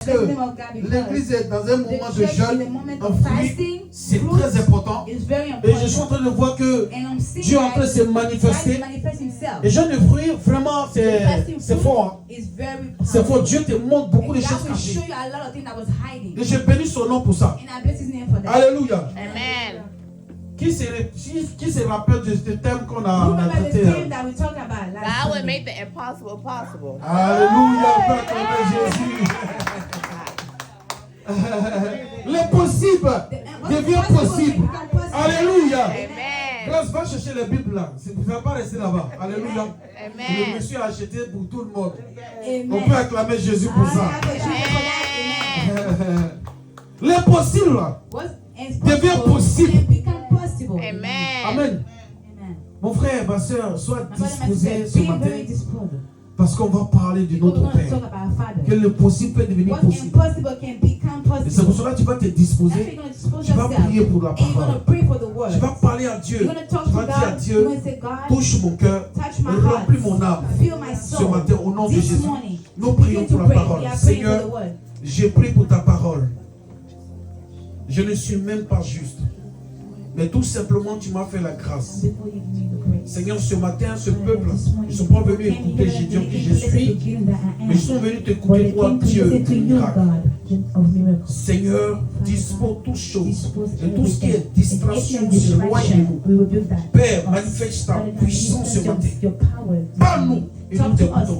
L'église est dans un moment de jeûne, un fruit, c'est très important. Et je suis en train de voir que Dieu est en train de se manifester. Et jeûne de fruits, vraiment, c'est fort. C'est fort. Dieu te montre beaucoup de choses cachées. Et je bénis son nom pour ça. Alléluia. Amen. Qui se rappelle de ce thème qu'on a traité? God will make the impossible possible. Alléluia, Jésus. L'impossible devient possible. Alléluia. Amen. Grâce, va chercher les Bibles là. Tu ne vas pas rester là-bas. Alléluia. Amen. Le monsieur a acheté pour tout le monde. On peut acclamer Jésus pour ça. L'impossible devient possible. Amen. Amen. Mon frère, ma soeur, sois disposé ce matin. Parce qu'on va parler de notre Père. Que le possible peut devenir possible. Et c'est pour cela que tu vas te disposer. Tu vas prier pour la parole. Tu vas parler à Dieu. Tu vas dire à Dieu, touche mon cœur et remplis mon âme. Ce matin, au nom de Jésus, nous prions pour la parole. Seigneur, je prie pour ta parole. Je ne suis même pas juste. Mais tout simplement, tu m'as fait la grâce. Seigneur, ce matin, ce peuple, ils ne sont pas venus écouter Gédion qui je suis, mais ils sont venus t'écouter, toi, Dieu du miracle. Seigneur, dispose toutes choses et tout ce qui est distraction, éloigne-nous. Père, manifeste ta puissance ce matin. Parle-nous et nous t'écoutons.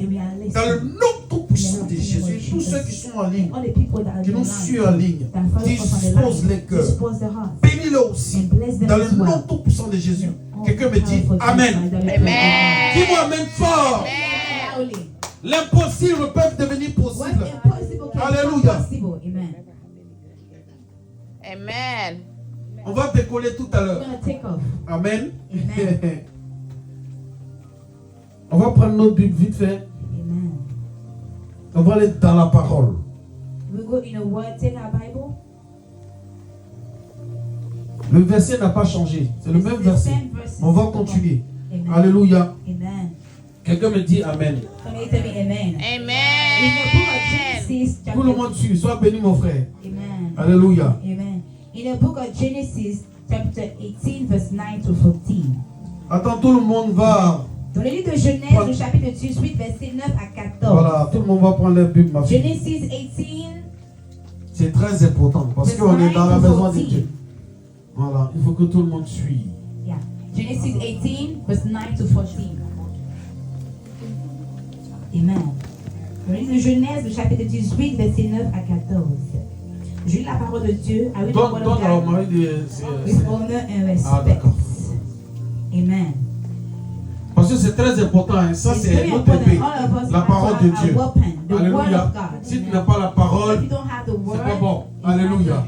Dans le nom tout-puissant de Jésus, tous ceux qui sont en ligne, qui nous suivent en ligne, dispose les cœurs. Bénis-les aussi. Dans le nom tout-puissant de Jésus. Quelqu'un me dit Amen. Amen. Dis-moi Amen fort. Amen. L'impossible peut devenir possible. Alléluia. Amen. On va décoller tout à l'heure. Amen. On va prendre notre Bible vite fait. On va aller dans la parole. Le verset n'a pas changé. C'est le même verset. On va continuer. Alléluia. Quelqu'un me dit Amen. Amen. Tout le monde suit. Sois béni, mon frère. Amen. Alléluia. Amen. In the book of Genesis, chapter 18, verse 9 to 14. Attends, tout le monde va. Dans le livre de Genèse, le chapitre 18, verset 9 à 14. Voilà, tout le monde va prendre la Bible, ma fille. Genesis 18. C'est très important parce qu'on est dans la maison de Dieu. Voilà, il faut que tout le monde suive. Yeah. Genesis 18, verse 9 to 14. Amen. Dans le livre de Genèse, le chapitre 18, verset 9 à 14. Je lis la parole de Dieu. Donne au mari de... With honor and respect. Ah, d'accord. Amen. Parce que c'est très important, hein. Ça c'est notre épée, la parole de Dieu. Alléluia. Si tu n'as pas la parole, c'est pas bon. Alléluia.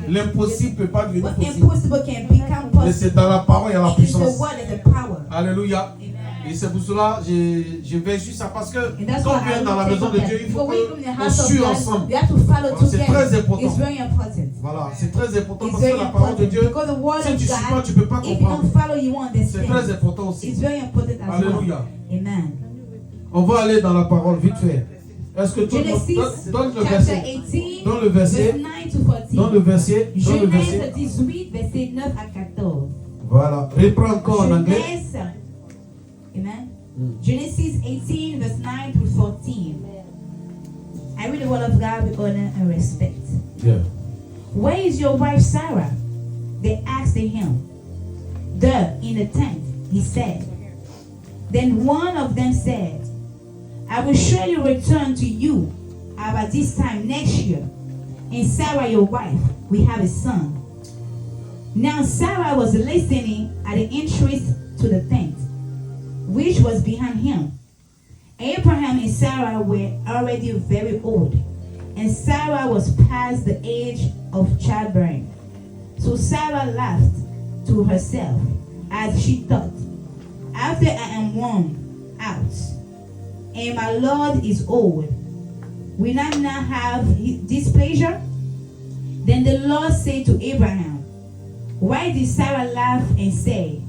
L'impossible ne peut pas devenir possible. Mais c'est dans la parole, il y a la puissance. Alléluia. Et c'est pour cela que je vais juste ça. Parce que quand on vient dans la maison de Dieu, il faut qu'on suive ensemble. Voilà, c'est très important. Voilà, c'est très important parce que la parole de Dieu, si tu ne suis pas, tu ne peux pas comprendre. C'est très important aussi. Alléluia. On va aller dans la parole vite fait. Est-ce que tout le monde donne le verset? Dans le verset. Dans le verset. Dans le verset. Genèse 18, verset 9 à 14. Voilà. Reprends encore en anglais. Amen. Genesis 18, verse 9 through 14. I read the word of God with honor and respect. Yeah. Where is your wife Sarah? They asked him. There, in the tent, he said. Then one of them said, I will surely return to you about this time next year, and Sarah, your wife, will have a son. Now Sarah was listening at the entrance to the tent, which was behind him. Abraham and Sarah were already very old, and Sarah was past the age of childbearing. So Sarah laughed to herself as she thought, after I am worn out, and my Lord is old, will I not have displeasure? Then the Lord said to Abraham, why did Sarah laugh and say,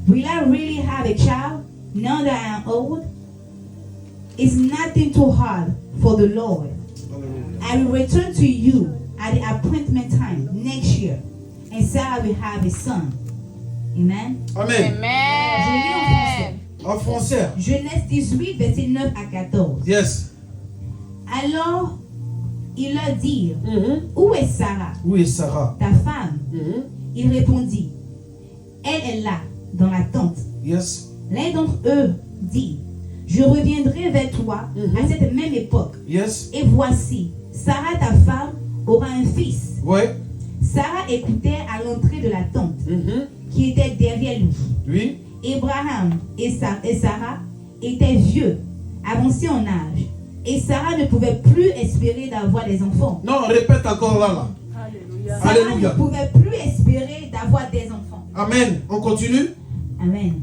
will I really have a child now that I am old? It's nothing too hard for the Lord. I will return to you at the appointment time next year, and Sarah will have a son. Amen. Amen. Je lis en français. En français. Genèse 18, verset 9 à 14. Yes. Alors, ils leur dirent, où est Sarah, Où est Sarah? ta femme? Il répondit, elle est là, dans la tente. Yes. L'un d'entre eux dit, je reviendrai vers toi à cette même époque. Yes. Et voici, Sarah, ta femme, aura un fils. Ouais. Sarah écoutait à l'entrée de la tente, qui était derrière lui. Oui. Abraham et Sarah étaient vieux, avancés en âge. Et Sarah ne pouvait plus espérer d'avoir des enfants. Non, répète encore là. Alléluia. Sarah Alléluia. ne pouvait plus espérer d'avoir des enfants. Amen. On continue. Amen.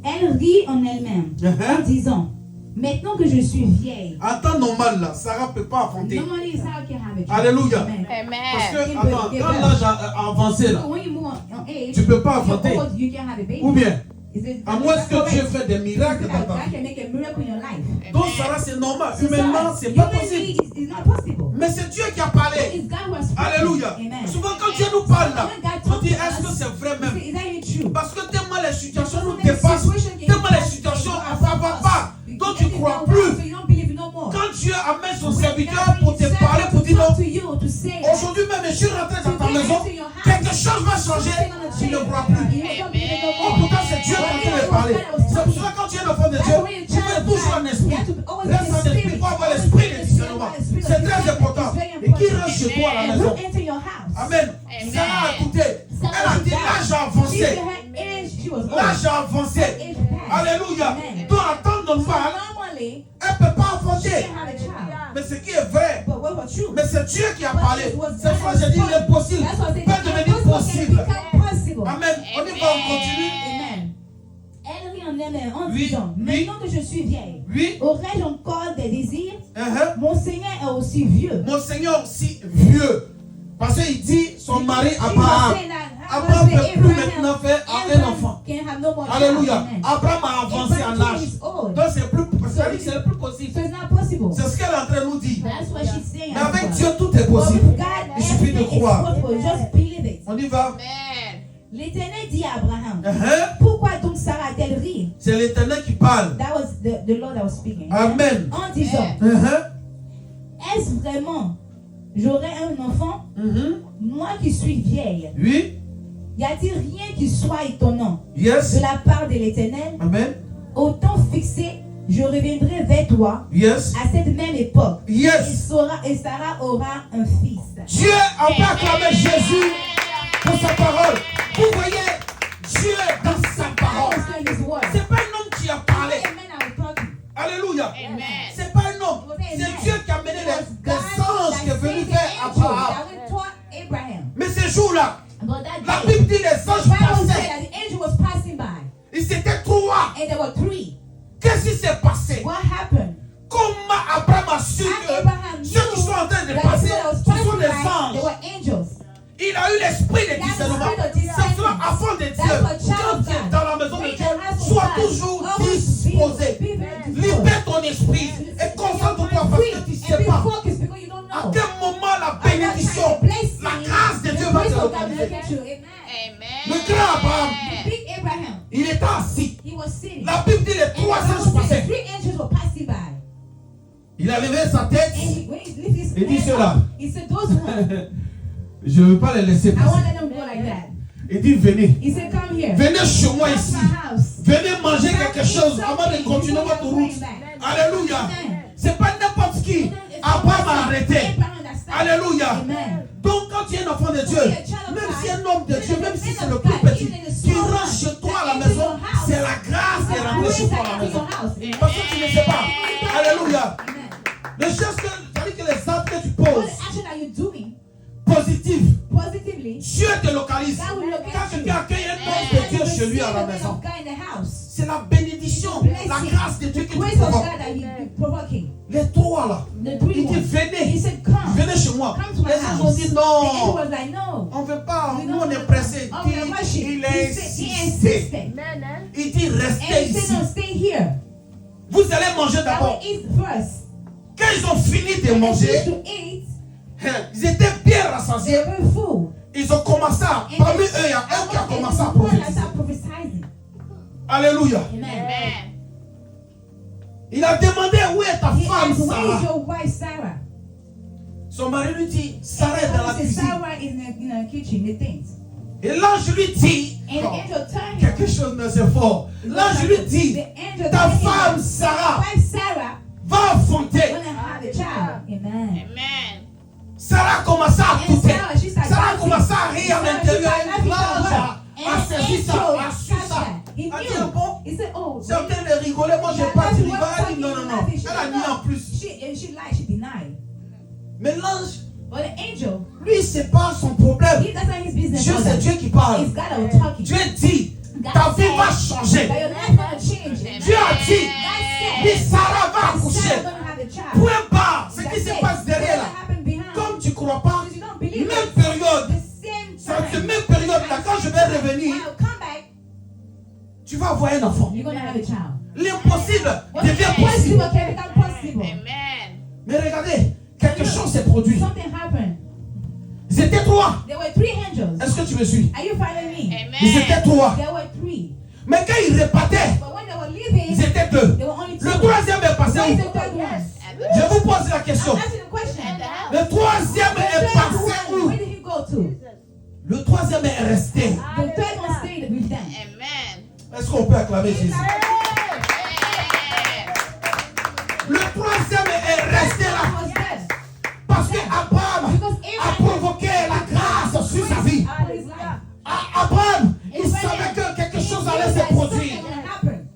Elle rit en elle-même en disant, maintenant que je suis vieille. En temps normal là, Sarah ne peut pas affronter. Normally Sarah can have a child. Alléluia. Amen. Parce que, Amen. attends, quand l'âge a avancé là, So when you move on age, tu ne peux pas you're affronter. old, you can have a baby. Ou bien, Is it- à moins que correct? Dieu fait des miracles dans ta God vie. can make a miracle in your life. Donc Sarah, c'est normal. So Humainement, Sarah, c'est pas humanly, possible. it's not possible. Mais c'est Dieu qui a parlé. It's God who has spoken. Alléluia. Amen. Souvent quand Dieu nous parle là, When God on talks dit to est-ce que us, c'est vrai même? is that even true? Parce que tellement les situations nous So many dépassent, situations can tellement les impact situations us. ça ne va pas. Donc tu ne crois plus. So you don't believe no more. Quand Dieu amène son When serviteur God pour te brings parler, his pour dire servant non, to you, to say that, aujourd'hui même je suis rentré dans ta today maison, into your house, quelque chose va changer, something gonna tu ne change. crois plus. You don't believe it no Oh, more. pourtant c'est Dieu qui est en train de parler. C'est pour cela que quand tu es l'enfant de Dieu, tu veux toujours un esprit. Reste un esprit pour avoir l'esprit de discernement. C'est très important. Et qui rentre chez toi à la And maison? look into your house. Amen. Sarah a écouté. Elle a dit l'âge a She avancé. said her age, she was old. L'âge a avancé. Age passed. Alléluia. Amen. Donc en temps normal, Normally, elle ne peut pas she affronter. can have a child. Mais ce qui est vrai, But what was true? mais c'est Dieu qui a parlé. What was Cette fois, j'ai dit l'impossible That's what I said. peut devenir Impossible possible. can become possible. Amen. On y va, on continue. Amen. Elle rit en elle-même en Oui, disant, oui. maintenant que je suis vieille, Oui. aurais-je encore des désirs? Uh-huh. Mon Seigneur est aussi vieux. Mon Seigneur aussi vieux. Parce qu'il dit son mari She was Abraham. saying that her Abraham ne husband peut plus Abraham, maintenant faire un Abraham enfant. can have no more child. Alléluia. Amen. Abraham a avancé en Abraham âge. is old. Donc c'est plus, c'est-à-dire que c'est le plus possible. So it's not possible. C'est ce qu'elle est en train de nous dire. That's what she's saying. Mais avec as Dieu, well. tout est But possible. with God, Il suffit de everything is croire. possible. Just believe it. On y va. Amen. L'Éternel dit à Abraham, Uh-huh. pourquoi donc Sarah a-t-elle ri? C'est l'Éternel qui parle. That was the Lord that was speaking. Amen. En disant, Uh-huh. est-ce vraiment j'aurai un enfant, Mhm. moi qui suis vieille? Oui. Y a-t-il rien qui soit étonnant Yes. de la part de l'Éternel? Amen. Au temps fixé, je reviendrai vers toi Yes. à cette même époque. Yes. Et Sarah aura un fils. Dieu a pas acclamé Jésus pour sa parole. Vous voyez, Dieu dans sa parole. C'est pas un homme qui a parlé. Alléluia. Amen. C'est pas un homme. C'est Dieu qui a mené les anges qui est venu vers Abraham. Mais ces jours-là, la Bible dit les anges passaient. Ils étaient trois. Qu'est-ce qui s'est passé? Comment Abraham a su que ceux qui sont en train de passer, ce sont des anges? Il a eu l'esprit de discernement. C'est cela avant de Dieu. Quand tu es dans la maison de Dieu, sois toujours disposé. Libère ton esprit et concentre-toi parce que tu ne sais pas à quel moment la bénédiction, la grâce de Dieu va te localiser. Amen. Le grand Abraham, il était assis. La Bible dit les trois anges passaient. Il a levé sa tête. Il dit cela. He said, those ones, Je ne veux pas les laisser I passer. won't let them go like that. Il dit venez. He said, come here. Venez chez moi Come to ici. my house. Venez manger quelque chose avant de continuer votre route. Alléluia. C'est pas n'importe qui. Abraham a arrêté. Alléluia. Amen. Donc quand tu es un enfant de Dieu, même si un homme de Dieu, même si c'est le plus petit, qui rentre chez toi à la maison, c'est la grâce qui est rentrée chez toi à la maison. Parce que tu ne sais pas. Alléluia. Les choses que, c'est-à-dire que les actes que tu What poses, action are you doing positifs, positively? Dieu te localise. God will locate Quand you. quelqu'un accueille un homme de Dieu chez lui à la maison, c'est la bénédiction, la grâce de Dieu qui te Grace of provoque. God that you provoking. Les trois là, The three il dit ones. venez, He said, come. venez chez moi. Come to my Les gens ont house. dit The angel non, was like, no. on ne veut pas, We nous don't on est want pressés. to- Okay, rush it. Il He est said- he insisté. insisted. Il dit And restez he ici. said, no, stay here. Vous allez manger I will d'abord. eat first. Quand ils ont fini de manger, ils étaient bien rassasiés. Ils ont commencé à, parmi eux, il y a un qui a commencé à prophétiser. Alléluia. Amen. Il a demandé où est ta femme, Where is Sarah. your wife Sarah? Son mari lui dit, Sarah est dans la cuisine. Sarah is in the kitchen, the things. Et l'ange lui dit, And the angel told him, quelque chose de assez fort. L'ange lui dit, the angel ta told him, femme Sarah wife Sarah va enfanter. gonna have a child. Amen. Amen. Sarah commença à And touter. Sarah, she started Sarah laughing. commença à rire à Sarah, l'intérieur. she started L'ange laughing. a saisi ça, a su ça. He A dit, knew. bon, He said, oh, c'est en train de rigoler, moi j'ai pas dit rigoler. Elle dit non, non, non. Elle a dit en plus. She lied, she denied. Mais l'ange, But the angel, lui, c'est pas son problème. that's not his business. Dieu, c'est Dieu qui parle. It's God that was talking. Dieu dit, ta vie va changer. That your life gonna change. Dieu a dit, dit Sarah va accoucher. Sarah gonna have a child. Point barre. Ce qui That's se it. passe derrière Whatever là. happened behind. Comme tu ne crois pas, Because you don't believe même it. période, The same c'est cette time. même période là, quand je vais revenir, When I come back, tu vas avoir un enfant. you're gonna have a child. L'impossible What devient possible possible. can become possible. Amen. Mais regardez, quelque chose s'est produit. Something happened. Ils étaient trois. There were 3 angels. Est-ce que tu me suis? Are you following me? Ils étaient Amen. trois. There were 3. Mais quand ils repartaient, But when they were leaving, ils étaient deux. there were only 2. Le troisième est passé Where is où? the third one? Je vous pose la question. I'm asking a question. Le troisième The est third passé one, où? where did he go to? Le troisième est resté. The third one stayed with them. Amen. Est-ce qu'on peut acclamer Jésus? Le troisième est resté là. He was there. Parce que Abraham Because a Abraham provoqué la grâce sur sa vie. put his life. Abraham, il savait que quelque chose allait se produire. Something would happen.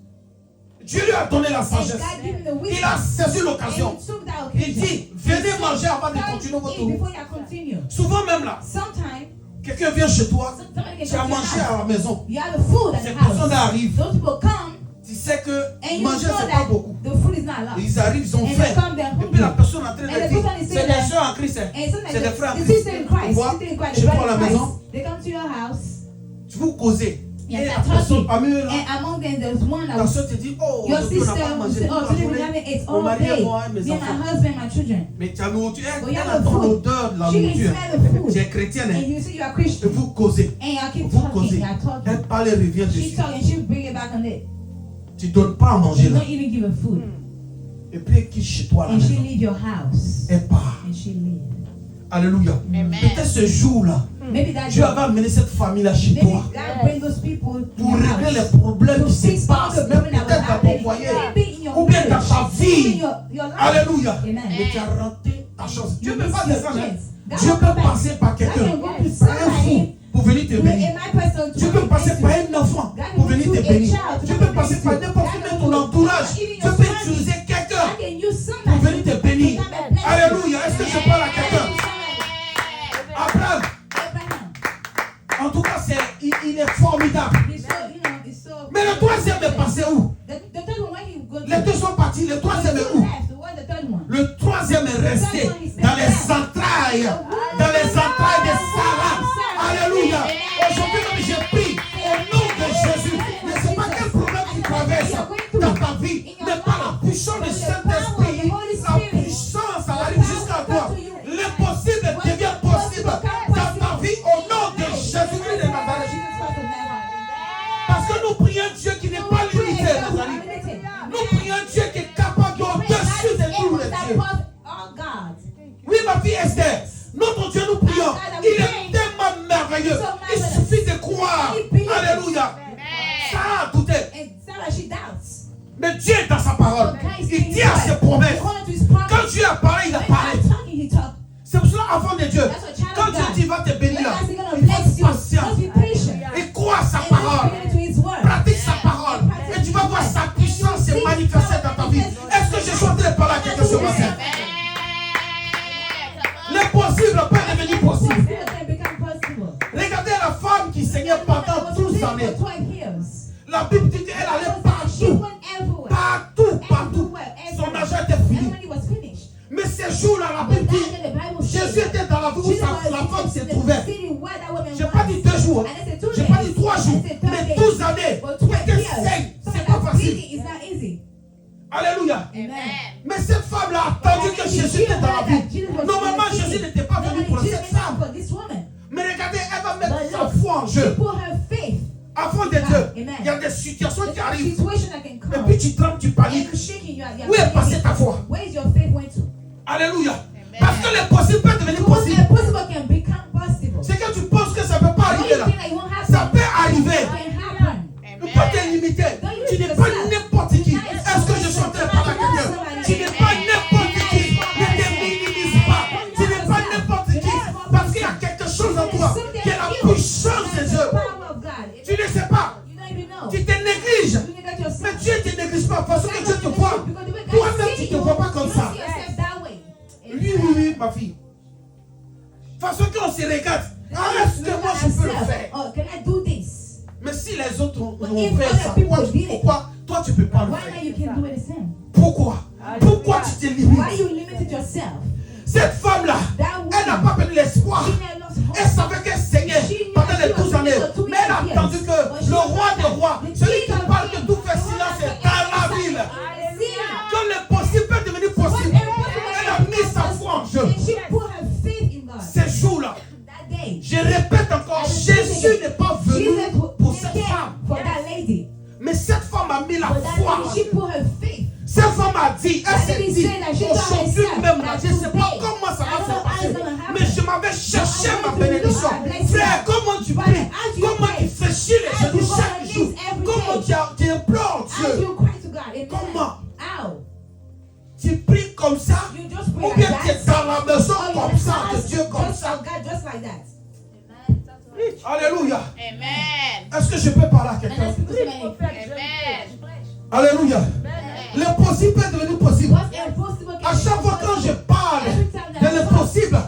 Dieu lui a donné la And sagesse. God gave him the Il wisdom. a saisi And l'occasion. he took that Il occasion. dit, venez manger avant de continuer votre Eat route. before you continue. Souvent même là, Sometimes quelqu'un vient chez toi, somebody can tu as come to your mangé à la house. maison. You have the food at Ces the personnes house. arrivent, Those people come tu sais que and you manger know c'est pas that beaucoup. the food is not a lot. Et ils arrivent, ils ont And they faim. come, they're Et puis la hungry. personne est en train And de the dire, person is c'est saying des that- soeurs en Christ, hein. And sometimes C'est des frères en the Christ. sister in Christ, Tu vois, sister in Christ, je the prends brother la in maison, Christ. They come to your house. vous causez. Yes, Et they're la personne talking. parmi eux là, And among them, there's one that ta was soeur te dit, oh, your aujourd'hui on n'a sister pas will mangé say, toute oh, la today we journée. haven't ate Mon all mari et day. moi, mes Me and enfants. my husband, my children. Mais tu as nourriture, But elle you have attend the food. l'odeur de la She can nourriture. smell the food. Tu es chrétienne, And hein. you say you are Et Christian. vous causez. And you keep Vous talking, causez. you are talking. Elle parle et revient She dessus. talking, she bring it back on it. Tu ne donnes pas à manger She là. don't even give her food. Et puis elle quitte chez toi à la And she maison. leave your house. Elle part. And she leave. Alléluia. Amen. Peut-être ce jour-là, Maybe that Dieu avait amené cette famille-là chez maybe toi God bring those people pour to your régler house. les problèmes To qui se fix all passent, the même problem that was peut-être dans ton happening. foyer, Maybe in your ou bien dans marriage. ta Maybe in vie. your life. Alléluia. Amen. Mais tu as raté ta chance. Dieu You ne peut pas miss descendre. your hein. chance. God Dieu will peut come back. passer par God quelqu'un, can go to par un somebody. fou, pour venir te bénir. In my person, Dieu peut passer par un enfant pour venir te bénir. Dieu peut passer par n'importe qui, même ton entourage. Dieu peut utiliser quelqu'un I can use pour somebody. venir te bénir. Alléluia. Est-ce que je parle à quelqu'un? Abraham, Abraham. en tout cas, il est formidable. He's so, he's so. Mais le troisième est passé où? The third one, when he goes. Les deux sont partis. Le troisième est où? Where's the third one? Le troisième est resté dans les entrailles. Dans les entrailles de Sarah. Alléluia. Aujourd'hui, même j'ai pris au nom de Jésus. Ne sais pas quel problème tu traverses dans ta vie. Mais par la puissance du Saint-Esprit, la puissance, elle arrive jusqu'à toi. L'impossible devient possible dans ta vie au nom de Jésus-Christ de Nazareth. Parce que nous prions Dieu qui n'est pas limité, mes amis. Nous prions Dieu qui est capable d'au-dessus de tous les dieux. Oui, ma fille Esther, notre Dieu, nous prions. Il est tellement merveilleux. Il suffit de croire. Alléluia. Ça a douté. Mais Dieu est dans sa parole. Il dit à ses promesses. Quand Dieu a parlé, il a parlé. C'est pour cela, enfant de Dieu, quand Dieu dit va te bénir, il faut patience. Et crois sa parole. Pratique sa parole. Et tu vas voir sa puissance se manifester dans ta vie. Est-ce que je suis en train de parler à quelqu'un ce matin? L'impossible peut devenir possible. Regardez la femme qui saignait pendant 12 années. La Bible dit qu'elle allait partout. Partout. Son argent était fini. Mais ces jours-là, la Bible dit, Jésus était dans la vie où la femme se trouvait. Je n'ai pas dit 2 jours. Je n'ai pas dit 3 jours. Mais 12 années. Quelqu'un saigne. C'est pas facile. Alléluia. Amen. Mais cette femme-là a attendu que arrive. situation that can Et come. puis tu trembles, tu paniques. And you're shaking, you're Où est passée ta foi? Where is your faith went to? Alléluia. Parce que l'impossible peut devenir possible. Impossible can become possible. C'est que tu penses que ça ne peut pas Why arriver you là. think that it won't happen? Ça peut arriver. It can happen. Ne peux pas te limiter. Tu n'es pas n'importe qui. Est-ce que je suis en train de parler à quelqu'un? Tu n'es pas n'importe qui. Ne te minimise pas. Tu n'es pas n'importe qui. Parce qu'il y a quelque chose en toi qui est la puissance de Dieu. Tu ne sais pas. Tu te négliges. Mais Dieu ne te néglige pas parce que Dieu te voit. Toi-même, tu ne te vois pas comme ça. Oui, ma fille. Façon qu'on se regarde. Est-ce que moi je peux le faire? Oh, can I do this? Mais si les autres ont if fait other ça, people pourquoi did it, toi tu peux pas le Why faire? now you can do it the same? Pourquoi? Pourquoi tu te limites? Why you limited yourself? Cette femme-là, elle n'a pas perdu l'espoir. She never lost hope. Elle savait qu'elle saignait pendant les 12 années. Mais elle a attendu que le roi des rois, celui qui parle que tout fait silence est dans la ville. Que l'impossible peut devenir possible. Elle a mis sa foi en jeu. And she put her faith in God. Ces jours-là, That day, je répète encore, Jésus n'est pas venu Jesus pour cette came femme. for that lady. Mais cette femme a mis la For that foi. lady, she put her faith. Cette femme a dit, elle s'est dit, aujourd'hui herself même là, that je ne sais pas today, comment ça I va don't se know how passer, it's gonna happen. mais je m'avais cherché But I ma want to bénédiction. look at blessing. Frère, comment tu But pries? as you Comment pray, tu fais chier les as genoux you go chaque against jour? every Comment day, tu implores as Dieu? you cry to God, amen. Comment? How? Tu pries comme ça? You just pray Ou bien like tu es that? dans la maison Or you comme just ça, de ask Dieu comme just ça? of God just like that. Alléluia. Amen. Est-ce que je peux parler à And quelqu'un? that's because of my Amen. Alléluia. L'impossible peut devenir possible. What's impossible can À chaque fois quand je parle de l'impossible,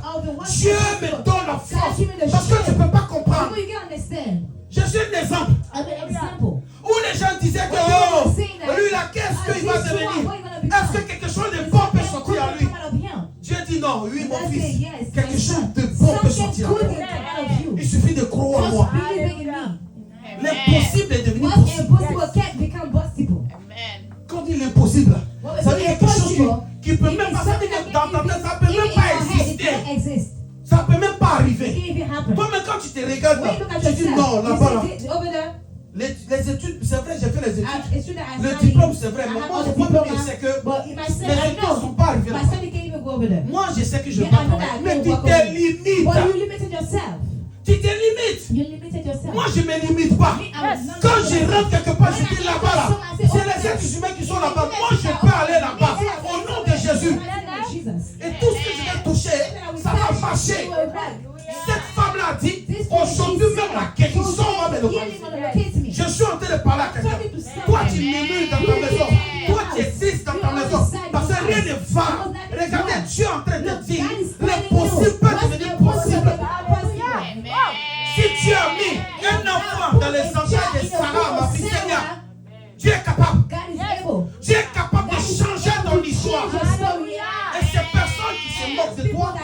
Dieu me donne la force. Parce que tu ne peux pas comprendre. People, you can understand. Je suis un exemple. An example. Où les gens disaient que oh, lui là, qu'est-ce qu'il va devenir? Est-ce que quelque chose de bon peut sortir à lui? Dieu dit non, oui mon fils, quelque chose de bon peut sortir à moi. Il suffit de croire en moi. L'impossible est devenu What's possible. impossible can become possible. Amen. Quand il dit l'impossible, ça veut dire quelque chose qui peut même pas, ça veut dire que dans ta tête, ça peut même pas exister. Ça peut même pas arriver. Toi-même quand tu te regardes là, tu dis non, là-bas là. Les études, c'est vrai, j'ai fait les études. Le diplôme, c'est vrai, mais moi, je sais que les études ne sont pas arrivées là-bas. Moi, je sais que je vais pas travailler. Mais tu te limites. Tu te limites. Moi, je ne me limite pas. Quand je rentre quelque part, je dis là-bas là. C'est les êtres humains qui sont là-bas. Moi, je peux aller là-bas. Au nom de Jésus. Et tout ce que je vais toucher, ça va marcher. Cette femme-là a dit, aujourd'hui même la guérison va me localiser. Je suis en train de parler à quelqu'un. Toi, tu murmures dans ta maison. Toi, tu existes dans ta maison. Parce que rien ne va. Regardez, Dieu est en train de dire, l'impossible peut devenir possible. Si Dieu a mis un enfant dans les entrailles de Sarah, ma fille, Seigneur, Dieu est capable. Dieu est capable de changer ton histoire. Et ces personnes qui se moquent de toi,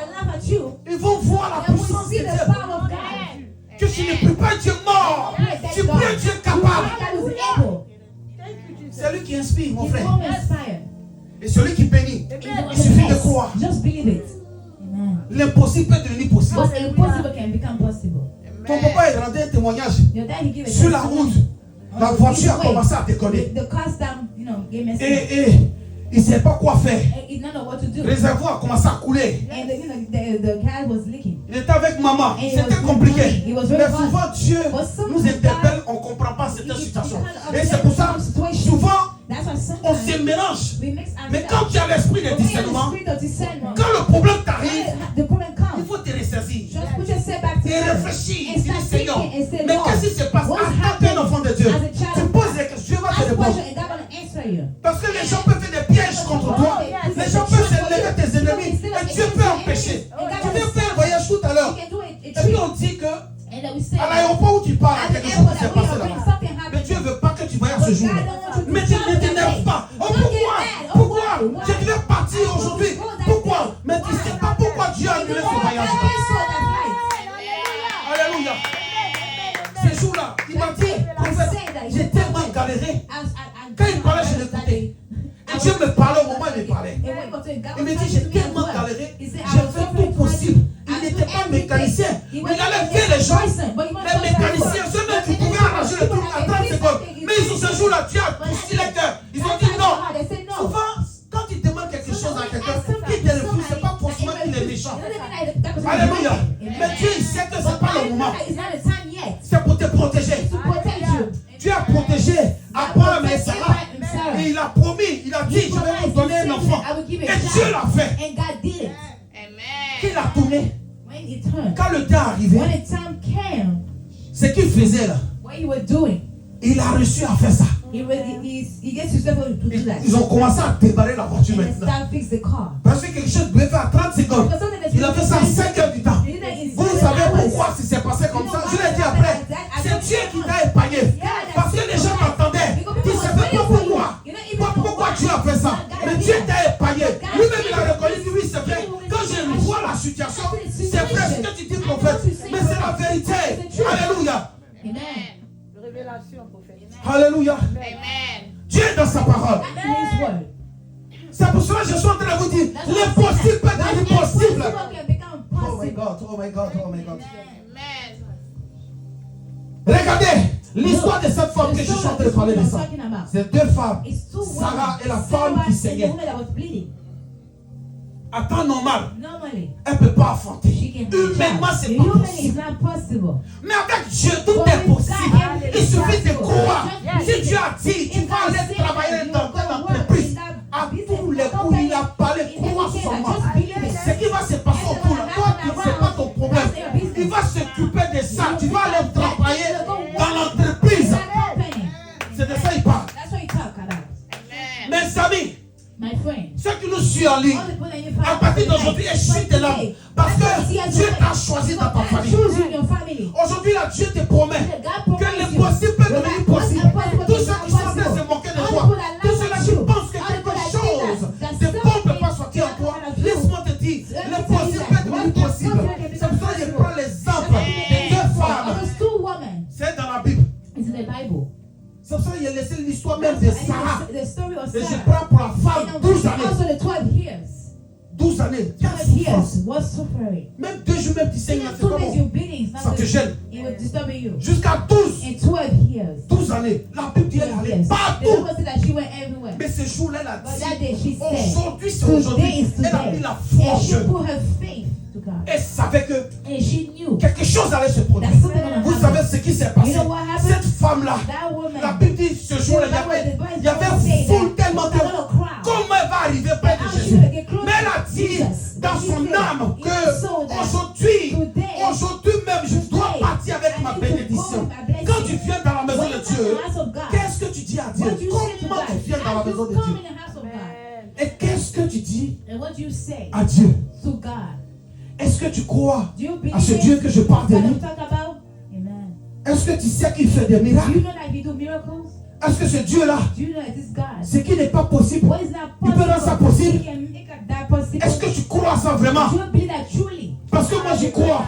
ils vont voir la puissance de Dieu. Que tu ne pries pas Dieu mort. Tu pries un Dieu capable. C'est lui qui inspire, mon frère. Et celui qui bénit, il suffit de croire. Just believe it. L'impossible peut devenir possible. What's impossible can become possible. Ton papa est rendu un témoignage. Your dad, he gave a Sur la route, la voiture a commencé à décoller. The car down, gave me Et il ne savait pas quoi faire. he didn't know what to do. Le réservoir a commencé à couler. And the car was leaking. Il était avec maman. C'était compliqué. Mais souvent, Dieu nous interpelle, on ne comprend pas cette situation. Et c'est pour ça, souvent, on se mélange. Mais quand tu as l'esprit de discernement, quand le problème t'arrive, il faut te ressaisir. Et réfléchir. Il dit, Seigneur, mais qu'est-ce qui se passe? En tant qu'un enfant de Dieu, tu poses des questions, Dieu va te répondre. Parce que les gens peuvent faire des pièges contre toi. Les gens peuvent s'élever tes ennemis. Et Dieu peut empêcher. Tu viens faire un voyage tout à l'heure. Et puis on dit que à l'aéroport où tu pars, quelque chose s'est passé là-bas. Mais Dieu ne veut pas que tu voyages ce jour-là. Mais tu ne t'énerves pas. Oh, pourquoi? Je devais partir aujourd'hui. Pourquoi? Mais tu ne sais pas pourquoi Dieu a annulé ce voyage. Alléluia. Ce jour-là, il m'a dit, j'ai tellement galéré. Quand il parlait, je l'écoutais. Et Dieu me parlait au moment où il me parlait. Il me dit, j'ai tellement galéré, j'ai fait tout possible. Il n'était pas mécanicien. Il allait faire les gens. Les mécaniciens, ceux-là qui pouvaient arranger le truc à 30 secondes. Mais ce jour-là, Dieu a l'argent. Alléluia. Mais Dieu, il sait que ce n'est pas le moment. C'est pour te protéger. Dieu a protégé Abraham et Sarah. Et il a promis, il a dit, je vais vous donner un enfant. Et Dieu l'a fait. Qu'il a tourné. Quand le temps arrivait, ce qu'il faisait là, il a réussi à faire ça. Ils ont commencé à débarrer la voiture maintenant. Parce que quelque chose devait faire 30 secondes. Il a fait ça en 5 heures du temps. Vous savez pourquoi ça s'est passé comme ça? Je l'ai dit après. C'est Dieu qui t'a épargné. Parce que les gens t'entendaient. Ils ne savaient pas pourquoi. Pourquoi Dieu a fait ça? Mais Dieu t'a épargné. Lui-même il a reconnu que oui, c'est vrai. Quand je vois la situation, c'est vrai ce que tu dis, prophète. Mais c'est la vérité. Alléluia. Révélation prophétique. Alléluia. Amen. Dieu est dans sa parole. C'est pour cela que je suis en train de vous dire, l'impossible peut être impossible. Oh my God, oh my God, oh my God. Amen. Regardez l'histoire de cette femme que je suis en train de parler de ça. C'est deux femmes, Sarah et la femme qui saignait. À temps normal, elle ne peut pas affronter. Humainement, c'est pas possible. Mais avec Dieu, tout est possible. Il suffit de croire. Si Dieu a dit, tu vas aller travailler dans telle entreprise, à tous les coups, il a parlé, crois seulement. Ce qui va se passer au cours, toi, ce n'est pas ton problème. Il va s'occuper de ça. Tu vas aller travailler dans l'entreprise. C'est de ça qu'il parle. Mes amis, ceux qui nous suivent en ligne, à partir d'aujourd'hui, chute de l'âme. Parce que Dieu t'a choisi dans ta famille. Aujourd'hui, là, Dieu te promet que l'impossible peut devenir possible. Tous ceux qui sont en train de se moquer de toi, tous ceux-là qui pensent que quelque chose de bon ne peut pas sortir en toi, laisse-moi te dire, l'impossible peut devenir possible. C'est pour ça que je prends l'exemple de deux femmes. C'est dans la Bible. C'est pour ça qu'il a laissé l'histoire même de Sarah. Et je prends pour la femme 12 années. 12 années. Même 2 jours, même tu saignes, c'est pas bon. Ça te gêne. Jusqu'à 12 années. La Bible dit elle allait partout. Mais ce jour-là, elle a dit, aujourd'hui c'est aujourd'hui. Elle a mis la foi en Dieu. Elle savait que quelque chose allait se produire. Vous savez ce qui s'est passé? Cette femme-là, la Bible dit ce jour-là, il y avait foule tellement de... Comment elle va arriver près de Jésus? Mais elle a dit dans son âme que aujourd'hui même, je dois partir avec ma bénédiction. Quand tu viens dans la maison de Dieu, qu'est-ce que tu dis à Dieu? Comment tu viens dans la maison de Dieu? Et qu'est-ce que tu dis à Dieu? Est-ce que tu crois à ce Dieu que je parle de lui? Est-ce que tu sais qu'il fait des miracles? Est-ce que ce Dieu-là, ce qui n'est pas possible, il peut rendre ça possible? Est-ce que tu crois ça vraiment? Parce que moi j'y crois.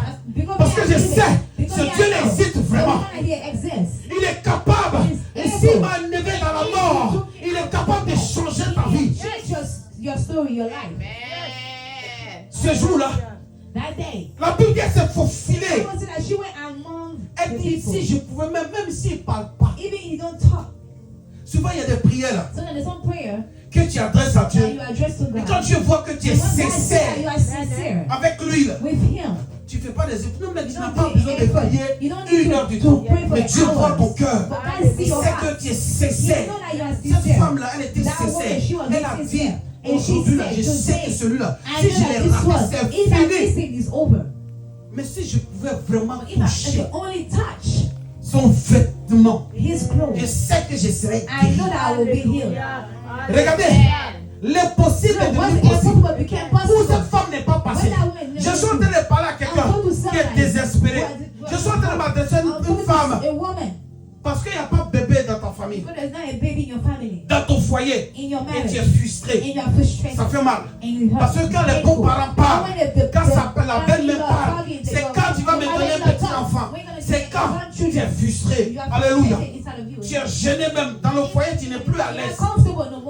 Parce que je sais, ce Dieu existe vraiment. Il est capable. Et s'il m'a enlevé dans la mort, il est capable de changer ta vie. Ce jour-là, la Bible dit qu'elle s'est faufilée. Elle dit si je pouvais même s'il ne parle pas. Souvent il y a des prières là que tu adresses à Dieu. Et quand Dieu voit que tu es sincère avec lui, tu ne fais pas des efforts. Non, mais tu n'as pas besoin de prier 1 heure du temps. Mais Dieu voit ton cœur. Il sait que tu es sincère. Cette femme-là, elle était sincère. Elle a dit aujourd'hui, là, je sais que celui-là, si je l'ai raté, c'est fini. Mais si je pouvais vraiment toucher son vêtement, je sais que je serais guéri. Regardez, l'impossible est devenu possible. Pour cette femme n'est pas passée. Je suis en train de parler à quelqu'un qui est désespéré. Je suis en train de m'adresser à une femme. Parce qu'il n'y a pas de bébé dans ta famille. Dans ton foyer. Et tu es frustré. Ça fait mal. Parce que quand les beaux-parents parlent, quand la belle-mère parle, c'est quand tu vas me donner un petit enfant. C'est quand tu es frustré. Alléluia. Tu es gêné même. Dans le foyer, tu n'es plus à l'aise.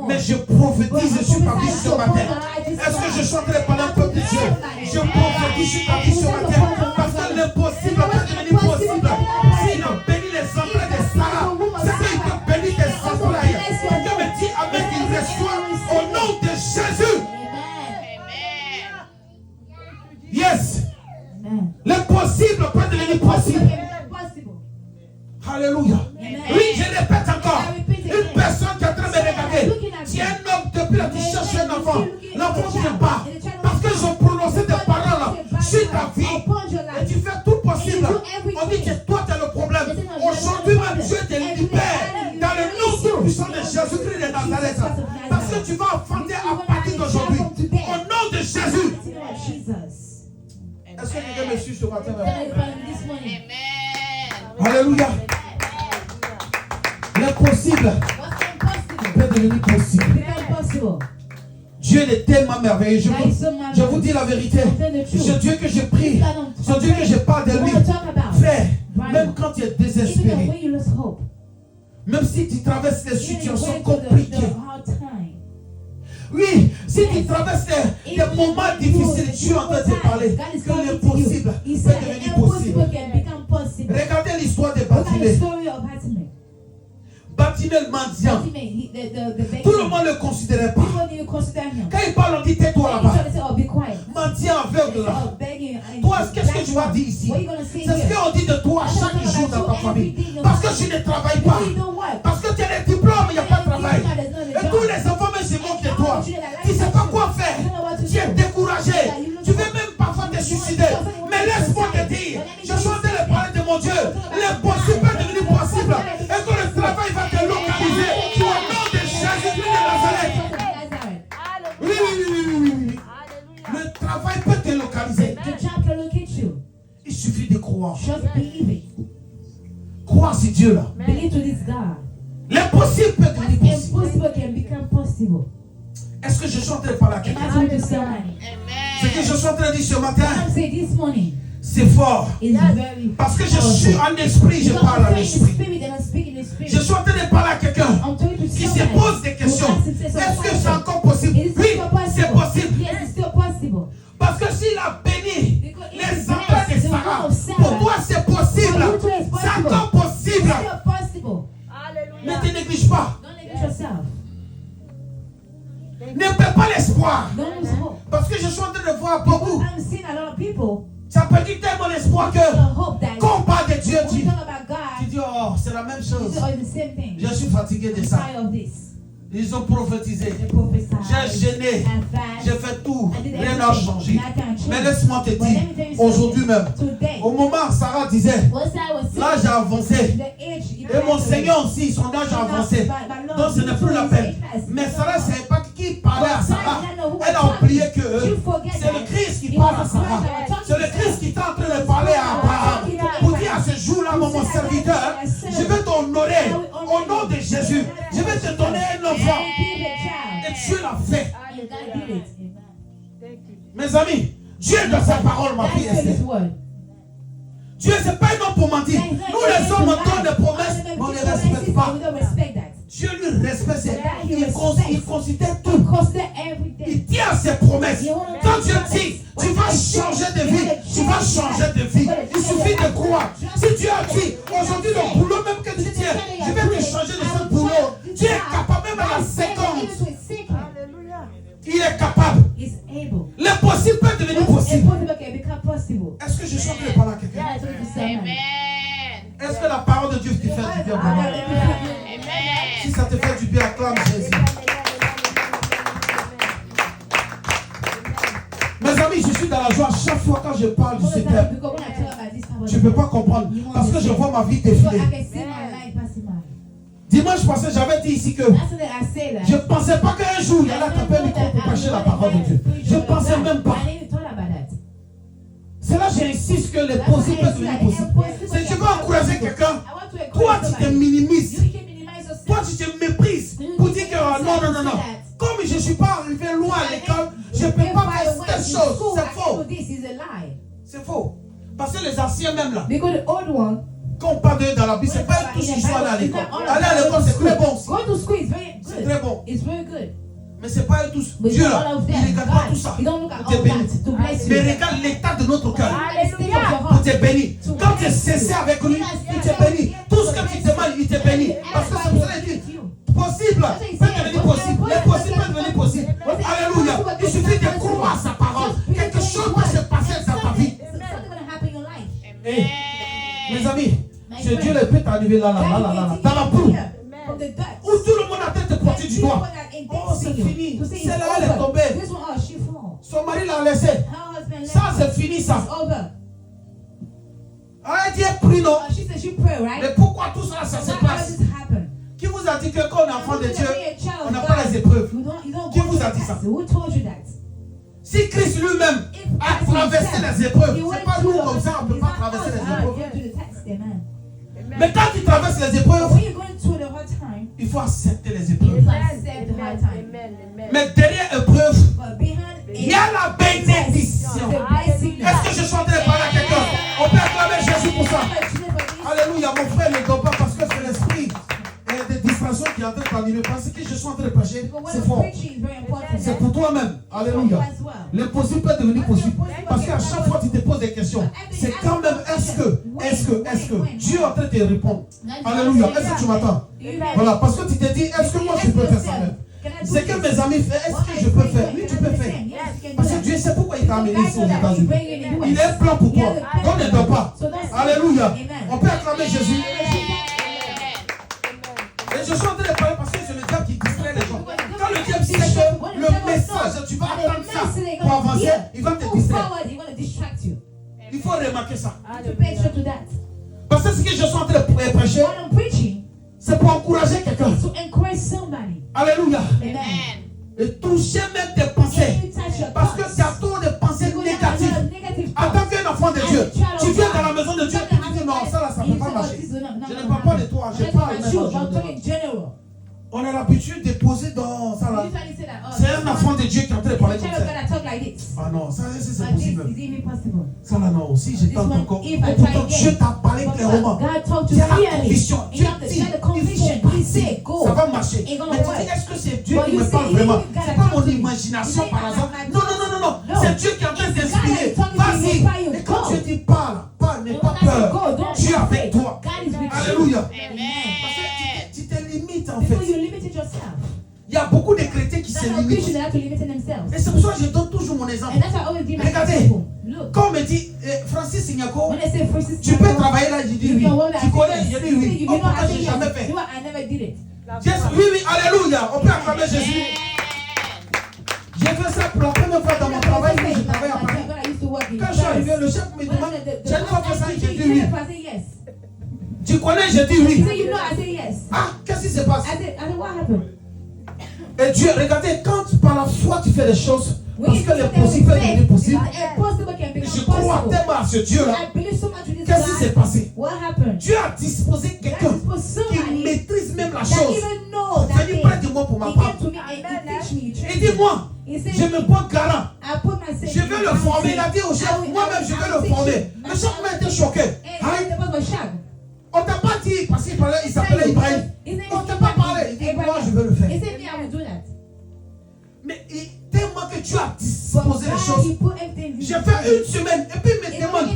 Mais je prophétise sur ta vie ce matin. Est-ce que je suis en train de parler un peu de Dieu? Je prophétise sur ta vie ce matin. Parce que l'impossible peut devenir possible. S'il a béni les enfants de Sarah, c'est qu'il peut bénir tes enfants. Dieu me dit Amen, il reçoit au nom de Jésus. l'enfant. L'enfant ne vient pas. Parce qu'ils ont prononcé des paroles sur ta vie. Et tu fais tout possible. On dit que toi, tu as le problème. Aujourd'hui même, Dieu te libère dans le nom tout puissant de Jésus-Christ de Nazareth. Parce que tu vas enfanter à partir d'aujourd'hui. Au nom de Jésus. Est-ce que quelqu'un me suit ce matin? Amen. Alléluia. L'impossible peut devenir possible. Dieu est tellement merveilleux. Je vous dis la vérité. Ce Dieu que je prie, ce Dieu que je parle de lui, frère, même quand tu es désespéré, même si tu traverses des situations compliquées, oui, si tu traverses des moments difficiles, Dieu est en train de te parler que l'impossible peut devenir possible. Regardez l'histoire de Bartimée. Bartimée le mendiant. Tout le monde ne le considérait pas. Quand il parle, on dit tais-toi là-bas. Mendiant aveugle là. Toi, qu'est-ce que tu vas dire ici? C'est ce qu'on dit de toi chaque jour dans ta famille. Parce que tu ne travailles pas. Parce que tu as des diplômes, il n'y a pas de travail. Et tous les enfants même se moquent de toi. Tu ne sais pas quoi faire. Tu es découragé. Tu veux même parfois te suicider. Mais laisse-moi te dire, je suis en train de parler de mon Dieu. L'impossible est devenu possible. Et que le travail va te localiser au nom de Jésus-Christ de Nazareth. Oui. Le travail peut te localiser. Il suffit de croire. Croire sur Dieu là. L'impossible peut devenir possible. Est-ce que je suis en train de parler à quelqu'un? Ce que je suis en train de dire ce matin, c'est fort. Parce que je suis en esprit, je parle en esprit. Je suis en train de parler à quelqu'un qui se pose des questions. Est-ce que c'est encore possible? Oui, c'est possible. Parce que s'il a béni les enfants de Sarah, pour toi c'est possible. C'est encore possible. Ne te néglige pas. Ne perds pas l'espoir. Parce que je suis en train de voir beaucoup. Ça peut dire tellement l'espoir que quand on parle de Dieu, tu dis oh, c'est la même chose. Je suis fatigué de ça. Ils ont prophétisé. J'ai gêné. J'ai fait tout. Rien n'a changé. Mais laisse-moi te dire, aujourd'hui même, au moment où Sarah disait, l'âge a avancé. Et mon Seigneur aussi, son âge a avancé. Donc ce n'est plus la peine. Mais Sarah ne savait pas qui parlait à Sarah. Elle a oublié que c'est le Christ qui parle à Sarah. C'est le Christ qui est en train de parler à Abraham. Pour dire à ce jour-là, mon serviteur, je vais t'honorer au nom de Jésus. Je vais te donner un enfant. Et Dieu l'a fait. Mes amis, Dieu dans sa parole m'a dit Esther. Dieu, ce n'est pas un homme pour mentir. Nous les hommes, on donne des promesses, mais on ne les respecte pas. Dieu lui respecte, il considère tout. Il tient à ses promesses. Quand Dieu dit, tu vas changer de vie, tu vas changer de vie. Il suffit de croire. Si Dieu a dit, aujourd'hui le boulot même que tu tiens, je vais te changer de ce boulot. Dieu est capable même à la seconde. Il est capable. L'impossible peut devenir possible. Est-ce que je suis en train de parler à quelqu'un? Amen. Est-ce que la parole de Dieu te fait du bien pour moi? Si ça te fait du bien, acclame Jésus. Mes amis, je suis dans la joie chaque fois quand je parle du Seigneur. Tu ne peux pas comprendre parce que je vois ma vie défiler. Dimanche passé, j'avais dit ici que je ne pensais pas qu'un jour il y allait taper un micro pour prêcher la parole de Dieu. Je ne pensais même pas. C'est là que j'insiste que les possibles peuvent devenir possibles. C'est que je veux encourager quelqu'un. Toi, tu te minimises. Toi, tu te méprises pour dire que non. Comme je ne suis pas arrivé loin à l'école, je ne peux pas faire cette chose. C'est faux. C'est faux. Parce que les anciens même là, quand on parle d'eux dans la Bible, ce n'est pas tous qui sont allés à l'école. Aller à l'école, c'est très bon. C'est très bon. Mais ce n'est pas eux tous. Dieu là, il ne regarde pas tout ça pour te bénir. Mais regarde l'état de notre cœur pour te bénir. Quand tu es sincère avec lui, il te bénit. Tout ce que tu demandes, il te bénit. Parce que c'est pour ça qu'il dit possible peut devenir possible. L'impossible peut devenir possible. Alléluia. Il suffit de croire à sa parole. Quelque chose va se passer dans ta vie. Hey, mes amis, ce Dieu peut t'arriver là, dans la boue. Où tout le monde a tête de pointer du doigt. Oh, Oh, c'est fini. To say it's Celle-là, elle est over. tombée. This one, oh, she fall. Son mari l'a laissé. Her husband left Ça, her. c'est fini, ça. It's over. Ah, elle dit, elle prie, non? She said she pray, right? Mais pourquoi tout ça, ça se Why passe? does this happen? Qui vous a dit que quand on est enfant de Dieu, on n'a God, pas les épreuves? you don't Qui go vous through a the dit ça? test. Who told you that? Si Christ lui-même a traversé les épreuves, c'est pas nous comme ça, on ne peut pas traverser les épreuves. Mais quand tu traverses les épreuves, When you're going through the hard time, il faut accepter les you épreuves. accept the hard time. Mais derrière l'épreuve, But behind il y a la bénédiction. Est-ce que je suis en train de parler à quelqu'un? On peut acclamer Jésus pour ça. Alléluia, mon frère ne dort pas parce que c'est l'esprit des distractions qui est en train de t'animer. Parce que je suis en train de prêcher, c'est fort. C'est pour toi-même. Alléluia. L'impossible peut devenir possible. Parce qu'à chaque fois que tu te poses des questions, c'est quand même est-ce que Dieu est en train de te répondre. Alléluia. Est-ce que tu m'entends? Voilà, parce que tu te dis, est-ce que moi je peux faire ça même? C'est que mes amis font, est-ce que je peux faire? Oui, tu peux faire. Parce que Dieu sait pourquoi il t'a amené ici aux États-Unis. Il a un plan pour toi. Donc ne dors pas. Alléluia. On peut acclamer Jésus. Et je suis en train de parler parce que c'est le diable qui distrait les gens. Quand le diable sait que le message, tu vas attendre ça pour avancer, il va te distraire. Il faut remarquer ça. Parce que ce que je suis en train de prêcher, c'est pour encourager quelqu'un. Alléluia. Et toucher même tes pensées. Parce que tu as trop de pensées négatives. En tant qu'un enfant de Dieu, tu viens dans la maison de Dieu et tu dis non, ça là, ça ne peut pas marcher. Je ne parle pas de toi, je parle même. On a l'habitude de poser dans ça là. C'est un enfant de Dieu qui est en train de parler comme ça. Ah non, ça c'est possible. Ça là non, si je tente encore. Pourtant Dieu t'a parlé clairement. Tu as la conviction. Dieu dit, il faut partir. Ça va marcher. Mais tu dis, est-ce que c'est Dieu qui me parle vraiment? C'est pas mon imagination par hasard. Non, non, non, non, non. C'est Dieu qui est en train de t'inspirer. Vas-y. Et quand Dieu dit parle, n'aie pas peur. Dieu est avec toi. Alléluia. Tu te limites en fait. Il y a beaucoup de chrétiens qui se limitent. Et c'est pour ça que je donne toujours mon exemple. Regardez, quand on me dit Francis Signako, tu peux travailler là, je dis oui. Tu connais, je dis oui. Oh, pourquoi je n'ai jamais fait? Oui, oui, alléluia. On peut acclamer Jésus. J'ai fait ça pour la première fois dans mon travail quand je travaille à Paris. Quand je suis arrivé, le chef me demande, tu as une fois fait ça? J'ai dit oui. Tu connais, j'ai dit oui. Ah, qu'est-ce qui se passe? Et Dieu, regardez, quand par la foi tu fais les choses, parce que le possible est devenu possible, je crois tellement à ce Dieu-là. Qu'est-ce qui s'est passé? Dieu a disposé quelqu'un qui maîtrise même la chose. C'est dit près de moi pour m'apprendre. Et dis-moi, je me porte garant. Je vais le former. Il a dit au chef, moi-même je vais le former. Le chef m'a été choqué. On t'a pas dit, parce qu'il s'appelait Ibrahim. On t'a pas parlé. Il dit, moi je veux le faire. Mais tellement que tu as disposé les choses. J'ai fait une semaine et puis il me demande.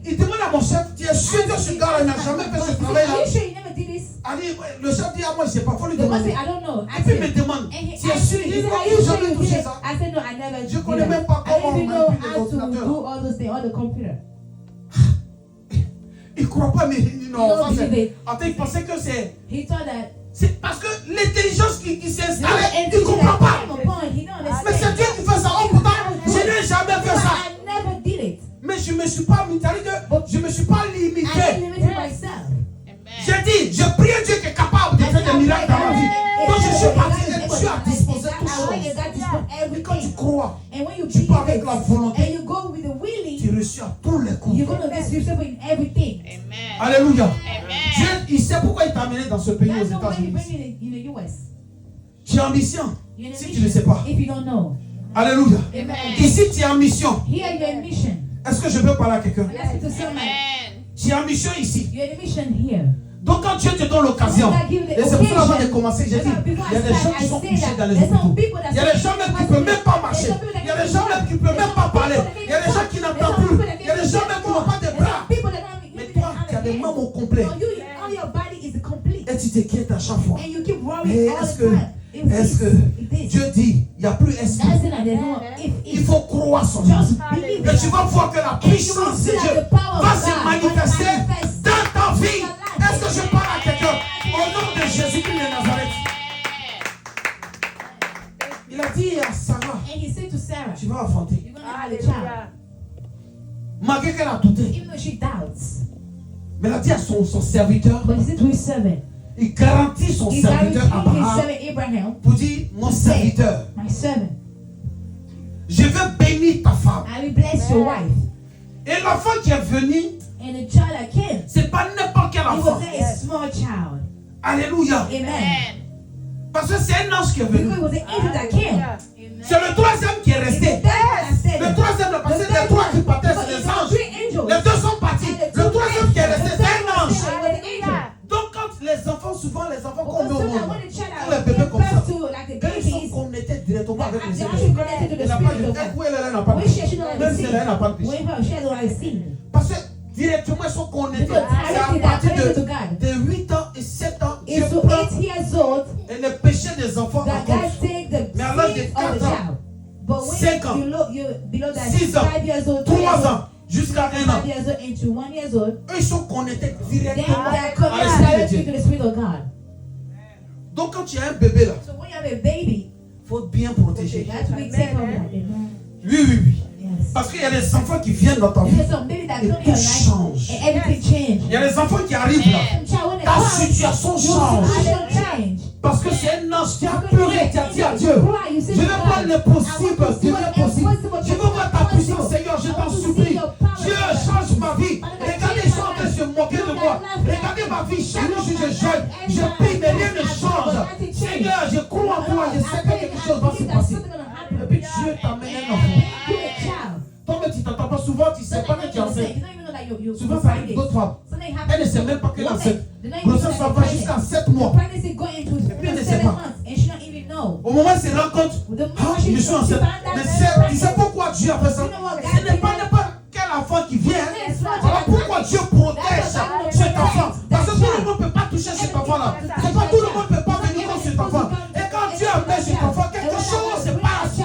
Il demande à mon chef, tu es sûr que ce gars-là n'a jamais fait ce travail-là? Le chef dit à moi, je ne sais pas, il faut lui demander. Et puis il me demande, tu es sûr? Il dit, il n'a jamais touché ça. Je ne connais même pas comment on manipule les ordinateurs. Il ne croit pas, mais non. Il pensait que c'est. C'est parce que l'intelligence qui s'est installée, il ne comprend pas. Mais c'est Dieu qui fait ça. Oh, pourtant, je n'ai jamais fait ça. Mais je ne me suis pas limité. Je ne me suis pas limité. J'ai dit, je prie un Dieu qui est capable de faire des miracles dans ma vie. Donc je suis parti et Dieu a disposé toutes choses. Et quand tu crois, tu pars avec la volonté, tu reçois tous les coups. Alléluia. Dieu, il sait pourquoi il t'a amené dans ce pays aux États-Unis. Tu es en mission. Si tu ne sais pas. Alléluia. Ici, tu es en mission. Est-ce que je peux parler à quelqu'un? Tu es en mission ici. Donc quand Dieu te donne l'occasion, et c'est pour ça avant de commencer, j'ai dit, il y a des gens qui sont couchés dans les hôpitaux. Il y a des gens même qui ne peuvent même pas marcher. Il y a des gens même qui ne peuvent même pas parler. Il y a des gens qui n'entendent plus. Il y a des gens même qui n'ont pas de bras. Mais toi, tu as des membres complets. Et tu t'inquiètes à chaque fois. Mais est-ce que Dieu dit, il n'y a plus esprit. Il faut croire son nom. Et tu vas voir que la puissance de Dieu va se manifester dans ta vie. Est-ce que je parle à quelqu'un? Au nom de Jésus-Christ de Nazareth. tu vas affronter. You're going to have a child. Malgré qu'elle a douté. Even though she doubts. Mais elle a dit à son serviteur, But he said to his servant. il garantit son He serviteur guaranteed his Abraham servant Abraham. pour dire, mon serviteur, My servant. je veux bénir ta femme. I will bless your wife. Et l'enfant qui est venu, And the child that came. c'est pas n'importe quel It enfant. was a small child. Alléluia. Amen. Parce que c'est un ange qui est venu. Because it was an angel that came. C'est le troisième qui est resté. Le troisième, parce que les trois qui partaient, c'est les anges. Les deux sont partis. Le troisième qui est resté, c'est un ange. Donc quand les enfants, souvent les enfants qu'on met au monde, quand les bébés comme ça, quand ils sont connectés directement avec les églises, elle n'a pas de péché. Oui, elle n'a pas de péché. Même si elle n'a pas de péché. Parce que directement ils sont connectés. C'est à partir de 8 ans et 7 ans, Dieu prend et le péché des enfants en compte. Mais à l'âge de 4 ans, 5 ans, 6 ans, 3 ans, jusqu'à 1 an, eux ils sont connectés directement à l'Esprit de Dieu. Donc quand tu as un bébé là, il faut bien protéger. Oui. Parce qu'il y a des enfants qui viennent dans ta vie et tout change. Il y a des enfants qui arrivent là, ta situation change. Parce que c'est un ange qui a pleuré, qui a dit à Dieu, je ne veux pas l'impossible, devenir possible. Je veux voir ta puissance, Seigneur, je t'en supplie. Dieu, change ma vie. Regardez, ils sont en train de se moquer de moi. Regardez ma vie, chaque jour je jeûne, je prie, mais rien ne change. Seigneur, je crois en toi, je sais que quelque chose va se passer. Et puis Dieu t'amène un enfant. Toi, mais tu t'entends pas souvent, tu ne sais pas que tu es enceinte. Souvent, ça arrive d'autres femmes. Elle ne sait même pas qu'elle est enceinte. Grossesse, ça va jusqu'à 7 mois. Elle ne sait pas. Au moment où elle se rend compte, je suis enceinte. Mais tu sais pourquoi Dieu a fait ça? Ce n'est pas quel enfant qui vient. Voilà pourquoi Dieu protège cet enfant. Parce que tout le monde ne peut pas toucher cet enfant-là. C'est pas tout le monde ne peut pas venir dans cet enfant. Et quand Dieu a fait cet enfant, quelque chose se passe.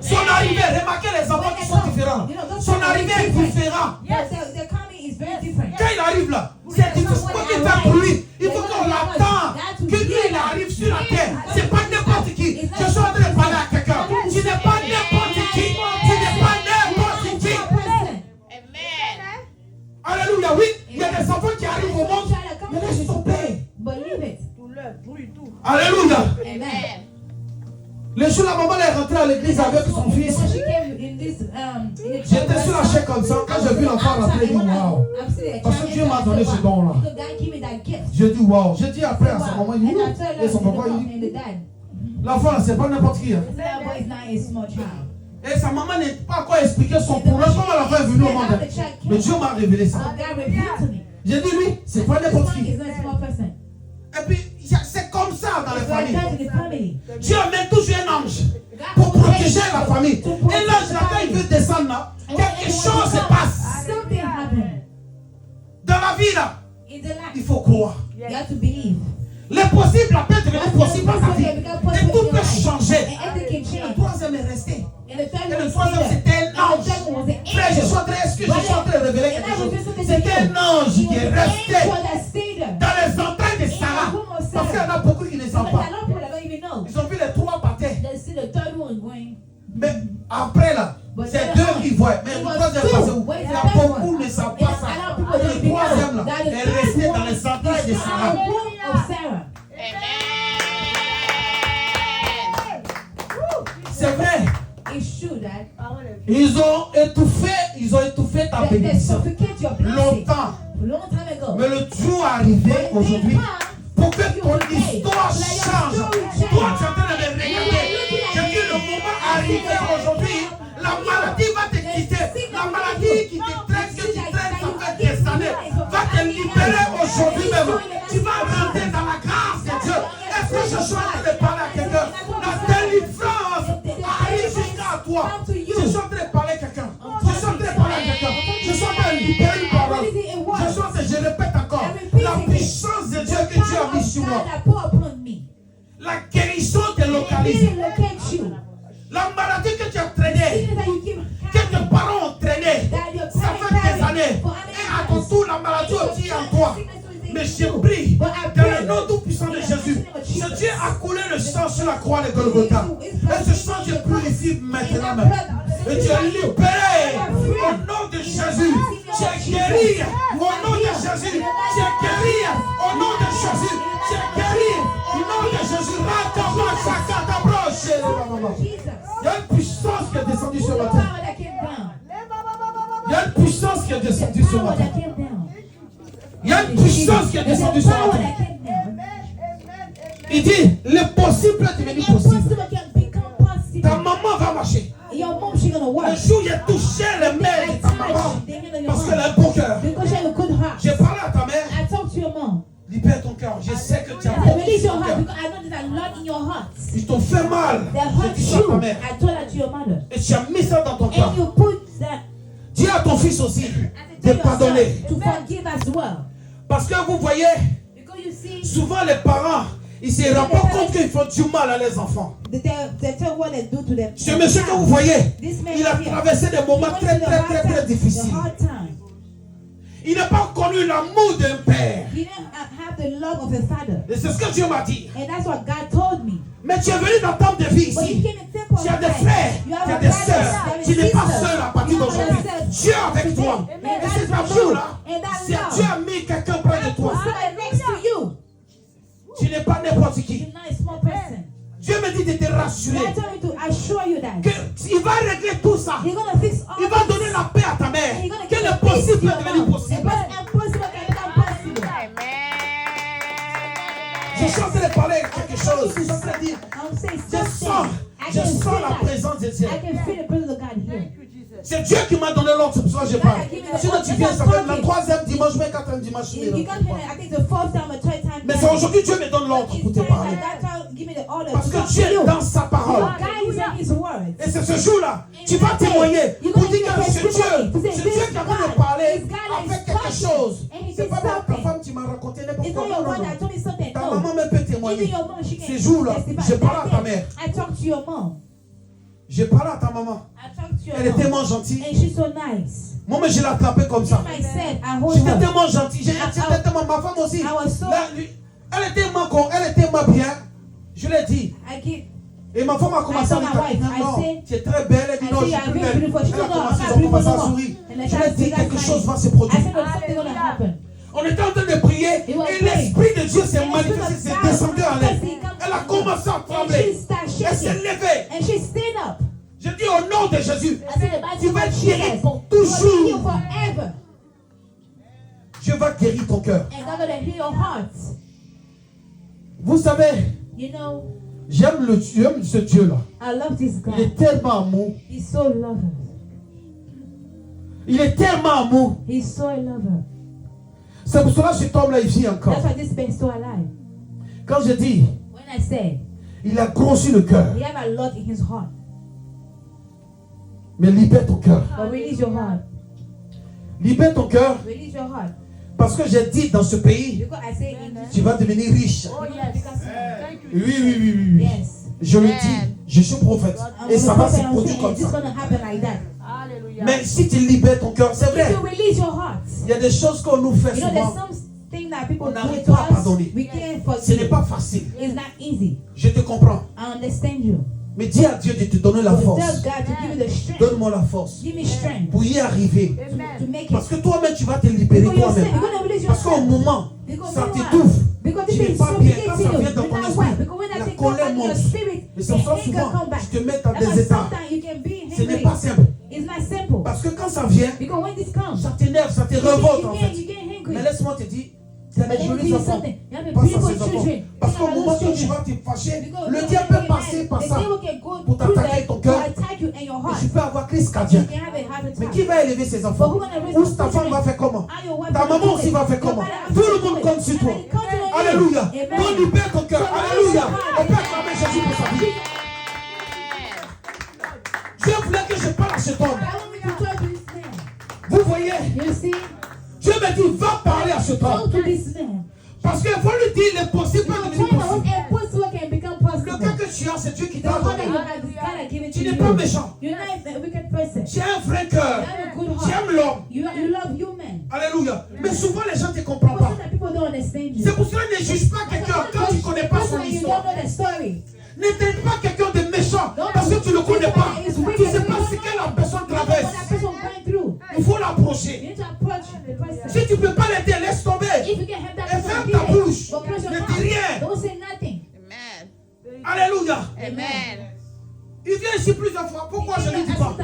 Son arrivée, remarquez les enfants qui sont différents. Son arrivée est différente. Quand il arrive là, c'est difficile. Quand il fait bruit, il faut qu'on l'attende. Que lui il arrive sur la terre. C'est pas n'importe qui. Je suis en train de parler à quelqu'un. Tu n'es pas n'importe qui. Tu n'es pas n'importe qui. Alléluia, oui. Il y a des enfants qui arrivent au monde. Mais là, ils sont payés. Alléluia. Le jour où la maman est rentrée à l'église avec son fils, j'étais sur la chaise comme ça. Quand j'ai vu l'enfant rentrer, j'ai dit waouh. Parce que Dieu m'a donné ce don-là. J'ai dit waouh. J'ai dit après à sa maman, il dit, et son papa, il dit, l'enfant, c'est pas n'importe qui. Et sa maman n'est pas encore expliqué son problème. Comment l'enfant est venu au monde? Mais Dieu m'a révélé ça. J'ai dit lui, c'est pas n'importe qui. Et puis, c'est comme ça dans les familles. Dieu met toujours un ange pour protéger la famille. Et l'ange, là, quand il veut descendre là, quelque chose se passe. Dans la vie là, il faut croire. L'impossible peut devenir possible dans ta vie. Et tout peut changer. Le troisième est resté. Et le troisième c'était un ange. Frère, je suis en train de révéler quelque chose. C'était un ange qui est resté dans les entrailles de Sarah. Parce qu'il y en a beaucoup qui ne savent pas. Ils ont vu les trois partir. Mais après là, c'est deux qui voient. Mais le troisième passé où? Il y a beaucoup qui ne savent pas ça. Le troisième là est resté dans les entrailles de Sarah. C'est vrai. Ils ont étouffé ta bénédiction longtemps. Mais le jour est arrivé aujourd'hui pour que ton histoire change. Toi, tu es en train de me regarder. J'ai dit le moment arrivé aujourd'hui, la maladie va te quitter. La maladie qui te traîne, que tu traînes, ça fait des années, va te libérer aujourd'hui même. Tu vas rentrer dans la grâce de Dieu. Est-ce que je suis en train de parler à quelqu'un? La délivrance arrive jusqu'à toi. Je suis en train de parler à quelqu'un. Je suis en train de parler à quelqu'un. Je suis en train de libérer une parole. Je répète encore. La puissance de Dieu que Dieu a mis sur moi. La guérison te localise. La maladie que tu as traînée, que tes parents ont traînée, ça fait des années. Et à ton tour, la maladie aussi est en toi. Mais je prie dans le nom tout puissant de Jésus. Ce Dieu a coulé le sang sur sur la croix de Golgotha. Et ce sang te purifie maintenant même. Et tu es libéré au nom de Jésus. Tu es guéri au nom de Jésus. Tu es guéri au nom de Jésus. Tu es guéri au nom de Jésus. Il y a une puissance qui est descendue sur la terre. Il y a une puissance qui est descendue sur la terre. Il y a une puissance qui est descendue sur la terre. Il dit, l'impossible est devenu possible. Ta maman va marcher. Le jour où il a touché le mère de ta maman, parce qu'elle a un bon cœur. J'ai parlé à ta mère. Libère ton cœur. Je sais que tu as beaucoup de ton cœur. Ils t'ont fait mal. J'ai dit ça à ta mère. Et tu as mis ça dans ton cœur. Dis à ton fils aussi de pardonner. Parce que vous voyez, souvent les parents, ils se rendent pas compte qu'ils font du mal à leurs enfants. Ce monsieur que vous voyez, il a traversé des moments très difficiles. Il n'a pas connu l'amour d'un père. Et c'est ce que Dieu m'a dit. Mais tu es venu dans ton de vie ici. Tu as des frères, tu as des sœurs. Tu n'es pas seul à partir d'aujourd'hui. Dieu est avec toi. Et cet amour-là, si Dieu a mis quelqu'un près de toi, tu n'es pas n'importe qui. Dieu me dit de te rassurer qu'il va régler tout ça. Il va donner la paix à ta mère. Que le possible est devenu possible. Je suis en train de parler de quelque chose. Je suis en train de dire, je sens la présence de Dieu. C'est Dieu qui m'a donné l'ordre, c'est pour ça que je parle. Sinon tu viens, ça fait le 3e dimanche, mais 4e dimanche. Mais c'est aujourd'hui Dieu me donne l'ordre pour te parler. Parce que Dieu est dans sa parole. Et c'est ce jour-là, tu vas témoigner pour dire que c'est Dieu qui a voulu me parler avec quelque chose. C'est pas ta femme qui m'a raconté n'importe quoi. Ta maman me peut témoigner. Ces jours-là, je parle à ta mère. J'ai parlé à ta maman. Elle est tellement gentille. Moi, mais je l'ai attrapée comme ça. J'étais tellement gentille. J'étais tellement ma femme aussi. Elle était tellement bien. Je l'ai dit. Et ma femme a commencé à me dire, non, tu es très belle. Elle dit, non, je suis plus belle. Elle a commencé à sourire. Je lui ai dit, quelque chose va se produire. On était en train de prier et l'Esprit de Dieu s'est manifesté, s'est descendu en elle. Elle a commencé à trembler. Elle s'est levée. Je dis au nom de Jésus, tu vas être guéri pour toujours. Dieu va guérir ton cœur. Vous savez, j'aime ce Dieu-là. Il est tellement amour. Il est tellement amour. C'est pour cela que cet homme-là, il vit encore. Quand je dis, il a grossi le cœur. Mais libère ton cœur. Libère ton cœur. Parce que j'ai dit dans ce pays, tu vas devenir riche. Oui. Je le dis, je suis prophète. Et ça va se produire comme ça. Mais si tu libères ton cœur, c'est vrai. Il y a des choses qu'on nous fait souvent. On n'arrive pas à pardonner. Ce n'est pas facile. Je te comprends. Mais dis à Dieu de te donner la force. Donne-moi la force pour y arriver. Parce que toi-même, tu vas te libérer toi-même. Parce qu'au moment, ça t'étouffe. Tu n'es pas bien. Quand ça vient dans ton esprit, la colère monte. Et c'est ça souvent, je te mets dans des états. Ce n'est pas simple. Parce que quand ça vient, ça t'énerve, ça te révolte en fait. Mais laisse-moi te dire, parce qu'au moment où tu vas te fâcher, le diable peut passer par ça pour t'attaquer ton cœur. Et tu peux avoir crise cardiaque. Mais qui va élever ses enfants? Ou ta femme va faire comment? Ta maman aussi va faire comment? Tout le monde compte sur toi. Alléluia. On libère ton cœur. Alléluia. On peut acclamer Jésus pour sa vie. Dieu voulait que je parle à cet homme. Vous voyez? Dieu me dit, va parler à cet homme. Parce qu'il faut lui dire, le possible est devenu possible. Le cœur que tu as, c'est Dieu qui t'a donné. Tu n'es pas méchant. Tu as un vrai cœur. Tu aimes l'homme. Alléluia. Mais souvent, les gens ne te comprennent pas. C'est pour cela ne juge pas quelqu'un quand tu ne connais pas son histoire. Ne Ne traite pas quelqu'un de méchant parce que tu ne le connais pas. Tu ne sais pas ce que la personne traverse. Il faut l'approcher. Si tu ne peux pas l'aider, laisse tomber. Et ferme ta bouche. Ne dis rien. Amen. Alléluia. Amen. Il vient ici plusieurs fois. Pourquoi je ne lui dis pas?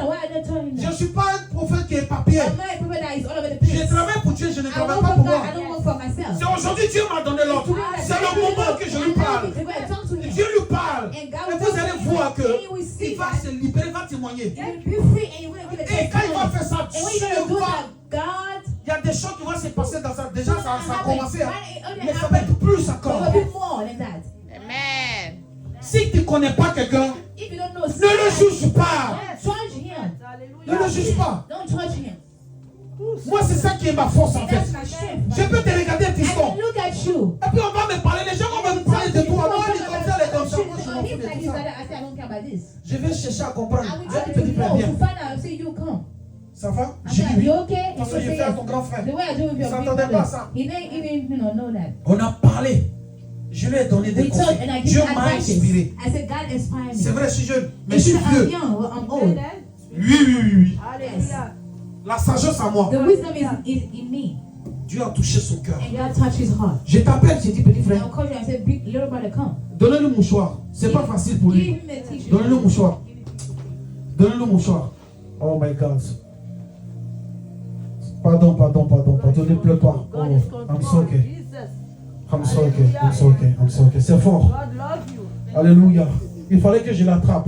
Je ne suis pas un prophète qui est papier. Je travaille pour Dieu, je ne travaille pas pour moi. C'est aujourd'hui Dieu m'a donné l'ordre. C'est le moment que je lui parle. Dieu lui parle. Et vous allez voir que il va se libérer, il va témoigner. Et quand il va faire ça, il y a des choses qui vont se passer dans ça. Déjà, ça a commencé. Mais ça va être plus encore. Amen. Si tu ne connais pas quelqu'un, ne le juge pas. Ne le juge pas. Moi, c'est ça qui est ma force en fait. Je peux te regarder, fiston. Et puis on va me parler. Les gens vont me parler de toi. Moi, les comme ça, les comme ça. Moi, je m'en fous de tout ça. Je vais chercher à comprendre. Je te dis très bien. Ça va? J'ai dit oui. Parce que j'ai fait à ton grand frère. Il ne s'entendait pas à ça. On a parlé. Je lui ai donné des conseils. Dieu m'a inspiré. C'est vrai, je suis jeune, mais je suis vieux. Oui. La sagesse à moi. Dieu a touché son cœur. Je t'appelle, j'ai dit petit frère. Donnez le mouchoir. C'est pas facile pour lui. Donnez le mouchoir. Donnez le mouchoir. Oh my God. Pardon. Ne pleure pas. Oh, I'm so okay. C'est fort. Alléluia. Il fallait que je l'attrape.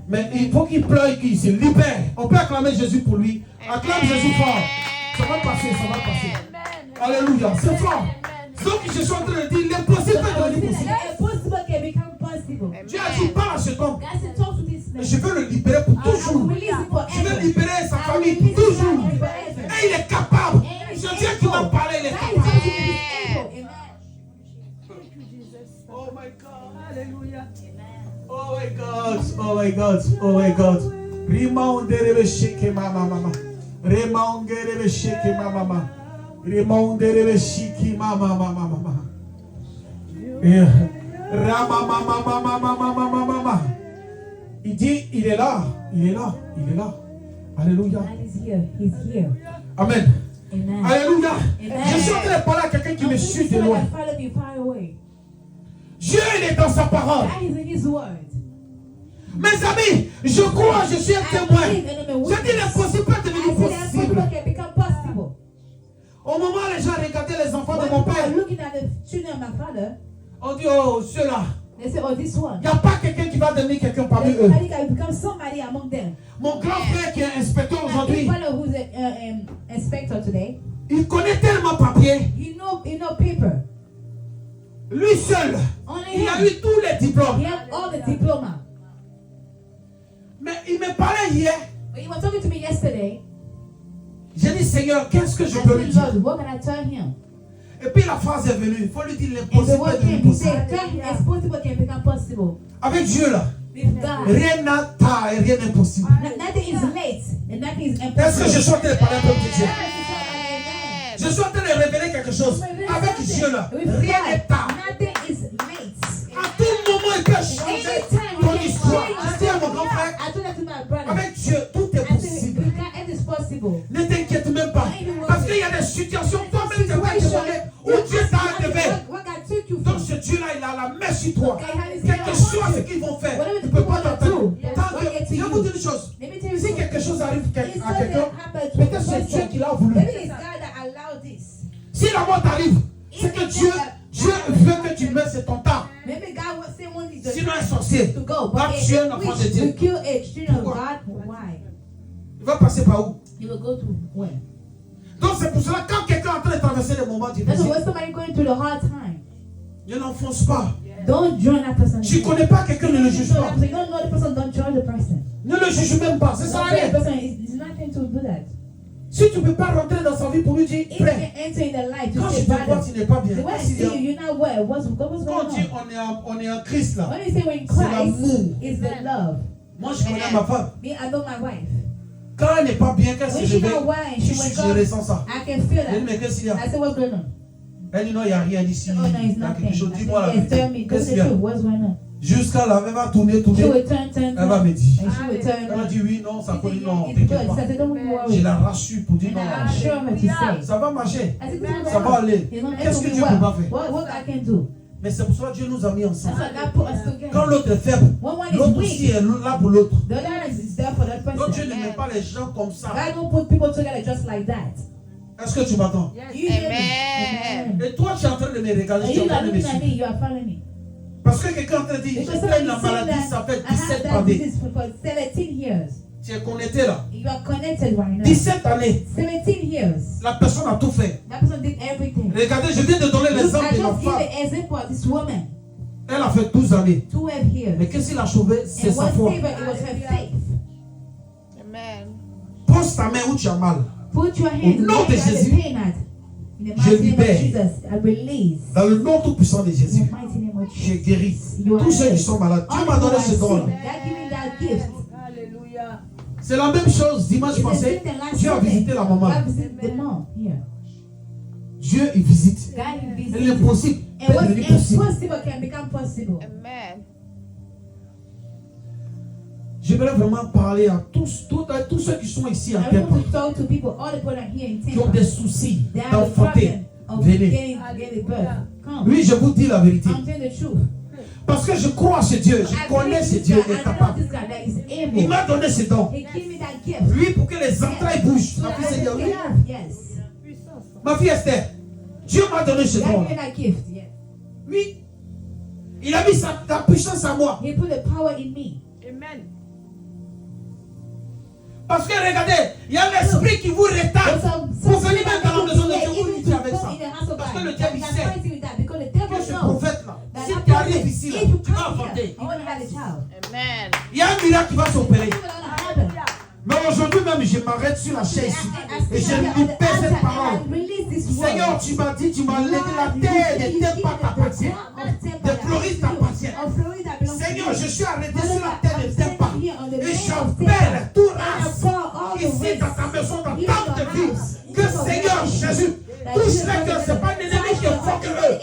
Mais il faut qu'il pleure, qu'il se libère. On peut acclamer Jésus pour lui. Acclame Jésus fort. Ça va passer. Alléluia. C'est fort. Donc je suis en train de dire, l'impossible peut devenir possible. Dieu a dit, parle à cet homme. Je veux le libérer pour toujours. Je veux libérer sa famille pour toujours. Et il est capable. C'est Dieu qui m'a parlé, il est capable. Oh my God. Hallelujah. Oh my God. Rimaundere shike mama. Rimaundere shike mama. Rimaundere shiki mama. Mama. Il dit, il est là. Alléluia. Amen. Alléluia. Je suis en train de parler à quelqu'un qui me suit de loin. Dieu, il est dans sa parole. Mes amis, je crois, je suis un témoin. Je dis l'impossible peut devenir possible. Au moment où les gens regardaient les enfants de mon père, on dit, oh, ceux-là. Il n'y a pas quelqu'un qui va devenir quelqu'un parmi eux. Mon grand frère qui est inspecteur aujourd'hui, il connaît tellement papier. Lui seul, il a eu tous les diplômes. Mais il me parlait hier. J'ai dit, Seigneur, qu'est-ce que je peux lui dire? Et puis la phrase est venue. Il faut lui dire l'impossible est devenu possible. Avec Dieu là, rien n'a tard et rien n'est possible. Est-ce que je suis en train de parler un peu de Dieu? Je suis en train de révéler quelque chose. Avec Dieu là, rien n'est tard. À tout moment, il peut changer ton histoire. Je dis à mon grand frère, avec Dieu, tout est possible. Ne t'inquiète même pas. Parce qu'il y a des situations, toi-même, tu vas te demander où Dieu t'a enlevé. Donc ce Dieu-là, il a la main sur toi. Quelque chose ce qu'ils vont faire, tu ne peux pas t'entendre. Je vais vous dire une chose. Si quelque chose arrive à quelqu'un, peut-être c'est Dieu qui l'a voulu. Si la mort t'arrive, c'est que Dieu veut que tu meurs, c'est ton temps. Sinon un sorcier va tuer un enfant de Dieu. Pourquoi? Il va passer par où? Donc c'est pour cela quand quelqu'un est en train de traverser des moments difficiles, ne l'enfonce pas. Tu ne connais pas quelqu'un, ne le juge pas. Ne le juge même pas, c'est ça. Si tu ne peux pas rentrer dans sa vie pour lui dire, frère, quand je te vois, tu n'es pas bien. Quand on dit on est en Christ là, c'est l'amour. Moi je connais ma femme. Quand elle n'est pas bien, qu'elle se réveille, je ressens ça. Mais qu'est-ce qu'il y a? Elle dit non, il n'y a rien ici. Oh, no, it's Il y a quelque nothing. chose. I Dis-moi la said, yes, tell vérité. me. Qu'est-ce Tell qu'il y the a? truth. What's going on? Jusqu'à là, elle va tourner. She would turn. Elle va me dire. And she would turn. Elle m'a dit oui, non, ça peut non, It's t'inquiète good. So pas. I said, don't worry. Je la rassure pour dire And I non. assure her to say. Ça va marcher. I said, this is Ça va aller. It's not Qu'est-ce que going Dieu to ne be peut pas well. faire? What I can do? Mais c'est pour ça que Dieu nous a mis ensemble. That's why God put us together. Quand l'autre est faible, When one is l'autre aussi weak, est là pour l'autre. the other is there for that Donc Dieu person. ne met pas les gens comme ça. God don't put people together just like that. Est-ce que tu m'entends? You hear me? Amen. Amen. Et toi, tu es en train de me regarder, And tu es en you train are de me looking at me, suivre. you are following me. Parce que quelqu'un te dit, Because j'ai somebody la saying maladie, ça that fait I have 17 that années. disease for 17 years. Tu es connecté là. You are connected right now. 17 années. 17 years. La personne a tout fait. That person did everything. Regardez, je viens de donner Look, l'exemple I de ma just give femme. the example of this woman. Elle a fait 12 années. 12 years. Mais qu'est-ce qu'il a sauvé? C'est And sa what foi. saved her, it was her faith. Amen. Pose ta main où tu as mal. Put your hand Au nom de where you have Jésus, the pain at. In the je mighty name of libère. Jesus, I release. Dans le nom tout puissant de In Jésus, the mighty name of j'ai Jesus. guéri You are tous ceux qui healed. sont malades. Dieu All m'a who donné are ce sick, don-là. God give me that gift. C'est la même chose. Dimanche It's the passé, same thing last Dieu a Sunday. visité la maman. God visited the mom here. Dieu, il visite. God Et visited. l'impossible And peut what's devenir possible. impossible can become possible. Amen. J'aimerais vraiment parler à tous ceux qui sont ici en I Temple, want to talk to people, all the people that are here in qui ont Tampa. des soucis They have a d'enfanter. problem of Venez. getting birth. Come. Oui, je vous dis la vérité. I'm telling the truth. Parce que je crois à ce Dieu. Je I connais believe ce this Dieu. guy. Il est I know capable. this guy that is Il able. m'a donné ce don. He gave me that gift. Lui, pour que les entrailles bougent. So Ma that fille I Seigneur, can oui. laugh. Yes. Ma fille Esther. Dieu m'a donné ce God gave don. me that gift. Yes. Oui. Il a mis sa puissance à moi. He put the power in me. Amen. Parce que regardez, il y a l'esprit qui vous retarde. Pour venir même dans la maison de Dieu, vous luttez avec ça. Parce que le diable sait que ce prophète-là, si tu arrives ici, là, tu vas affronter. Amen. Il y a un miracle qui va s'opérer. Mais aujourd'hui même, je m'arrête sur la chaise et je libère cette parole. Seigneur, tu m'as dit, tu m'as levé la terre, des Tempa t'appartient. Des Florides t'appartiennent. Seigneur, je suis arrêté sur la terre des Tempa. Et j'appelle tout race ici dans ta maison, dans ta de vie. Que Seigneur Jésus touche les cœurs. Ce n'est pas l'ennemi qui est fort que eux.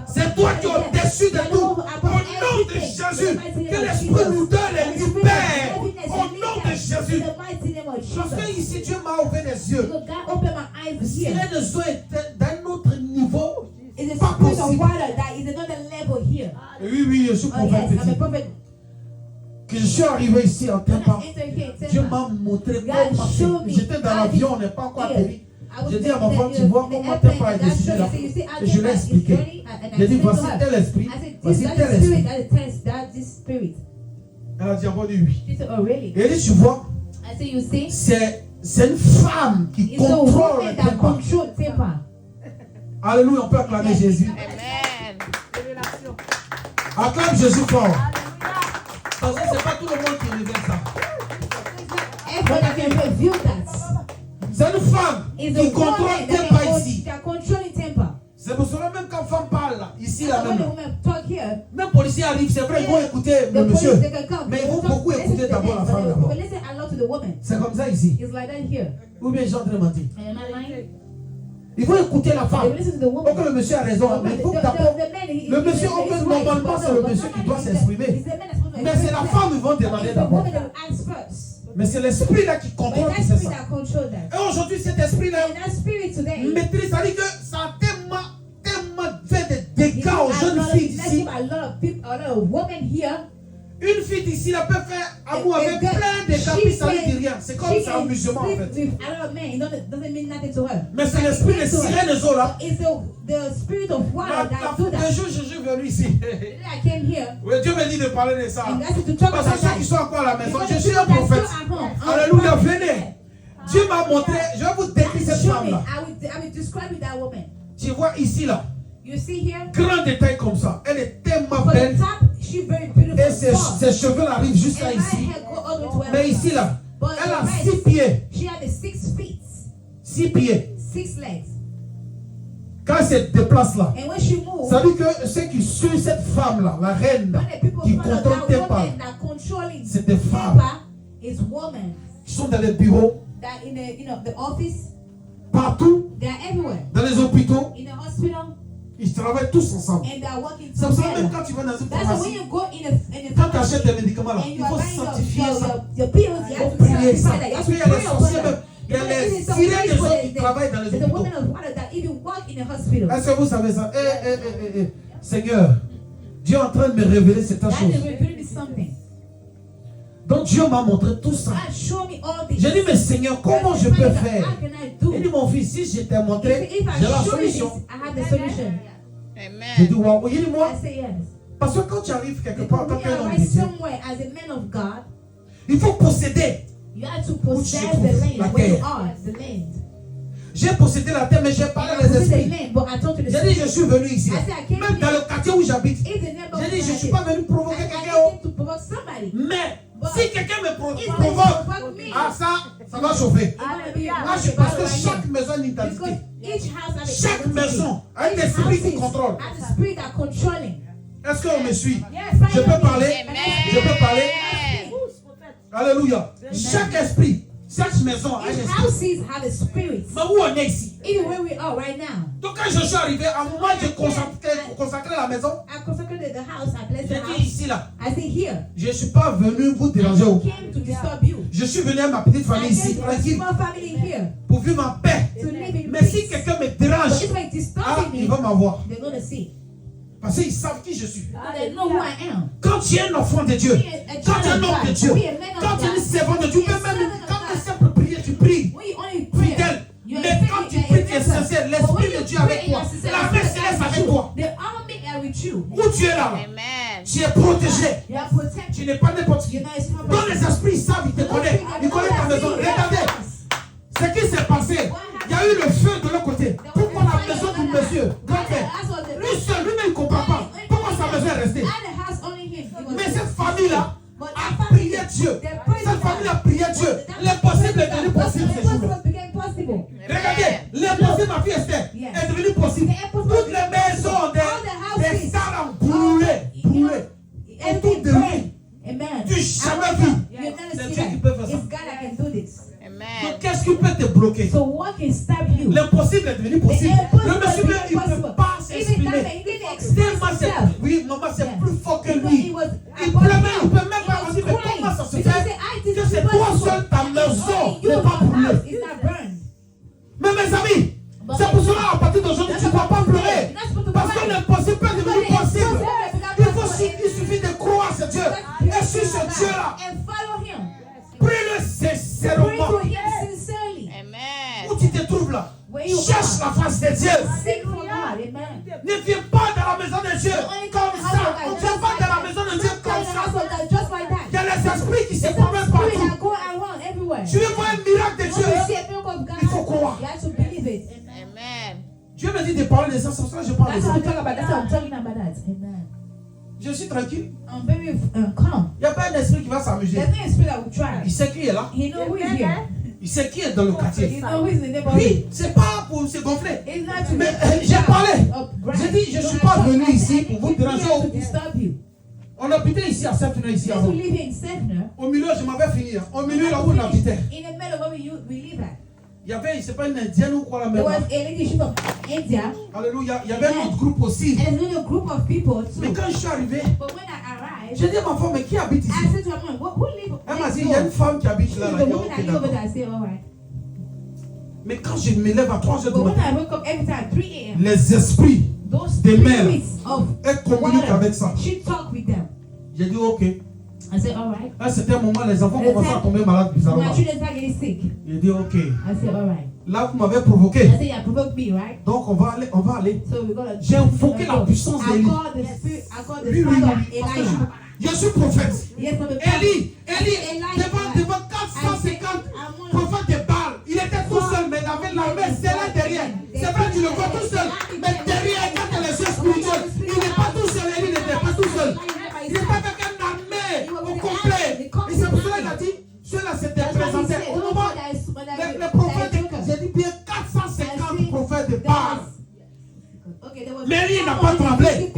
C'est toi qui es au-dessus de tout. Au nom de Jésus, que l'Esprit nous donne et libère. Au nom de Jésus. Parce que ici, Dieu m'a ouvert les yeux. Si les yeux étaient d'un autre niveau, pas possible. Oui, je suis prophète. Que je suis arrivé ici en Tempa, Dieu m'a montré comment j'étais dans l'avion, on n'est pas encore atterri. J'ai dit à ma femme, tu vois comment Tempa est décidé là. Et je l'ai expliqué. J'ai dit, voici tel esprit, voici tel esprit. Elle a dit, bon, oui. Et elle dit, tu vois, c'est une femme qui contrôle le Tempa. Alléluia, on peut acclamer Jésus. Amen. Acclame Jésus fort. Parce que ce n'est pas tout le monde qui révèle ça. C'est une femme qui contrôle Tempa ici. C'est pour cela même quand femme parle là, ici là même. Même policiers arrivent, c'est vrai, ils vont écouter le monsieur. Mais ils vont beaucoup écouter d'abord la femme d'abord. C'est comme ça ici. Ou bien j'ai en train de mentir. Ils vont écouter la femme. Donc le monsieur a raison. Mais il faut que d'abord. Le monsieur, normalement, c'est le monsieur qui doit s'exprimer. Mais c'est la femme qui va demander d'abord. Mais c'est l'esprit là qui contrôle tout ça. Et aujourd'hui, cet esprit là maîtrise, ça dit que ça a tellement fait des dégâts aux jeunes filles d'ici. Une fille d'ici là peut faire amour avec plein de gars, puis ça ne dit rien. C'est comme c'est un amusement en fait. Mais c'est l'esprit des sirènes des eaux là. Le jour je suis venu ici. Oui, Dieu m'a dit de parler de ça. Parce que ceux qui sont encore à la maison, je suis un prophète. Alléluia, venez. Dieu m'a montré, je vais vous décrire cette femme là. Tu vois ici là. Grand détail comme ça. Elle est tellement belle. Et ses cheveux arrivent jusqu'à ici. Mais ici là, elle a 6 pieds. 6 pieds. Quand elle se déplace là, ça veut dire que ceux qui suivent cette femme là, la reine là, qui contrôle Tempa, c'est des femmes qui sont dans les bureaux. partout, They are everywhere. dans les hôpitaux, In the hospital, ils travaillent tous ensemble. and they are working C'est pour ça même together. quand tu vas dans une That's why when pharmacie, you go in quand a tu achètes pharmacy, des médicaments là, and il you are faut buying certifier ça. your pills, you Il faut have to prier ça. certify that. You have Parce to qu'il y a les pray upon sorciers them. même. Il y a Because les even some sirènes place des where autres qui travaillent dans les there's a hôpitaux. woman of water that even work in the hospital. Est-ce que vous savez ça? Seigneur, Dieu est en train de me révéler cette That chose. is revealing me something. Donc Dieu m'a montré tout ça. God, show me all this. J'ai dit, mais Seigneur, comment je peux faire? How can I do? Il dit, mon fils, si je t'ai montré, If j'ai la I show you this, solution. I have the solution. J'ai dit, Amen. waouh. Il dit, moi, I say yes. parce que quand tu arrives quelque part, Because quand when tu es un you homme arrive de Dieu, somewhere as a man of God, il faut posséder. you have to Où tu possess te trouves? the La land where you terre. are, the land. J'ai possédé la terre, mais j'ai And parlé I les possess the esprits. land, but I told you the J'ai dit, je secret. suis venu ici. I said, I came Même dans here. le quartier où j'habite. If the neighbor J'ai dit, je ne was suis like pas venu provoquer it, quelqu'un. I came to provoke somebody. Mais But si quelqu'un me if they provoque, provoke me, ah ça va chauffer. it's gonna be Moi, a je parce que chaque maison a une because identité. each house has a Chaque identity. maison a un Each esprit qui houses contrôle. has a spirit that controlling. Est-ce qu'on me suit? Yes, Je peux parler? Amen. Je peux parler? Alléluia. Chaque esprit, chaque maison a un Each esprit. houses have a spirit. Mais où on est ici? Even where we are right now, Donc quand je suis arrivé, à un moment, j'ai consacré la maison. I consecrated the house, I blessed J'ai the dit house. ici là. I say here. Je ne suis pas venu vous I déranger. came to disturb you. Je suis venu à ma petite famille I ici, came to a tranquille, small family here pour vivre en paix. to live in Mais si peace. quelqu'un me But dérange, if I ah, disturb il me, va m'avoir. they're gonna see. Parce qu'ils savent qui je suis. They know who I am. Quand tu es un enfant de Dieu, quand tu es un homme de Dieu, quand tu es un servant de Dieu, même quand tu es simple prière, tu pries. When you only pray, Fidèle. you're Mais quand tu pries, tu es sincère. L'Esprit de Dieu avec toi. L'armée céleste avec toi. The army are with you. Où tu es là, Amen. tu es protégé. You are protected. Tu n'es pas n'importe qui. You're not a small Dans les person. esprits, ils savent, ils te connaissent. Ils connaissent ta maison. Regardez ce qui s'est passé. Il y a eu le feu de l'autre côté. Pourquoi la maison du monsieur, lui seul, lui-même, il ne comprend pas. Pourquoi sa maison est restée? Mais cette famille-là a prié Dieu. Cette famille a prié Dieu. L'impossible est devenu possible ce jour-là. Regardez, l'impossible, ma fille Esther, est devenu possible. Toutes les maisons des salles ont brûlé. Autour de lui. Amen. Tu n'as jamais vu. You've never C'est seen Dieu qui that. peut faire ça. It's God that can do this. Amen. Donc, qu'est-ce qui peut te bloquer? So what can stop you? L'impossible est devenu The possible. impossible Le monsieur, became il ne peut possible. pas Even s'exprimer. that he didn't express Tellement c'est, himself. oui, maman, c'est Yeah. plus fort que Because lui. he was Il above pleure, him. il peut même He pas was dire, mais crying. comment ça se Because fait he said, I did que this c'est toi possible. seul, ta And maison only you n'est pas your house brûlée. is not burned. Mais mes amis, c'est pour cela, à partir d'aujourd'hui, tu ne dois pas pleurer. Parce que l'impossible est devenu possible. Il suffit de croire ce Dieu. Et sur ce Dieu-là, And follow him. prie-le Pray sincèrement. to him sincerely. Amen. Où tu te trouves là, Where you cherche are. la face de Dieu. Seek for God. Amen. Ne viens pas dans la maison de Dieu comme ça. On ne vient pas dans la maison de Dieu comme ça. Just like Il y that. a les esprits qui se There's promènent some spirit partout. that go around everywhere. Tu veux voir un miracle de You Dieu? want to see a miracle of God? Il faut croire. You have to believe it. Amen. Dieu me dit de parler de ça, c'est pour ça que je parle de That's what ça. I'm talking about. That's what I'm talking about. That. Amen. Je suis tranquille. I'm very calm. Il n'y a pas un esprit qui va s'amuser. There's no spirit that will try. Il sait qui est là. He knows who is here. Il sait qui est dans le quartier. He knows who is in the neighborhood. Oui, c'est pas pour se gonfler. It's not to Mais make j'ai parlé. of brag. J'ai dit, je ne suis Don't pas talk venu like ici that. pour vous He came déranger. here to disturb you. On habitait ici à Saint-Denis ici Yes, avant. we live here in Sefner. Au milieu, je m'avais fini. Au milieu, là où on habitait. In the middle where we live at. Il y avait, c'est pas une indienne ou quoi la There même. was a lady from India. Alléluia. Il y avait un autre groupe aussi. And there's another group of people Mais too. quand je suis arrivé, But when I arrived, j'ai dit à ma femme, mais qui habite ici? I said to her mom, who live Elle m'a next dit, il y a une door? femme qui habite là. The là. Il y a woman aucun that live over d'accord. there, I said, all right. Mais quand je me lève à 3 heures But du when matin, I wake up every time at 3 a.m., les esprits, those des mères, spirits of elles communiquent avec ça. she talk with them. J'ai dit, ok. I said, all right. À un certain moment, les enfants commençaient à tomber malades bizarrement. My children start getting sick. J'ai dit, ok. I said, all right. Là, vous m'avez provoqué. I said, yeah, provoke me, right? Donc, on va aller. So we're gonna. J'ai invoqué la puissance I d'Élie. call the spirit. I call the Oui, spirit of Parce que Elijah. je suis prophète. Yes, I'm a prophet. Élie, Elijah. devant 450 prophètes de Baal, il était tout seul, mais il avait l'armée céleste derrière. C'est vrai, tu le vois tout seul, mais derrière, quand tu as les yeux spirituels, il n'est pas tout seul, Élie n'était pas tout seul. Il était avec une armée au complet. Et c'est pour cela qu'il a dit, ceux-là s'étaient présentés. Au moment, les prophètes, j'ai dit bien 450 prophètes de Baal. Mais lui, il n'a pas tremblé.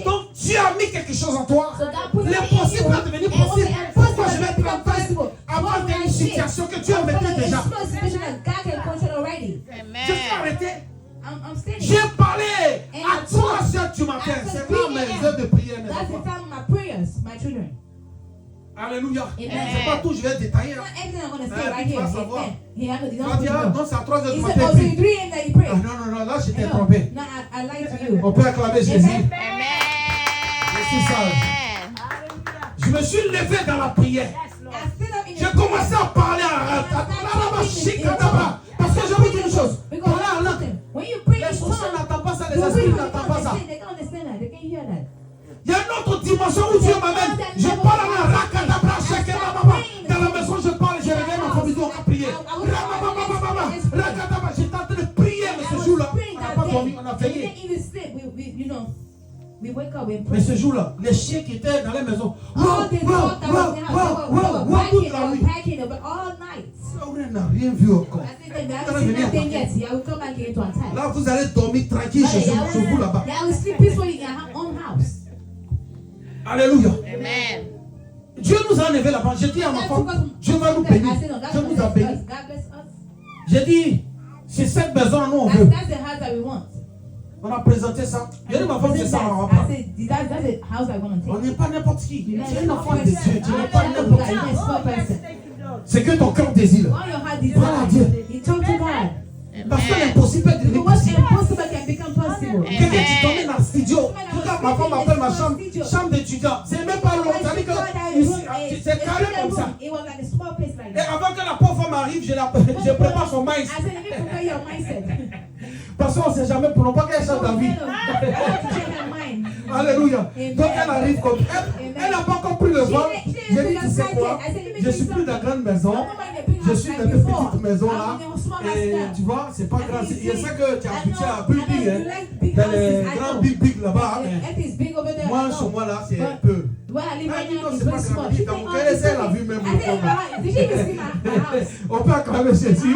Donc Dieu a mis quelque chose en toi. L'impossible va devenir possible. Pourquoi je vais trembler avant qu'il y ait une situation que Dieu a mettée déjà? J'ai parlé à 3h du matin. C'est là mes heures de prière. That's the time of my prayers, my children. Alléluia. Amen. C'est pas tout, je vais détailler. Not everything I'm going to say Ah, right tu here. vas savoir. He had to Tu vas dire, ah, non, c'est à 3h du He matin. said, oh, so it's 3 a.m. that you pray. Ah, non, là, je t'ai No, trompé. no, I lied to you. On peut acclamer Jésus. Amen. Je suis sage. Je me suis levé dans la prière. I stood up in J'ai commencé à parler à parce que je vous dis une chose. Parler en langue. When you pray Les in sorciers tongues, n'entendent pas ça, les the esprits people n'entendent pas ça. they don't understand that. They can't hear that. Il y a une autre dimension où Dieu m'amène. Je parle à la rakadabra, dans la maison, je parle, je reviens ma famille, on a prié. Rakadabra, j'étais en train de prier, mais ce jour-là, on n'a pas dormi, on a We veillé. didn't even sleep. We wake up and Mais pray. ce jour-là, les chiens qui étaient dans les maisons, All the dogs that was in the house, they were toute la nuit. packing up all night. On n'a rien vu encore. I said, I haven't seen nothing yet. Yeah, we'll come back here to attack. Là, vous allez dormir tranquille chez vous là-bas. Yeah, we'll sleep peacefully in our own house. Alléluia. Amen. Dieu nous a enlevé là-bas. J'ai dit à ma femme, Dieu va nous bénir. Dieu nous a bénis. God bless us. J'ai dit, c'est cette maison nous on veut. That's the house that we want. On a présenté ça. J'ai dit, ma femme, c'est ça, on va prendre. I said, that's the house I want to On take. n'est pas n'importe qui. Tu es une enfant de Dieu. Tu n'es I'm pas not n'importe qui. a small person. C'est que ton cœur désire. All your heart Voilà Dieu. desires. You talk to God. Parce que l'impossible est devenu Because what's possible. impossible can become possible. Quelqu'un qui tombait dans le studio. Tout cas, ma femme appelle ma chambre d'étudiant. C'est même pas long. Ça dit que c'est carré comme ça. It was like a small place like Et that. avant que la pauvre femme arrive, je prépare son maïs. I said, let me prepare your mindset. Parce qu'on ne sait jamais pour ne pas qu'elle change d'avis. Alléluia. Donc elle arrive comme elle n'a pas encore pris le vol. J'ai dit, tu sais quoi? Je suis plus dans la grande maison. Je suis dans une petite maison là. Et tu vois, c'est pas grave. Je sais que tu es habitué à building, hein, dans les grands big là-bas. Moi, chez moi là, c'est peu. Elle dit non, c'est pas grave. Donc elle a vu même le fond. On peut acclamer Jésus.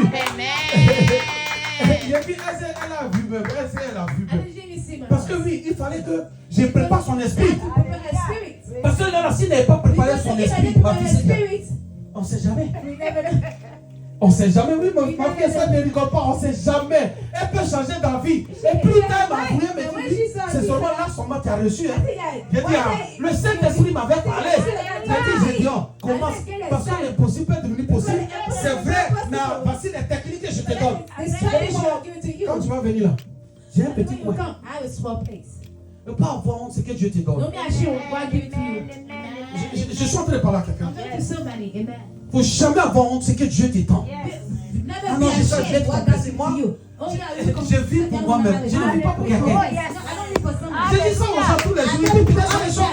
Et puis elle a vu même. Elle a vu même. Parce que oui, il fallait que je prépare son esprit. Parce que là, s'il n'avait pas préparé son esprit, ma fille, on ne sait jamais. On ne sait jamais, oui, ma fille, ça ne rigole pas, on ne sait jamais. Elle peut changer d'avis. Et plus tard, elle m'a appuyé, mais dit, c'est seulement là seulement tu as reçu. Hein. J'ai dit, ah, le Saint-Esprit m'avait parlé. J'ai dit, oh, comment? Parce que l'impossible est devenu possible. C'est vrai, mais voici les techniques que je te donne. Quand tu vas venir là, j'ai un petit coin. Ne pas avoir honte, c'est que Dieu te donne. Je suis en train de parler à quelqu'un. Il ne faut jamais avoir honte, c'est que Dieu te donne. Ah non, je vais te remplacer. Moi, je vis pour moi-même. Je ne vis pas pour quelqu'un. Je dis ça aux gens tous les jours. Et puis, les gens,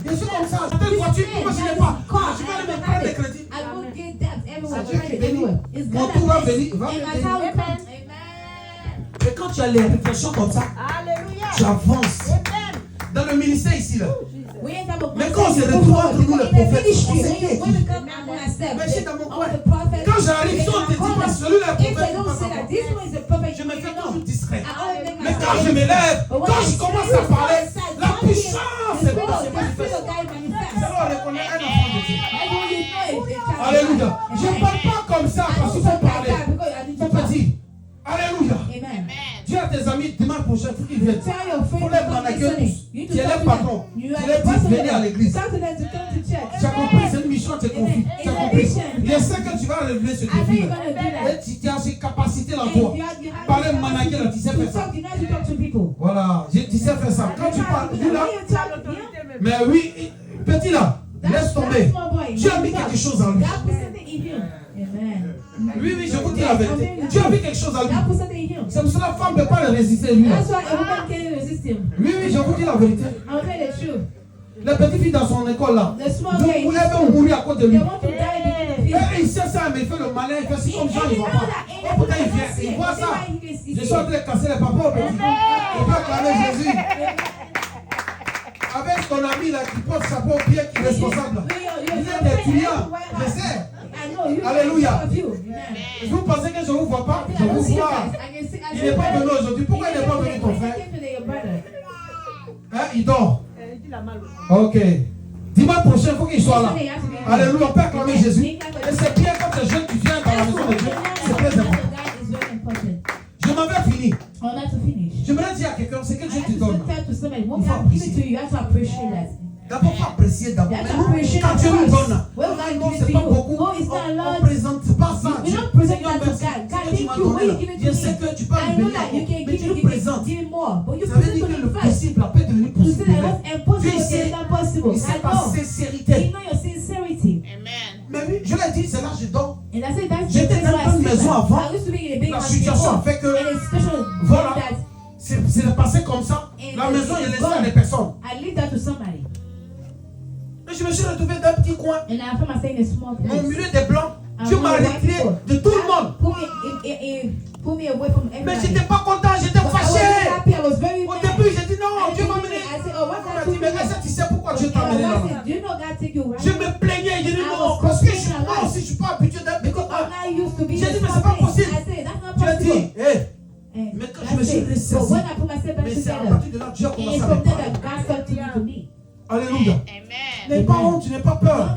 je suis comme ça. Telle voiture, pourquoi je n'ai pas? Je vais aller me prendre des crédits. C'est Dieu qui bénit. Mon tour va venir. Et quand tu as les réflexions comme ça, tu avances. Dans le ministère ici, là. Mais quand on se retrouve entre nous, les prophètes, on sait qui est qui. Mais je suis dans mon coin. Quand j'arrive, si on te dit que celui-là est prophète, je me fais toujours discret. Mais quand je me lève, quand je commence à parler, la puissance est manifeste. Alors on reconnaît un enfant de Dieu. Alléluia. Je ne parle pas comme ça parce qu'il faut parler. Tu peux dire, Alléluia. Dis à tes amis, dimanche prochain, il faut qu'ils viennent. Pour les manager, tu es le patron. Tu les dis, venez à l'église. Tu as compris, c'est une mission, tu as compris. Tu as compris. Je sais que tu vas relever ce défi. Et tu as ces capacités là toi. Parler manager, tu sais faire ça. Voilà, tu sais faire ça. Quand tu parles, dis là. Mais oui, petit là, laisse tomber. Tu as mis quelque chose en lui. Oui, oui, je vous dis la vérité. Tu as vu quelque chose en lui. C'est pour ça que la femme ne peut pas le résister lui. Oui, oui, je vous dis la vérité. Les petites filles dans son école là, vous voulez même mourir à cause de lui. Et il sait ça, mais il fait le malin, il fait si comme ça, il ne voit pas. Et pourtant il vient, il voit ça. Je suis en train de casser les papas au petit. Il peut acclamer Jésus. Avec ton ami là qui porte sa peau bien, qui est responsable. Il est des clients, je sais. Alléluia. Vous pensez que je ne vous vois pas? Je vous vois. Il n'est pas venu aujourd'hui. Pourquoi il n'est pas venu ton frère? Hein, il dort. Ok. Dimanche prochain, il faut qu'il soit là. Alléluia. On peut acclamer Jésus. Et c'est bien quand les jeunes qui viennent dans la maison de Dieu. C'est très important. Je m'avais fini. Je sais que tu peux venir, mais tu nous présentes. Ça veut dire que le possible peut devenir possible. C'est ta sincérité. Mais oui, je l'ai dit, c'est là que je dors. J'étais dans une maison avant. La situation a fait que, voilà, c'est passé comme ça. La maison est laissée à des personnes. Mais je me suis retrouvé dans un petit coin. Mon milieu des blancs. Dieu m'a retiré de tout le monde. Mais je n'étais pas content, j'étais fâché. Au début, j'ai dit non, Dieu m'a amené. Il m'a dit, mais est-ce que tu sais pourquoi Dieu t'a amené là? Je me plaignais, j'ai dit non, parce que moi aussi, je ne suis pas habitué d'être comme ça. J'ai dit, mais c'est pas possible. J'ai dit, mais quand je me suis ressaisi, mais c'est à partir de là que Dieu a commencé à me parler. Alléluia. N'aie pas honte, tu n'es pas peur.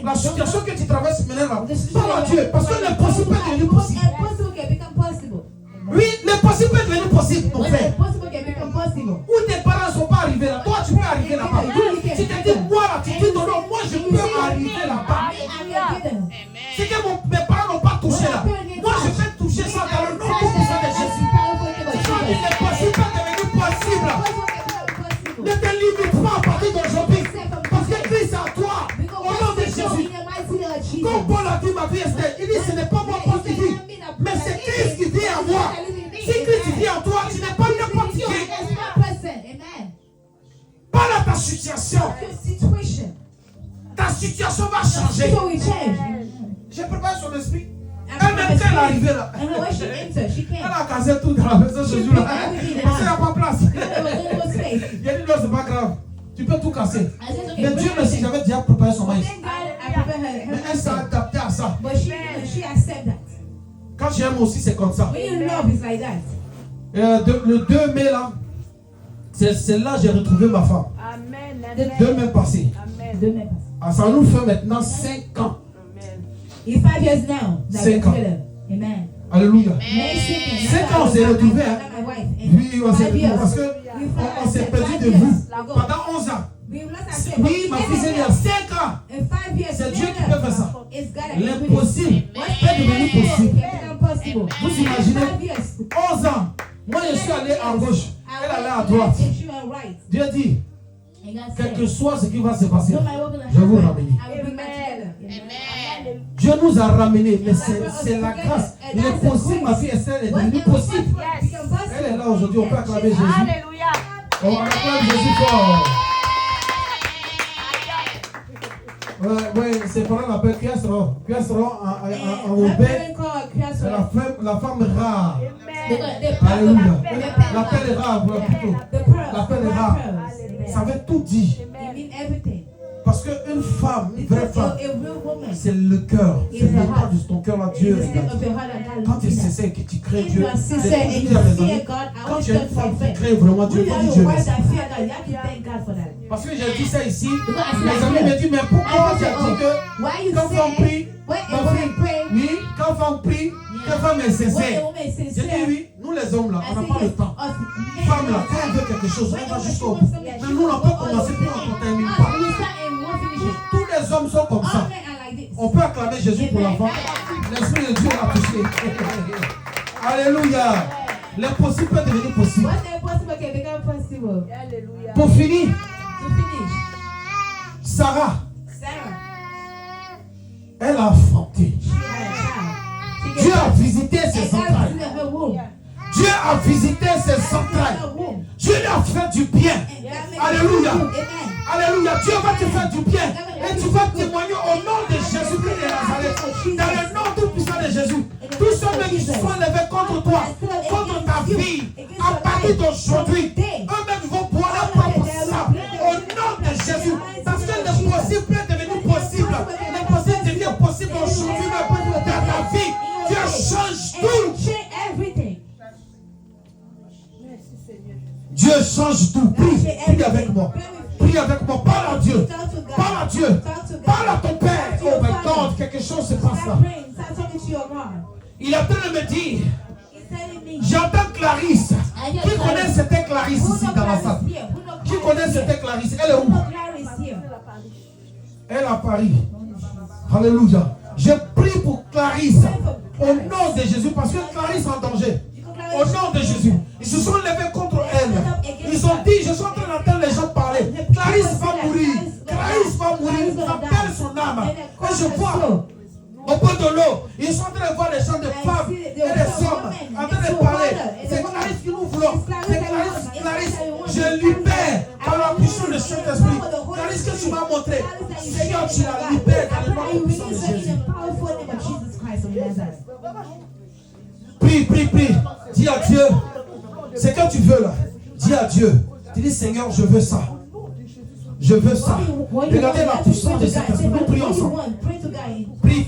La situation que tu traverses maintenant là, parle à Dieu, parce que l'impossible peut devenir possible. Oui, l'impossible peut devenir possible, mon frère. Où tes parents ne sont pas arrivés là, toi tu peux arriver là-bas. Si tu te dis, moi là, tu dis non, non, moi je peux arriver là-bas. C'est que mes parents n'ont pas touché là. Moi je vais toucher ça dans le nom de Jésus. L'impossible peut devenir possible. Ne te limite pas à partir d'aujourd'hui. Parce que Christ est à toi. Au nom de Jésus. Comme Paul a dit, ma vie Esther, il dit ce n'est pas moi qui vis, mais c'est Christ qui vit en moi. Si Christ vit en toi, tu n'es pas n'importe qui. Parle à ta situation. Ta situation va changer. J'ai préparé son esprit. Elle-même, quand elle est arrivée là, elle a cassé tout dans la maison ce jour-là. Parce qu'il n'y a pas de place. Il a dit non, c'est pas grave. Tu peux tout casser. Mais Dieu merci, j'avais déjà préparé son maïs. Mais elle s'est adaptée à ça. Quand j'aime aussi, c'est comme ça. Le 2 mai là, c'est là que j'ai retrouvé ma femme. 2 mai passé. Ça nous fait maintenant 5 ans. 5 ans. Alléluia. 5 ans, on s'est retrouvés. Oui, on s'est retrouvés parce qu'on s'est perdu de vue pendant 11 ans. Oui, ma fille, il y a 5 ans. C'est Dieu qui peut faire ça. L'impossible peut devenir possible. Vous imaginez 11 ans. Moi, je suis allé à gauche. Elle allait à droite. Dieu dit, quel que soit ce qui va se passer, je vais vous ramener. Dieu nous a ramenés, mais c'est la grâce. Il est possible, ma fille Esther est devenue possible. Elle est là aujourd'hui, on peut acclamer Jésus. On acclame Jésus fort. Oui, ses parents l'appellent Kiasro. Kiasro en Roubaix, c'est la femme rare. Alléluia. L'appel est rare, plutôt. L'appel est rare. Ça veut tout dire. Parce qu'une femme, une vraie femme, c'est le cœur. C'est le temps de ton cœur à Dieu. Quand tu es sincère et que tu crées Dieu, quand tu es une femme qui crée vraiment Dieu, tu dis Dieu merci. Parce que j'ai dit ça ici, mes amis me disent, mais pourquoi tu as dit que quand femme prie, oui, quand femme prie, quand femme est sincère. J'ai dit oui, nous les hommes là, on n'a pas le temps. Femme là, quand elle veut quelque chose, on va jusqu'au bout. Mais nous, on n'a pas commencé pour on termine pas. Tous les hommes sont comme ça. On peut acclamer Jésus pour l'enfant. L'Esprit de Dieu l'a touché. Alléluia. L'impossible peut devenir possible. Pour finir, Sarah, elle a affronté. Dieu a visité ses entrailles. Dieu a visité ses entrailles. Dieu lui a fait du bien. Alléluia. Alléluia. Dieu va te faire du bien. Et tu vas témoigner au nom de Jésus-Christ de Nazareth. Dans le nom tout puissant de Jésus. Tous ceux qui sont levés contre toi, contre ta vie, à partir d'aujourd'hui, eux-mêmes vont boire leur propre sang. Au nom de Jésus. Parce que l'impossible peut devenir possible. L'impossible devient possible aujourd'hui même dans ta vie. Dieu change tout. Dieu change tout. Prie avec moi. Prie avec moi. Parle à Dieu. Parle à Dieu. Parle à ton Père. Oh my God, quelque chose se passe là. Il est en train de me dire, j'entends Clarisse. Qui connaît cette Clarisse ici dans la salle? Qui connaît cette Clarisse? Elle est où? Elle est à Paris. Alléluia. Je prie pour Clarisse. Au nom de Jésus, parce que Clarisse est en danger. Au nom de Jésus, ils se sont levés contre elle. Ils ont dit, je suis en train d'entendre les gens parler. Clarisse va mourir. Clarisse va mourir. Ça perd son âme. Et je vois au bout de l'eau, ils sont en train de voir les gens de femmes et des hommes en train de parler. C'est Clarisse qui nous voulons. C'est Clarisse. Je libère par la puissance du Saint-Esprit. Clarisse que tu m'as montré. Seigneur, tu la libères dans le nom puissant de Jésus. Prie. Dis à Dieu. C'est que tu veux là. Dis à Dieu. Tu dis Seigneur, je veux ça. Je veux ça. Regardez la puissance de Saint-Esprit. Nous prions ensemble. Prie.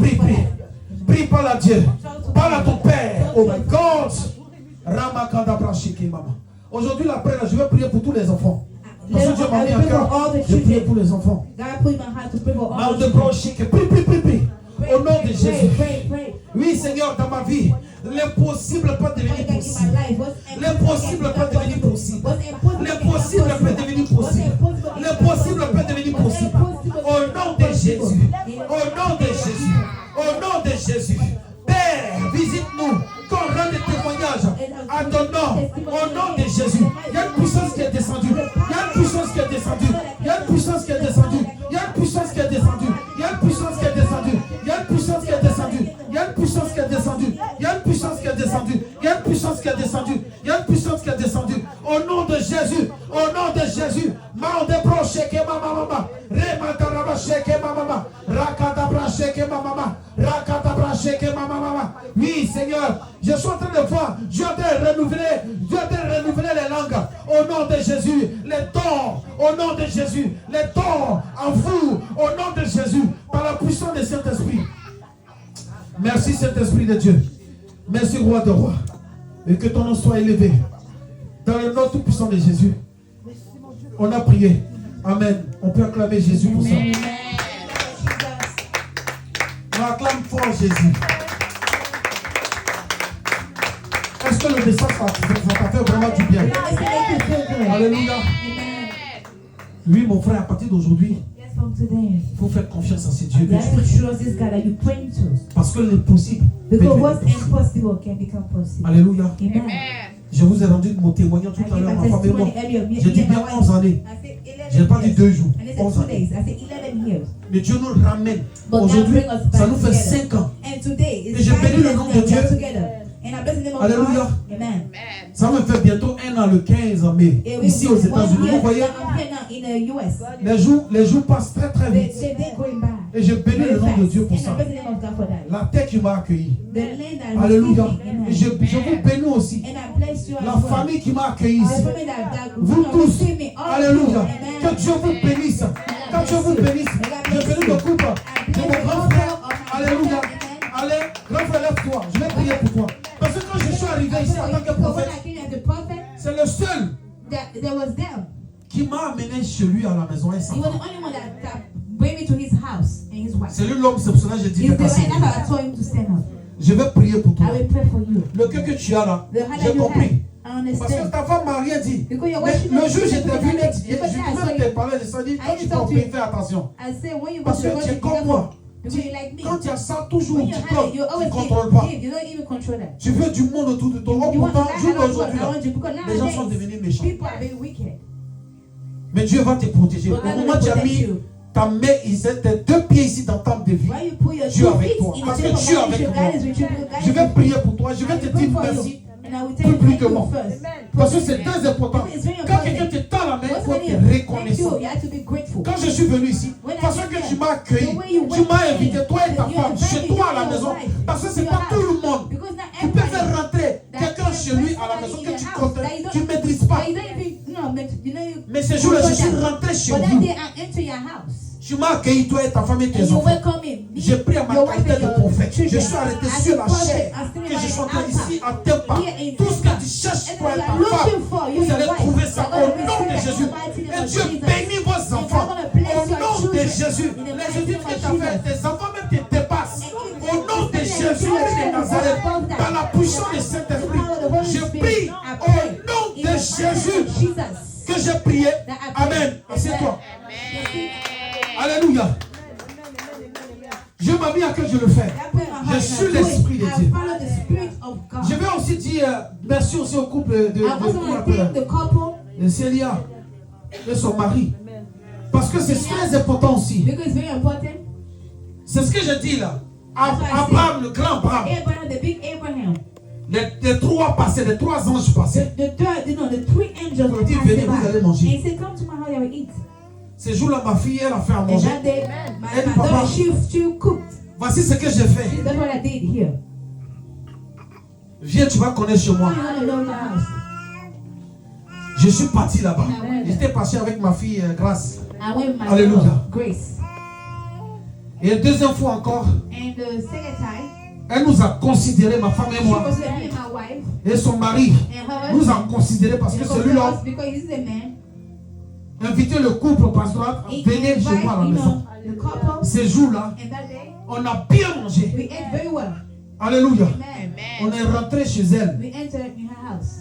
Prie, parle à Dieu. Parle à ton Père. Oh my God. Aujourd'hui, la prière, je vais prier pour tous les enfants. Parce que Dieu m'a mis un cœur. Je prie pour les enfants. Prie. Au nom de Jésus. Oui, Seigneur, dans ma vie, l'impossible peut devenir possible. L'impossible peut devenir possible. L'impossible peut devenir possible. L'impossible peut devenir possible. Au nom de Jésus. Au nom de Jésus. Au nom de Jésus. Père, visite-nous. Qu'on rende des témoignages à ton nom. Au nom de Jésus. Il y a une puissance qui est descendue. Il y a une puissance qui est descendue. Il y a une puissance qui est descendue. Il y a une puissance qui est descendue. Il y a une puissance qui est descendue. Il y a une puissance qui est descendue. Il y a une puissance qui est descendue. Il y a une puissance qui est descendue. Il y a une puissance qui est descendue. Il y a une puissance qui est descendue. Au nom de Jésus. Au nom de Jésus. Mande brocheke mama. Remataraba sheke mama. Rakata bracheke mama. Rakata bracheke mama. Oui, Seigneur, je suis en train de voir. Dieu de renouveler les langues. Au nom de Jésus. Les dons. Au nom de Jésus. Les dons en vous. Au nom de Jésus. Par la puissance de Saint-Esprit. Merci Saint-Esprit de Dieu. Merci Roi de Rois. Et que ton nom soit élevé. Dans le nom tout-puissant de Jésus. On a prié. Amen. On peut acclamer Jésus pour ça. On acclame fort Jésus. Est-ce que le message ça t'a fait vraiment du bien? Alléluia. Oui, mon frère, à partir d'aujourd'hui, il faut faire confiance à ce Dieu. Parce que l'impossible peut devenir possible. Alléluia. Je vous ai rendu mon témoignage tout à l'heure, ma femme et moi. J'ai dit bien 11 années. Je n'ai pas dit 2 jours. 11 années. Mais Dieu nous ramène. Aujourd'hui, ça nous fait 5 ans. Et je bénis le nom de Dieu. Alléluia. Ça me fait bientôt 1 an le 15 mai. Ici aux États-Unis. Vous voyez, les jours passent très très vite. Et je bénis le nom de Dieu pour ça. La terre qui m'a accueilli. Alléluia. Et je vous bénis aussi. La famille qui m'a accueilli ici. Vous tous. Alléluia. Que Dieu vous bénisse. Que Dieu vous bénisse. Je bénis le couple de mon grand frère. Alléluia. Allez, grand frère, lève-toi. Je vais prier pour toi. Parce que quand je suis arrivé ici en tant que prophète, c'est le seul qui m'a amené chez lui à la maison et sa femme. C'est lui l'homme, c'est pour cela que j'ai dit de passer. Je vais prier pour toi. Le cœur que tu as là, j'ai compris. Parce que ta femme m'a rien dit. Le jour où j'étais venu, je pouvais te parler, je me dit, quand tu compris, fais attention. Parce que tu es comme moi. Quand tu as ça toujours, tu ne contrôles pas. Tu veux du monde autour de toi. Pourtant, aujourd'hui, les gens sont devenus méchants. Mais Dieu va te protéger. Au moment où tu as mis ta main, tes 2 pieds ici dans ta de vie, Dieu avec toi. Parce que Dieu avec toi. Je vais prier pour toi. Je vais te dire merci. Publiquement. Parce que c'est très important. Quand quelqu'un te tend la main, il faut être reconnaissant. Quand je suis venu ici, parce que tu m'as accueilli, tu m'as invité, toi et ta femme, chez toi à la maison. Parce que ce n'est pas tout le monde. Tu peux faire rentrer quelqu'un chez lui à la maison que tu ne maîtrises pas. Mais ce jour-là, je suis rentré chez vous. Tu m'as accueilli, toi et ta femme et tes enfants. J'ai pris à ma qualité de prophète. Je suis arrêté sur la chair. Que je suis entré ici à Tempa. Tout ce que tu cherches, toi et ta femme, vous allez trouver ça au nom de Jésus. Et Dieu bénit vos enfants. Au nom de Jésus. Les études que tu as fait, tes enfants même te dépassent. Au nom de Jésus de Nazareth, dans la puissance du Saint-Esprit, je prie au nom de Jésus que j'ai prié. Amen. Assieds-toi. Alléluia. Je m'ai mis à laquelle je le fais, je suis l'esprit de Dieu. Je vais aussi dire merci aussi au couple de Célia et son mari. Parce que c'est très important aussi. C'est ce que je dis là. Abraham, le grand Abraham. Les trois passés, les trois anges passés. The three angels were Dit, venez, vous allez manger. and he said, come to my house, I will eat. Ce jour-là, ma fille, elle a fait à And manger. that day, Elle dit, my papa, daughter, she cooked. voici ce que j'ai fait. That's what I did here. Viens, tu vas connaître chez moi. I want to know your house. Je suis parti là-bas. J'étais passé avec ma fille Grace. I went with my Alléluia. daughter, Grace. Et la deuxième fois encore, And the second time, elle nous a considéré, ma femme et she moi, considered me and my wife et son mari, and her nous husband. a considéré parce que They consider celui-là us because he's a man. invitait le couple pastoral, He venez chez moi à la invited, maison. the couple. Ces jours-là, And that day, on a bien mangé. we ate very well. Alléluia. Amen. On est rentré chez elle. We entered in her house.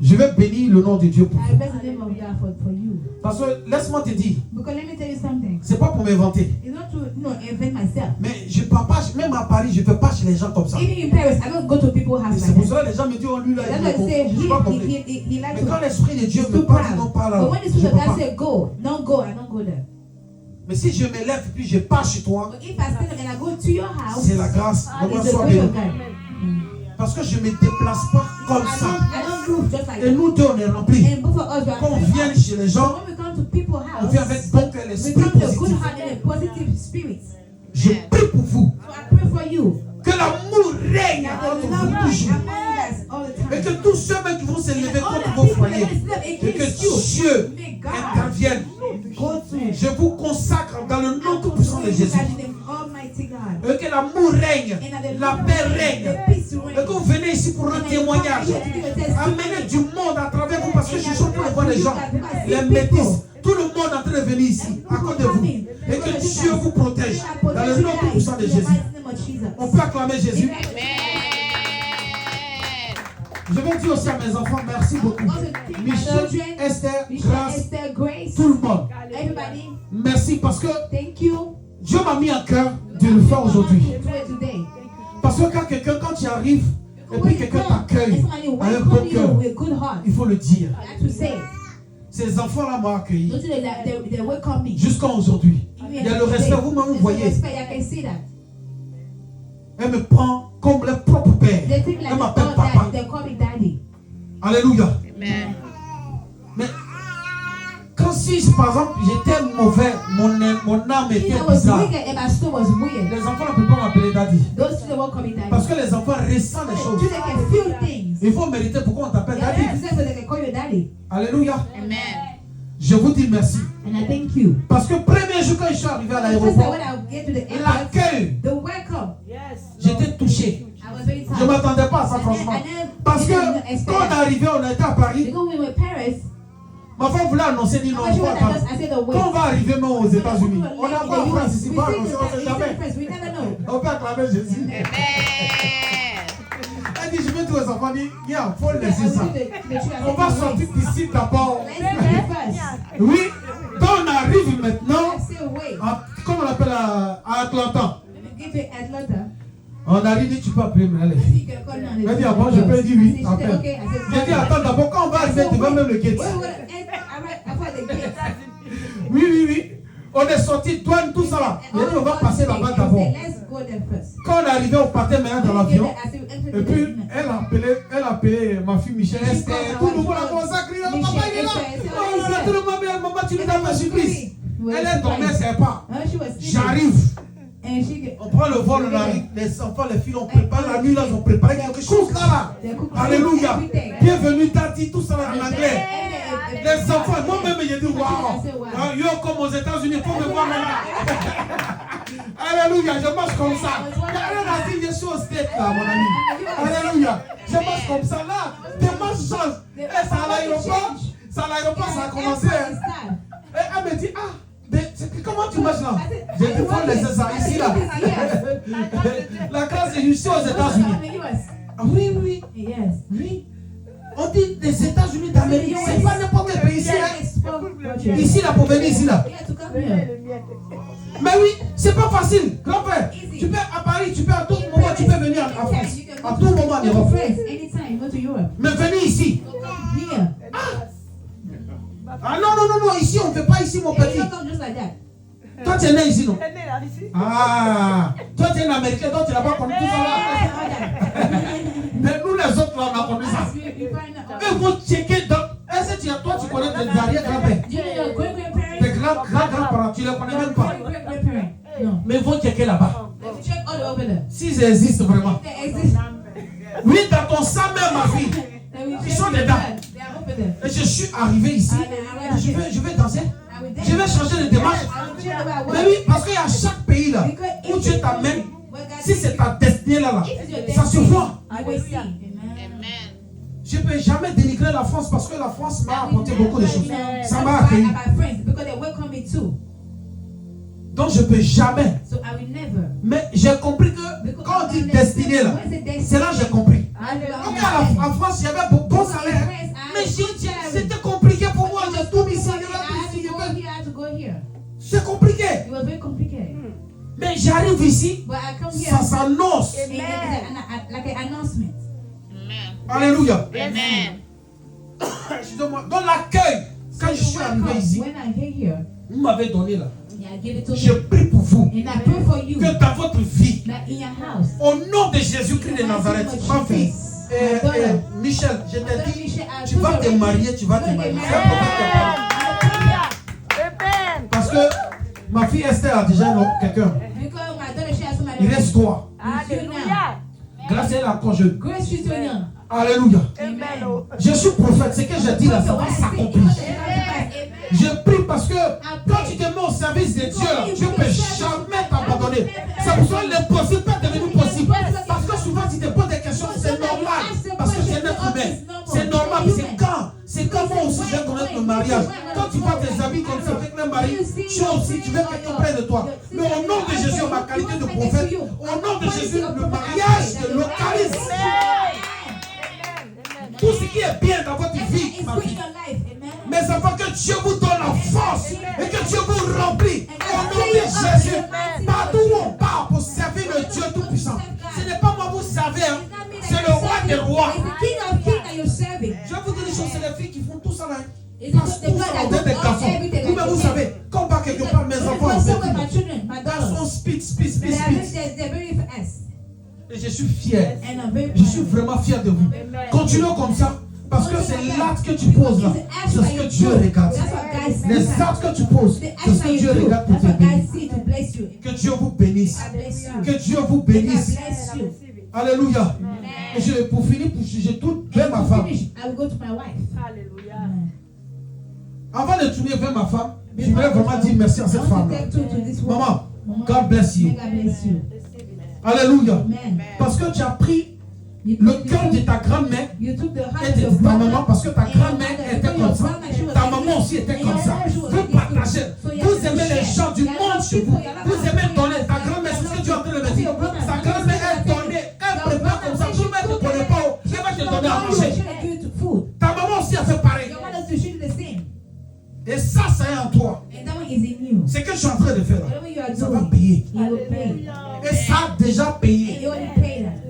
Je vais bénir le nom de Dieu pour I vous. bless the name of God for you. Parce que laisse-moi te dire, Because let me tell you something. c'est pas pour m'inventer. It's not to invent myself. Mais je pars pas, même à Paris, je ne vais pas chez les gens comme ça. Even in Paris, I don't go to people's Et house c'est like pour that. cela que les gens me disent, oh lui là, That's il why est I bon. say Je n'ai pas compris. he likes Mais quand to. l'Esprit de Dieu He's me too parle, proud. non pas là, But when the je Spirit ne of peux God pas. says go, don't go, I don't go there. Mais si je me lève et puis je pars chez toi, But if I stand up and I go to your house, c'est la grâce. it's Vraiment, the sois grace béni. of God. Parce que je ne me déplace pas comme ça. I don't move just like Et that. nous deux, on est remplis. And both of us, we are Quand on very vient happy. chez les So gens, when we come to people's on house, vient avec bon cœur, we l'esprit come with a good positif. heart and a positive spirit. Je prie pour vous. So I pray for you. Que l'amour règne That the entre love vous toujours. among us all the Et time. que tous ceux qui vont se lever And all contre the vos people foyers, that is left et que against you, Dieu may God intervienne. go to Je vous consacre dans le nom tout-puissant de Jésus. Almighty God. Et que l'amour règne, la paix règne. Et que vous venez ici pour un témoignage. Amenez du monde à travers vous parce que je suis en train de voir les gens, les métis, tout le monde est en train de venir ici à cause de vous. Et que Dieu vous protège dans le nom tout-puissant de Jésus. On peut acclamer Jésus. Je vais dire aussi à mes enfants, merci beaucoup. Michel, Esther, Grâce, tout le monde. Everybody, Merci parce que thank you Dieu m'a mis à cœur de le faire aujourd'hui. to do it today. Parce que quand tu arrives, et puis quelqu'un t'accueille and somebody avec un bon welcome you cœur, with good heart. il faut le dire. I have to say it. Ces enfants-là m'ont accueilli Don't you know that they welcome me. jusqu'à aujourd'hui. Even Il y a le respect, vous-même vous voyez. Respect, I can see that. Elle me prend comme leur propre père. They think like Elle oh, m'appelle papa. they call me daddy. Alléluia. Amen. Mais quand si par exemple j'étais mauvais, mon âme If était I was bizarre, wicked and my soul was weird, les enfants ne peuvent pas m'appeler daddy. those children won't call me daddy. Parce que les enfants ressentent les choses. Children can feel things. Il faut mériter pourquoi on t'appelle They daddy. have to say so they can call you daddy. Alléluia. Amen. Je vous dis merci. And I thank you. Parce que premier jour quand je suis arrivé à Just like l'aéroport, when I get to the airport, l'accueil, the welcome, j'étais touché. I was very Je ne tired. m'attendais pas à ça franchement. Parce que quand on est arrivé, on était à Paris, Because when we were in Paris, ma femme voulait annoncer, dit non, I je was ne sure pas that attendre. I said the Quand on wait. va arriver même aux États-Unis, When on we n'a were pas en in the France US, ici, we pas think annoncer, on ne that sait it's jamais. different. We never know. On peut acclamer Jésus. Amen. Elle dit, je vais tous les enfants, elle dit, il faut laisser ça. On On va sortir d'ici d'abord. Let's go first. Oui, quand on arrive maintenant, Let's say wait. comment on appelle à Atlanta, Let me give it Atlanta. on arrive, dit, tu peux appeler, mais elle est You fille. can call me on the Elle dit, ah bon, je peux dire oui, I said, appelle. okay. I said, J'ai dit, attends, d'abord, quand on va arriver devant même le gate. Wait, I the gate. Oui, oui, oui. On est sorti, douane, tout ça là. J'ai dit, on va passer là-bas d'abord. Let's go there first. Quand on est arrivé, on partait maintenant dans l'avion. I said, enter Et the puis, gate. elle a appelé ma fille Michel. Esther, tout le monde a commencé à crier. Papa, il est là. Oh là là, tout le monde est là. Maman, tu nous donnes ma surprise. Elle est dormie, elle ne sait pas. She was sleeping. J'arrive. And she On prend le vol, on arrive. Les enfants, les filles, on prépare la nuit là, ils ont préparé quelque chose là. Alléluia. Bienvenue, Tati, tout ça là en anglais. Les enfants, moi-même, j'ai dit waouh. Yo, comme aux États-Unis, il faut me voir là. Alléluia, je marche comme ça. Elle a dit, je suis au steak là, mon ami. Alléluia. Je marche comme ça là. Tes marches changent. Et ça à l'aéroport. Ça à l'aéroport, ça a commencé. Et elle me dit, ah. Mais comment tu marches là? J'ai dit, faut laisser ça ici là. La classe est ici aux États-Unis. Ah, oui, oui, Yes. oui. On dit les États-Unis d'Amérique, c'est pas n'importe quel pays ici. Hein? Ici là, pour venir ici là. You have to come here. Mais oui, c'est pas facile. Grand-père, tu peux à Paris, tu peux à tout moment, tu peux venir en France. À tout moment en Europe. Mais venez ici. Ah non, ici on ne fait pas ici mon petit. Toi tu es né ici, non? Ah, toi tu es un Américain, toi tu n'as pas connu tout ça là. Mais nous les autres là, on a connu ça. Eux vont checker dans... Est-ce que toi tu connais tes arrière-grands-pères? Tes grands-parents, tu ne les connais même pas. Mais ils vont checker là-bas. S'ils existent vraiment. Oui, dans ton sang même, ma fille. Ils sont dedans. Et je suis arrivé ici. Je vais danser. Je vais changer de démarche. Mais oui, parce qu'il y a chaque pays là où Dieu t'amène. Si c'est ta destinée là, ça se voit. Je ne peux jamais dénigrer la France parce que la France m'a apporté beaucoup de choses. Ça m'a accueilli. Donc je ne peux jamais. Mais j'ai compris que quand on dit destinée là, c'est là que j'ai compris. En France, il y avait bon salaire. Mais c'était compliqué pour moi. J'ai tout mis ici. C'est compliqué. Mais j'arrive ici, ça s'annonce. Alléluia. Dans l'accueil, quand je suis arrivé ici, vous m'avez donné là. Je prie pour vous que dans votre vie, au nom de Jésus-Christ de Nazareth, ma fille, Michel, je t'ai dit, tu vas te marier, tu vas te marier. Parce que ma fille Esther a déjà quelqu'un. Il reste toi. Grâce à elle encore jeune. Alléluia. Je suis prophète. Ce que je dis là, ça va s'accomplir. Je prie parce que quand tu te mets au service de Dieu, Dieu ne peut jamais t'abandonner. C'est pour ça que l'impossible peut devenir possible. Parce que souvent tu te poses des questions, c'est normal. Parce que c'est un être humain. C'est normal. C'est quand moi aussi je vais connaître le mariage. Quand tu vois tes amis comme ça avec le mari, toi aussi tu veux quelqu'un près de toi. Mais au nom de Jésus, ma qualité de prophète, au nom de Jésus, le mariage te localise. Tout ce qui est bien dans votre vie, ma vie. Mais afin que Dieu vous donne la force et que Dieu vous remplit au nom de Jésus. Partout où on part pour servir le Dieu Tout-Puissant. Ce n'est pas moi vous servez, hein. C'est le roi des rois. Je vais vous dire des choses, c'est les filles qui font tout ça là. Parce que vous des garçons. Vous-même vous savez, quand on va quelque part, mes enfants sont speed. Et je suis fier. Je suis vraiment fier de vous. Continuons comme ça. Parce que c'est l'acte que tu poses là. C'est ce que Dieu regarde. Les actes que tu poses, c'est ce que Dieu regarde pour te bénir. Que Dieu vous bénisse. Que Dieu vous bénisse. Alléluia. Et pour finir, je tourne vers ma femme. Avant de tourner vers ma femme, je voudrais vraiment dire merci à cette femme. Maman, God bless you. Alléluia. Parce que tu as pris le cœur de ta grand-mère et de ta maman, parce que ta grand-mère était comme ça. Ta maman aussi était comme ça. Vous partagez. Vous aimez les gens du monde chez vous. Vous aimez donner. Ta grand-mère, c'est ce que tu es en train de me dire. Ta grand-mère, elle donnait. Elle prépare comme ça. Tout le monde ne connaît pas. Elle va te donner à manger. Ta maman aussi a fait pareil. Et ça est en toi. Ce que je suis en train de faire là, ça va payer. Et ça a déjà payé.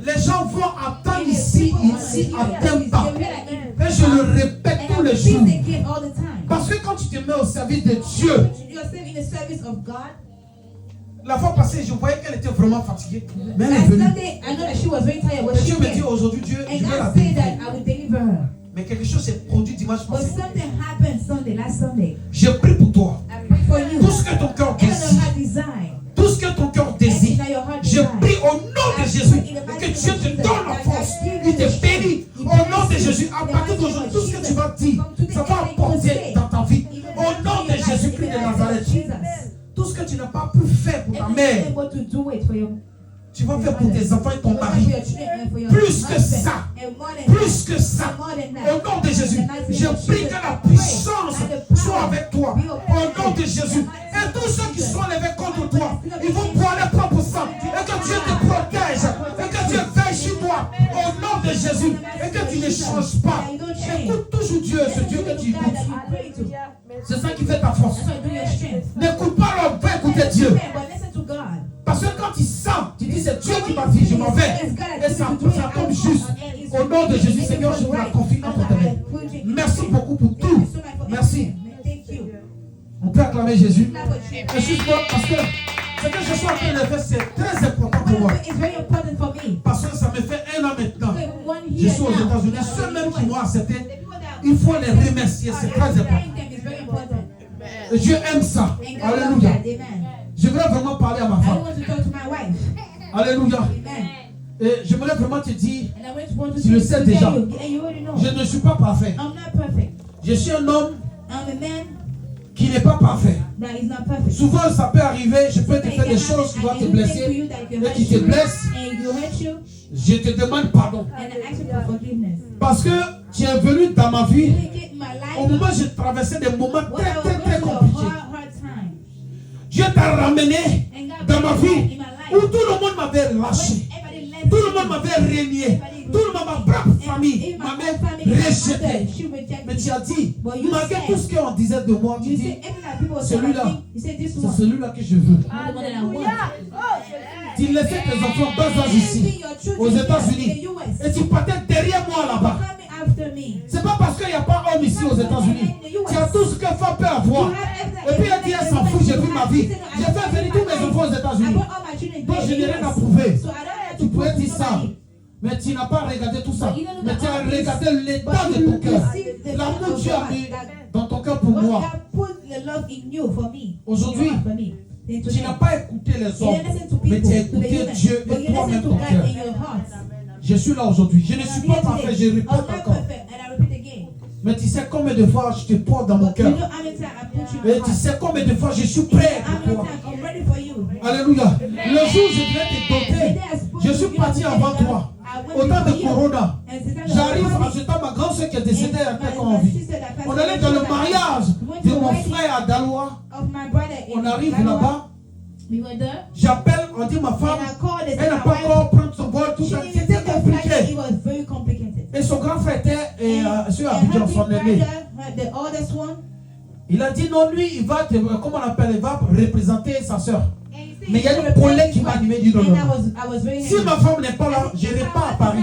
Les gens vont attendre ici à Tempa. Et je le répète tous les jours. Parce que quand tu te mets au service de Dieu, la fois passée, je voyais qu'elle était vraiment fatiguée. Mais elle est venue. Et Dieu me dit aujourd'hui, Dieu, je vais la délivrer. Mais quelque chose s'est produit dimanche passé. Je prie pour toi. Tout ce que ton cœur désire. Tout ce que ton cœur désire. Je prie au nom de Jésus. Que Dieu te donne la force. Il te bénit. Au nom de Jésus. À partir d'aujourd'hui, tout ce que tu vas dire, ça va apporter dans ta vie. Au nom de Jésus-Christ de Nazareth. Tout ce que tu n'as pas pu faire pour ta mère, tu vas faire pour tes enfants et ton mari. Plus que ça. Plus que ça. Au nom de Jésus. Je prie que la puissance soit avec toi. Au nom de Jésus. Et tous ceux qui sont levés contre toi, ils vont boire leur propre sang. Et que Dieu te protège. Et que Dieu veille sur toi. Au nom de Jésus. Et que tu ne changes pas. Écoute toujours Dieu, ce Dieu que tu écoutes. C'est ça qui fait ta force. N'écoute pas leur bête Dieu. Parce que quand tu sens, tu dis c'est Dieu qui m'a dit, je m'en vais. Et ça tombe juste. Au nom de Jésus, Seigneur, je vous la confie entre tes mains. Merci beaucoup pour tout. Merci. On peut acclamer Jésus. Excuse-moi, parce que ce que je suis en train de faire, c'est très important pour moi. Parce que ça me fait 1 an maintenant. Je suis aux États-Unis. Ceux-mêmes qui m'ont accepté, il faut les remercier. C'est très important. Et Dieu aime ça. Alléluia. Je voudrais vraiment parler à ma femme. Alléluia. Et je voudrais vraiment te dire, tu le sais déjà, je ne suis pas parfait. Je suis un homme qui n'est pas parfait. Souvent, ça peut arriver, je peux te faire des choses qui vont te blesser et qui te blessent. Je te demande pardon. Parce que tu es venu dans ma vie au moment où je traversais des moments très compliqués. Dieu t'a ramené dans ma vie où tout le monde m'avait lâché. Tout le monde m'avait régné. Tout le monde, ma propre famille m'avait rejeté. Mais tu as dit, malgré tout ce qu'on disait de moi, tu dis, celui-là, c'est celui-là que je veux. Tu laissais tes enfants bas âge ici, aux États-Unis, et tu partais derrière moi là-bas. C'est pas parce qu'il n'y a pas homme ici aux États-Unis. Tu as tout ce que femme peut avoir. Et puis elle dit, elle s'en fout, j'ai vu ma vie. J'ai fait venir tous mes enfants aux États-Unis. Donc je n'ai rien à prouver. Tu pouvais dire ça. Mais tu n'as pas regardé tout ça. Mais tu as regardé l'état de ton cœur. L'amour que tu as mis dans ton cœur pour moi. Aujourd'hui, tu n'as pas écouté les hommes, mais tu as écouté Dieu et toi-même ton cœur. Je suis là aujourd'hui. Je ne suis pas parfait, je répète encore. Mais tu sais combien de fois je te porte dans mon cœur. Et tu sais combien de fois je suis prêt pour toi. Alléluia. Le jour où je devais te doter, je suis parti avant toi. Au temps de Corona, j'arrive en jetant ma grande soeur qui est décédée après qu'on vit. On allait dans le mariage de mon frère à Daloa. On arrive là-bas. J'appelle, on dit ma femme, elle n'a pas encore pris son vol, tout ça. C'était compliqué. Et son grand frère était sur Abidjan, son aîné. Il a dit non, lui, il va, comment on appelle, il va représenter sa soeur. Mais il y a une collègue qui m'a animé, dit non, non. Si ma femme n'est pas là, je n'irai pas à Paris.